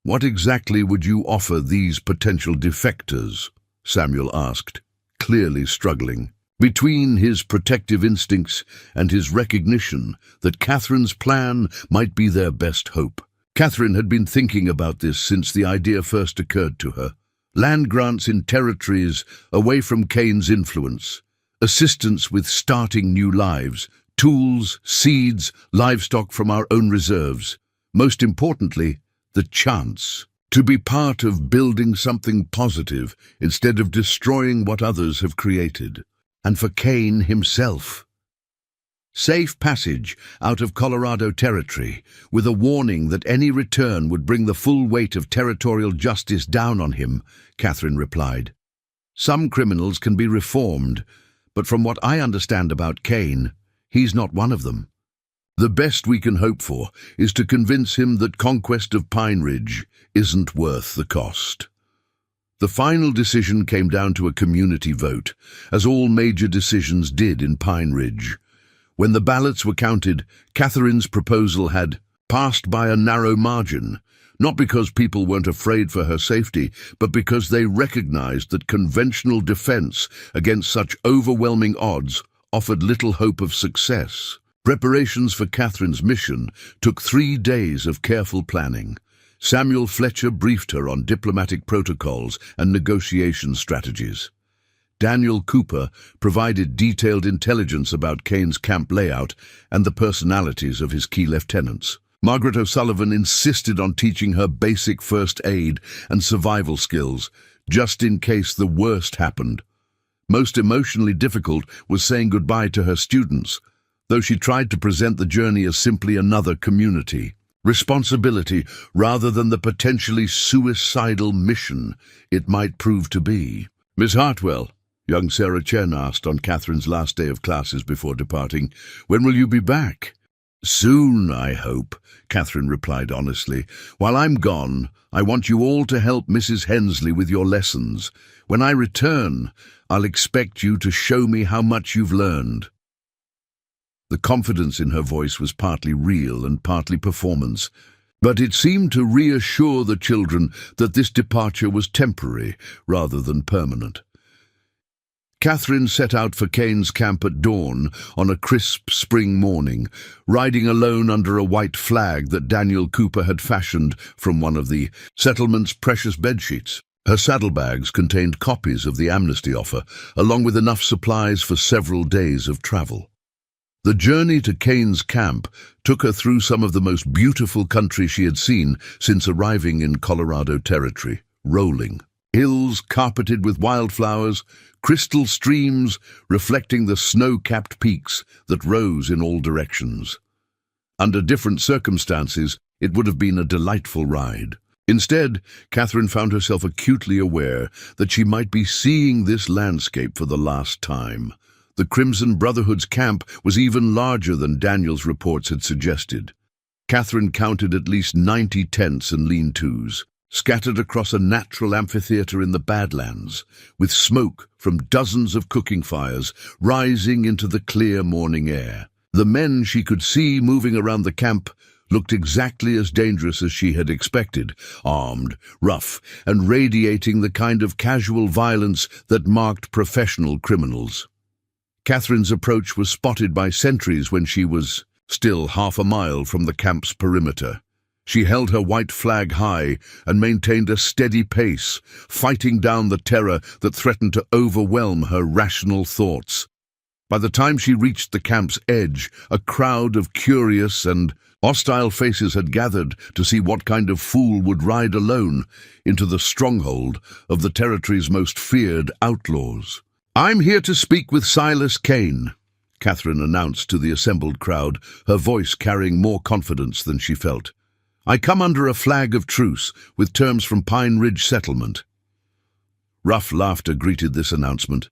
"What exactly would you offer these potential defectors?" Samuel asked, clearly struggling. Between his protective instincts and his recognition that Catherine's plan might be their best hope. Catherine had been thinking about this since the idea first occurred to her. Land grants in territories away from Kane's influence, assistance with starting new lives, tools, seeds, livestock from our own reserves. Most importantly, the chance to be part of building something positive instead of destroying what others have created. And for Kane himself, safe passage out of Colorado territory, with a warning that any return would bring the full weight of territorial justice down on him, Catherine replied. "Some criminals can be reformed, but from what I understand about Kane, he's not one of them. The best we can hope for is to convince him that conquest of Pine Ridge isn't worth the cost." The final decision came down to a community vote, as all major decisions did in Pine Ridge. When the ballots were counted, Catherine's proposal had passed by a narrow margin, not because people weren't afraid for her safety, but because they recognized that conventional defense against such overwhelming odds offered little hope of success. Preparations for Catherine's mission took 3 days of careful planning. Samuel Fletcher briefed her on diplomatic protocols and negotiation strategies. Daniel Cooper provided detailed intelligence about Kane's camp layout and the personalities of his key lieutenants. Margaret O'Sullivan insisted on teaching her basic first aid and survival skills, just in case the worst happened. Most emotionally difficult was saying goodbye to her students, though she tried to present the journey as simply another community responsibility rather than the potentially suicidal mission it might prove to be. "Miss Hartwell," young Sarah Chen asked on Catherine's last day of classes before departing, "when will you be back?" "Soon, I hope," Catherine replied honestly. "While I'm gone, I want you all to help Mrs. Hensley with your lessons. When I return, I'll expect you to show me how much you've learned." The confidence in her voice was partly real and partly performance, but it seemed to reassure the children that this departure was temporary rather than permanent. Catherine set out for Kane's camp at dawn on a crisp spring morning, riding alone under a white flag that Daniel Cooper had fashioned from one of the settlement's precious bedsheets. Her saddlebags contained copies of the amnesty offer, along with enough supplies for several days of travel. The journey to Kane's camp took her through some of the most beautiful country she had seen since arriving in Colorado Territory, rolling. Hills carpeted with wildflowers, crystal streams reflecting the snow-capped peaks that rose in all directions. Under different circumstances, it would have been a delightful ride. Instead, Catherine found herself acutely aware that she might be seeing this landscape for the last time. The Crimson Brotherhood's camp was even larger than Daniel's reports had suggested. Catherine counted at least 90 tents and lean-tos, scattered across a natural amphitheater in the Badlands, with smoke from dozens of cooking fires rising into the clear morning air. The men she could see moving around the camp looked exactly as dangerous as she had expected, armed, rough, and radiating the kind of casual violence that marked professional criminals. Catherine's approach was spotted by sentries when she was still half a mile from the camp's perimeter. She held her white flag high and maintained a steady pace, fighting down the terror that threatened to overwhelm her rational thoughts. By the time she reached the camp's edge, a crowd of curious and hostile faces had gathered to see what kind of fool would ride alone into the stronghold of the territory's most feared outlaws. "I'm here to speak with Silas Kane," Catherine announced to the assembled crowd, her voice carrying more confidence than she felt. "I come under a flag of truce with terms from Pine Ridge Settlement." Rough laughter greeted this announcement,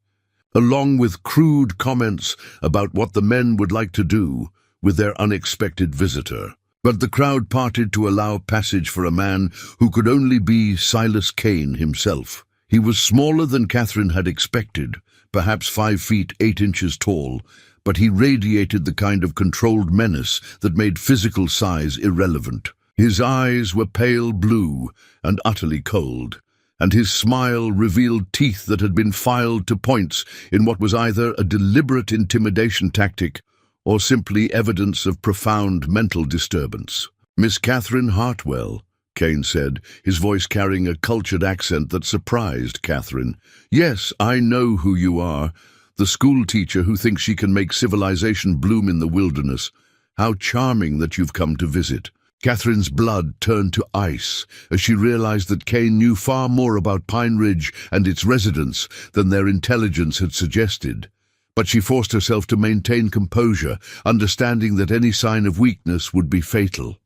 along with crude comments about what the men would like to do with their unexpected visitor. But the crowd parted to allow passage for a man who could only be Silas Kane himself. He was smaller than Catherine had expected, perhaps 5 feet 8 inches tall, but he radiated the kind of controlled menace that made physical size irrelevant. His eyes were pale blue and utterly cold, and his smile revealed teeth that had been filed to points in what was either a deliberate intimidation tactic or simply evidence of profound mental disturbance. "Miss Catherine Hartwell," Kane said, his voice carrying a cultured accent that surprised Catherine. "Yes, I know who you are, the school teacher who thinks she can make civilization bloom in the wilderness. How charming that you've come to visit." Catherine's blood turned to ice as she realized that Kane knew far more about Pine Ridge and its residents than their intelligence had suggested. But she forced herself to maintain composure, understanding that any sign of weakness would be fatal.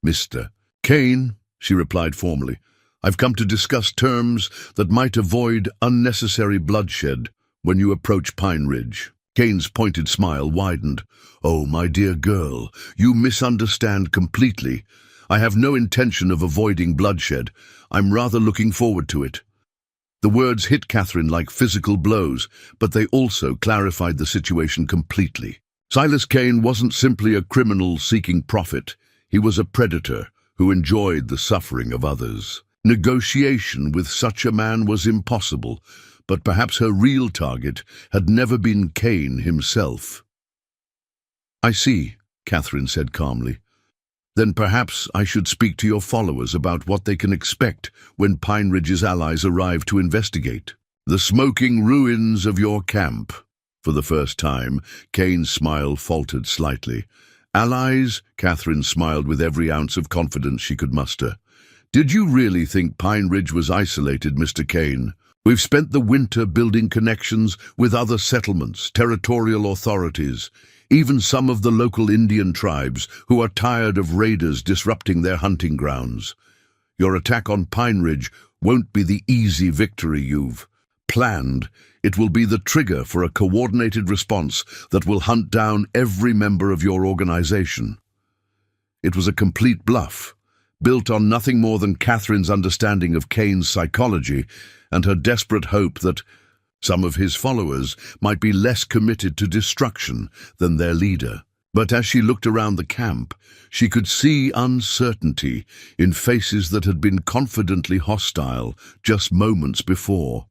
"Mr. Kane," she replied formally, "I've come to discuss terms that might avoid unnecessary bloodshed when you approach Pine Ridge." Kane's pointed smile widened. "Oh, my dear girl, you misunderstand completely. I have no intention of avoiding bloodshed. I'm rather looking forward to it." The words hit Catherine like physical blows, but they also clarified the situation completely. Silas Kane wasn't simply a criminal seeking profit. He was a predator who enjoyed the suffering of others. Negotiation with such a man was impossible, but perhaps her real target had never been Kane himself. "I see," Catherine said calmly. "Then perhaps I should speak to your followers about what they can expect when Pine Ridge's allies arrive to investigate." "The smoking ruins of your camp." For the first time, Kane's smile faltered slightly. "Allies?" Catherine smiled with every ounce of confidence she could muster. "Did you really think Pine Ridge was isolated, Mr. Kane? We've spent the winter building connections with other settlements, territorial authorities, even some of the local Indian tribes who are tired of raiders disrupting their hunting grounds. Your attack on Pine Ridge won't be the easy victory you've planned. It will be the trigger for a coordinated response that will hunt down every member of your organization. It was a complete bluff, built on nothing more than Catherine's understanding of Kane's psychology and her desperate hope that some of his followers might be less committed to destruction than their leader. But as she looked around the camp, she could see uncertainty in faces that had been confidently hostile just moments before.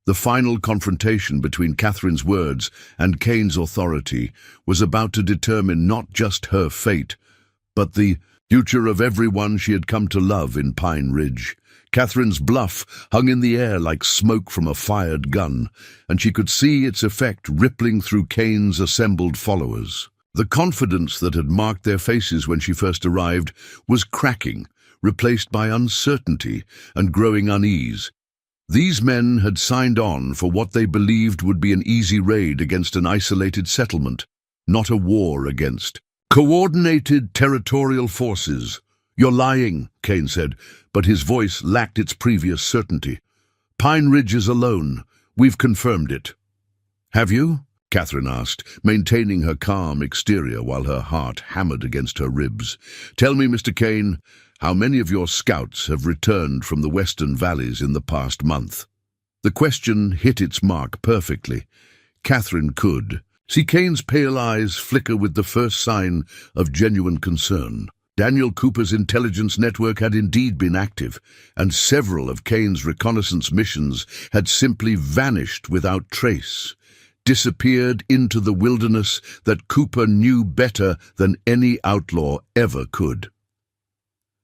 The final confrontation between Catherine's words and Kane's authority was about to determine not just her fate, but the future of everyone she had come to love in Pine Ridge. Catherine's bluff hung in the air like smoke from a fired gun, and she could see its effect rippling through Kane's assembled followers. The confidence that had marked their faces when she first arrived was cracking, replaced by uncertainty and growing unease. These men had signed on for what they believed would be an easy raid against an isolated settlement, not a war against coordinated territorial forces. "You're lying," Kane said, but his voice lacked its previous certainty. "Pine Ridge is alone. We've confirmed it." "Have you?" Catherine asked, maintaining her calm exterior while her heart hammered against her ribs. "Tell me, Mr. Kane, how many of your scouts have returned from the western valleys in the past month?" The question hit its mark perfectly. Catherine could see Kane's pale eyes flicker with the first sign of genuine concern. Daniel Cooper's intelligence network had indeed been active, and several of Kane's reconnaissance missions had simply vanished without trace, disappeared into the wilderness that Cooper knew better than any outlaw ever could.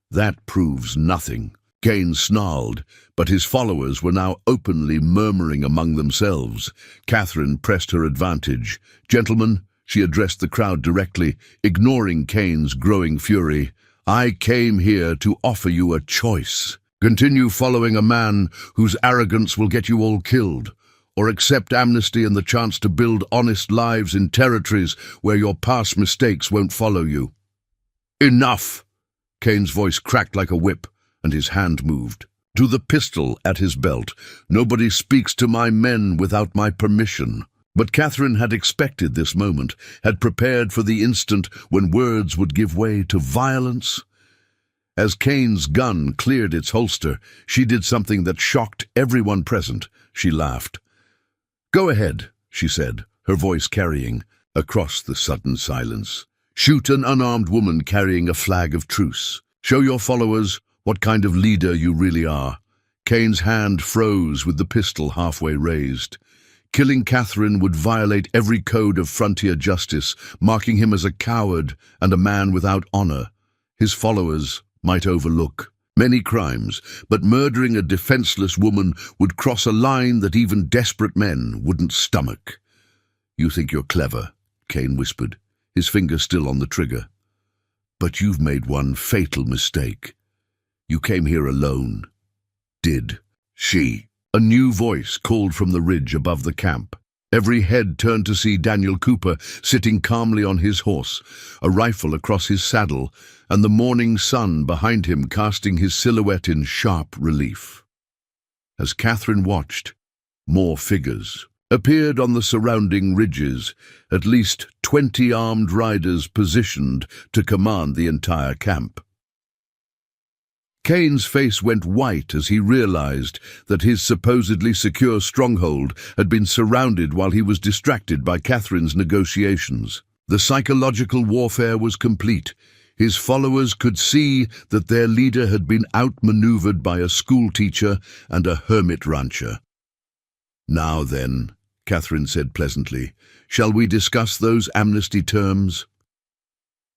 "That proves nothing," Kane snarled, but his followers were now openly murmuring among themselves. Catherine pressed her advantage. "Gentlemen," she addressed the crowd directly, ignoring Kane's growing fury, "I came here to offer you a choice. Continue following a man whose arrogance will get you all killed, or accept amnesty and the chance to build honest lives in territories where your past mistakes won't follow you." "Enough!" Kane's voice cracked like a whip, and his hand moved to the pistol at his belt. "Nobody speaks to my men without my permission." But Catherine had expected this moment, had prepared for the instant when words would give way to violence. As Kane's gun cleared its holster, she did something that shocked everyone present. She laughed. "Go ahead," she said, her voice carrying across the sudden silence. "Shoot an unarmed woman carrying a flag of truce. Show your followers what kind of leader you really are." Kane's hand froze with the pistol halfway raised. Killing Catherine would violate every code of frontier justice, marking him as a coward and a man without honor. His followers might overlook many crimes, but murdering a defenseless woman would cross a line that even desperate men wouldn't stomach. "You think you're clever," Kane whispered, his finger still on the trigger. "But you've made one fatal mistake. You came here alone." "Did she?" A new voice called from the ridge above the camp. Every head turned to see Daniel Cooper sitting calmly on his horse, a rifle across his saddle, and the morning sun behind him casting his silhouette in sharp relief. As Catherine watched, more figures appeared on the surrounding ridges, at least 20 armed riders positioned to command the entire camp. Kane's face went white as he realized that his supposedly secure stronghold had been surrounded while he was distracted by Catherine's negotiations. The psychological warfare was complete. His followers could see that their leader had been outmaneuvered by a schoolteacher and a hermit rancher. "Now then," Catherine said pleasantly, "shall we discuss those amnesty terms?"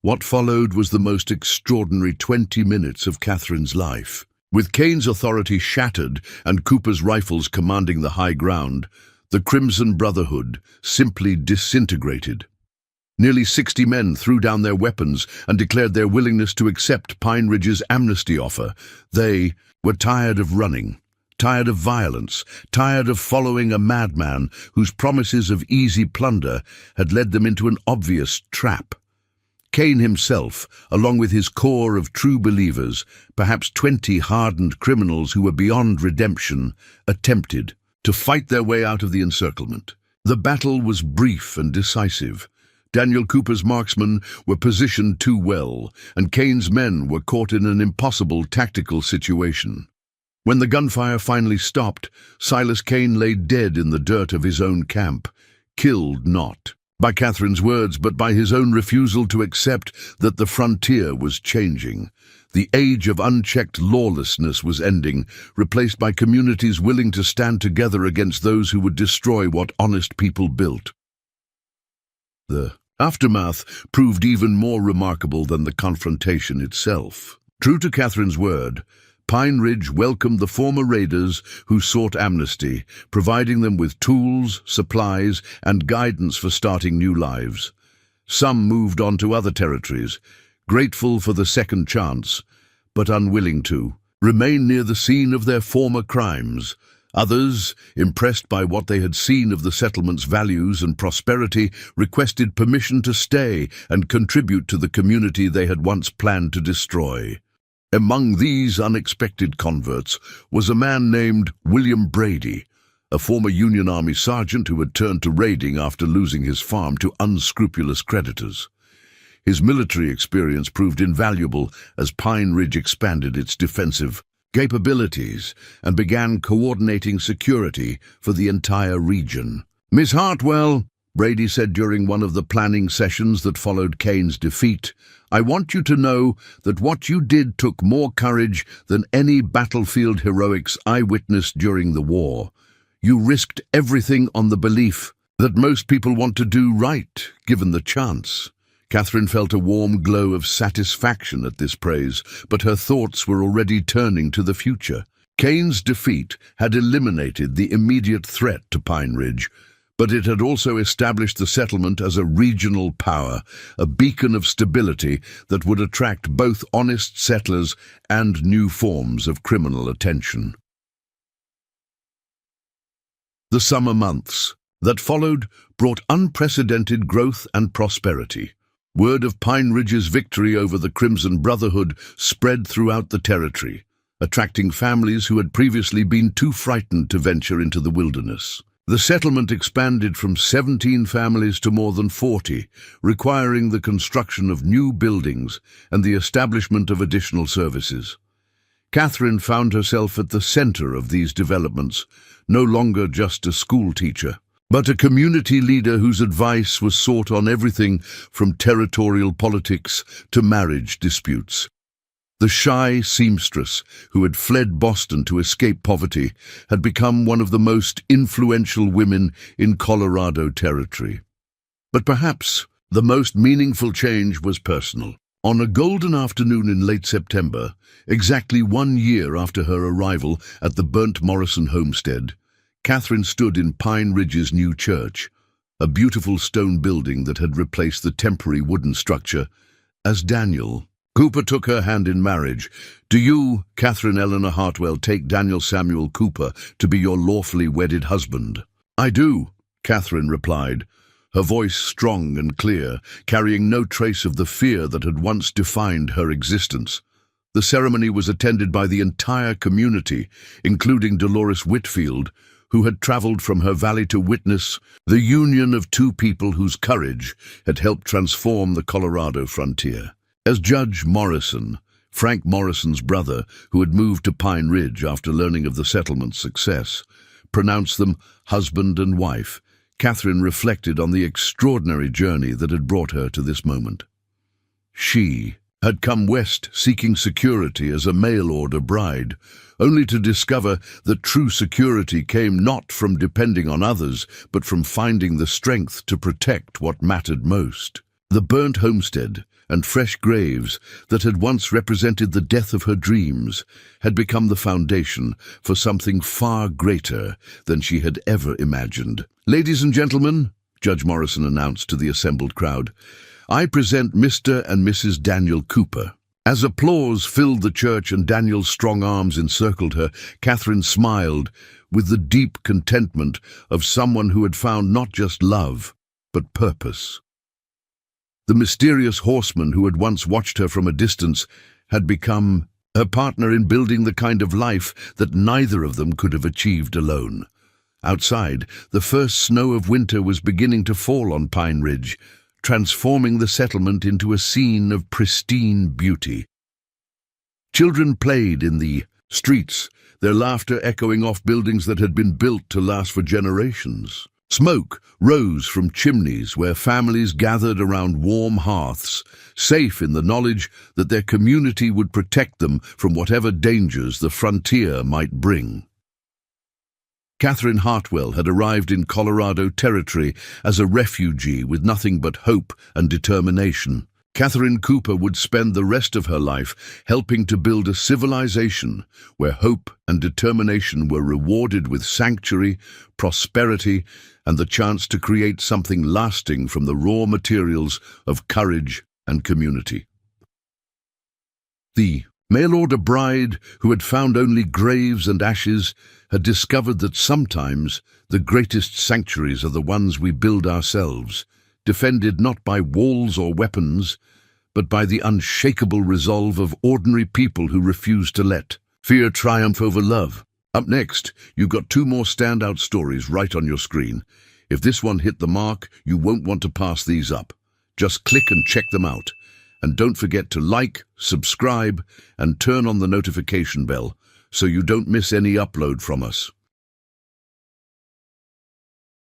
What followed was the most extraordinary 20 minutes of Catherine's life. With Kane's authority shattered and Cooper's rifles commanding the high ground, the Crimson Brotherhood simply disintegrated. Nearly 60 men threw down their weapons and declared their willingness to accept Pine Ridge's amnesty offer. They were tired of running, tired of violence, tired of following a madman whose promises of easy plunder had led them into an obvious trap. Cain himself, along with his core of true believers, perhaps 20 hardened criminals who were beyond redemption, attempted to fight their way out of the encirclement. The battle was brief and decisive. Daniel Cooper's marksmen were positioned too well, and Cain's men were caught in an impossible tactical situation. When the gunfire finally stopped, Silas Cain lay dead in the dirt of his own camp, killed not by Catherine's words, but by his own refusal to accept that the frontier was changing. The age of unchecked lawlessness was ending, replaced by communities willing to stand together against those who would destroy what honest people built. The aftermath proved even more remarkable than the confrontation itself. True to Catherine's word, Pine Ridge welcomed the former raiders who sought amnesty, providing them with tools, supplies, and guidance for starting new lives. Some moved on to other territories, grateful for the second chance, but unwilling to remain near the scene of their former crimes. Others, impressed by what they had seen of the settlement's values and prosperity, requested permission to stay and contribute to the community they had once planned to destroy. Among these unexpected converts was a man named William Brady, a former Union Army sergeant who had turned to raiding after losing his farm to unscrupulous creditors. His military experience proved invaluable as Pine Ridge expanded its defensive capabilities and began coordinating security for the entire region. "Miss Hartwell," Brady said during one of the planning sessions that followed Cain's defeat, "I want you to know that what you did took more courage than any battlefield heroics I witnessed during the war. You risked everything on the belief that most people want to do right, given the chance." Catherine felt a warm glow of satisfaction at this praise, but her thoughts were already turning to the future. Cain's defeat had eliminated the immediate threat to Pine Ridge, but it had also established the settlement as a regional power, a beacon of stability that would attract both honest settlers and new forms of criminal attention. The summer months that followed brought unprecedented growth and prosperity. Word of Pine Ridge's victory over the Crimson Brotherhood spread throughout the territory, attracting families who had previously been too frightened to venture into the wilderness. The settlement expanded from 17 families to more than 40, requiring the construction of new buildings and the establishment of additional services. Catherine found herself at the center of these developments, no longer just a school teacher, but a community leader whose advice was sought on everything from territorial politics to marriage disputes. The shy seamstress, who had fled Boston to escape poverty, had become one of the most influential women in Colorado Territory. But perhaps the most meaningful change was personal. On a golden afternoon in late September, exactly 1 year after her arrival at the burnt Morrison homestead, Catherine stood in Pine Ridge's new church, a beautiful stone building that had replaced the temporary wooden structure, as Daniel Cooper took her hand in marriage. "Do you, Catherine Eleanor Hartwell, take Daniel Samuel Cooper to be your lawfully wedded husband?" "I do," Catherine replied, her voice strong and clear, carrying no trace of the fear that had once defined her existence. The ceremony was attended by the entire community, including Dolores Whitfield, who had traveled from her valley to witness the union of two people whose courage had helped transform the Colorado frontier. As Judge Morrison, Frank Morrison's brother, who had moved to Pine Ridge after learning of the settlement's success, pronounced them husband and wife, Catherine reflected on the extraordinary journey that had brought her to this moment. She had come west seeking security as a mail-order bride, only to discover that true security came not from depending on others, but from finding the strength to protect what mattered most. The burnt homestead and fresh graves that had once represented the death of her dreams had become the foundation for something far greater than she had ever imagined. "Ladies and gentlemen," Judge Morrison announced to the assembled crowd, "I present Mr. and Mrs. Daniel Cooper." As applause filled the church and Daniel's strong arms encircled her, Catherine smiled with the deep contentment of someone who had found not just love, but purpose. The mysterious horseman who had once watched her from a distance had become her partner in building the kind of life that neither of them could have achieved alone. Outside, the first snow of winter was beginning to fall on Pine Ridge, transforming the settlement into a scene of pristine beauty. Children played in the streets, their laughter echoing off buildings that had been built to last for generations. Smoke rose from chimneys where families gathered around warm hearths, safe in the knowledge that their community would protect them from whatever dangers the frontier might bring. Catherine Hartwell had arrived in Colorado Territory as a refugee with nothing but hope and determination. Catherine Cooper would spend the rest of her life helping to build a civilization where hope and determination were rewarded with sanctuary, prosperity, and the chance to create something lasting from the raw materials of courage and community. The mail-order bride, who had found only graves and ashes, had discovered that sometimes the greatest sanctuaries are the ones we build ourselves, defended not by walls or weapons, but by the unshakable resolve of ordinary people who refuse to let fear triumph over love. Up next, you've got 2 more standout stories right on your screen. If this one hit the mark, you won't want to pass these up. Just click and check them out. And don't forget to like, subscribe, and turn on the notification bell so you don't miss any upload from us.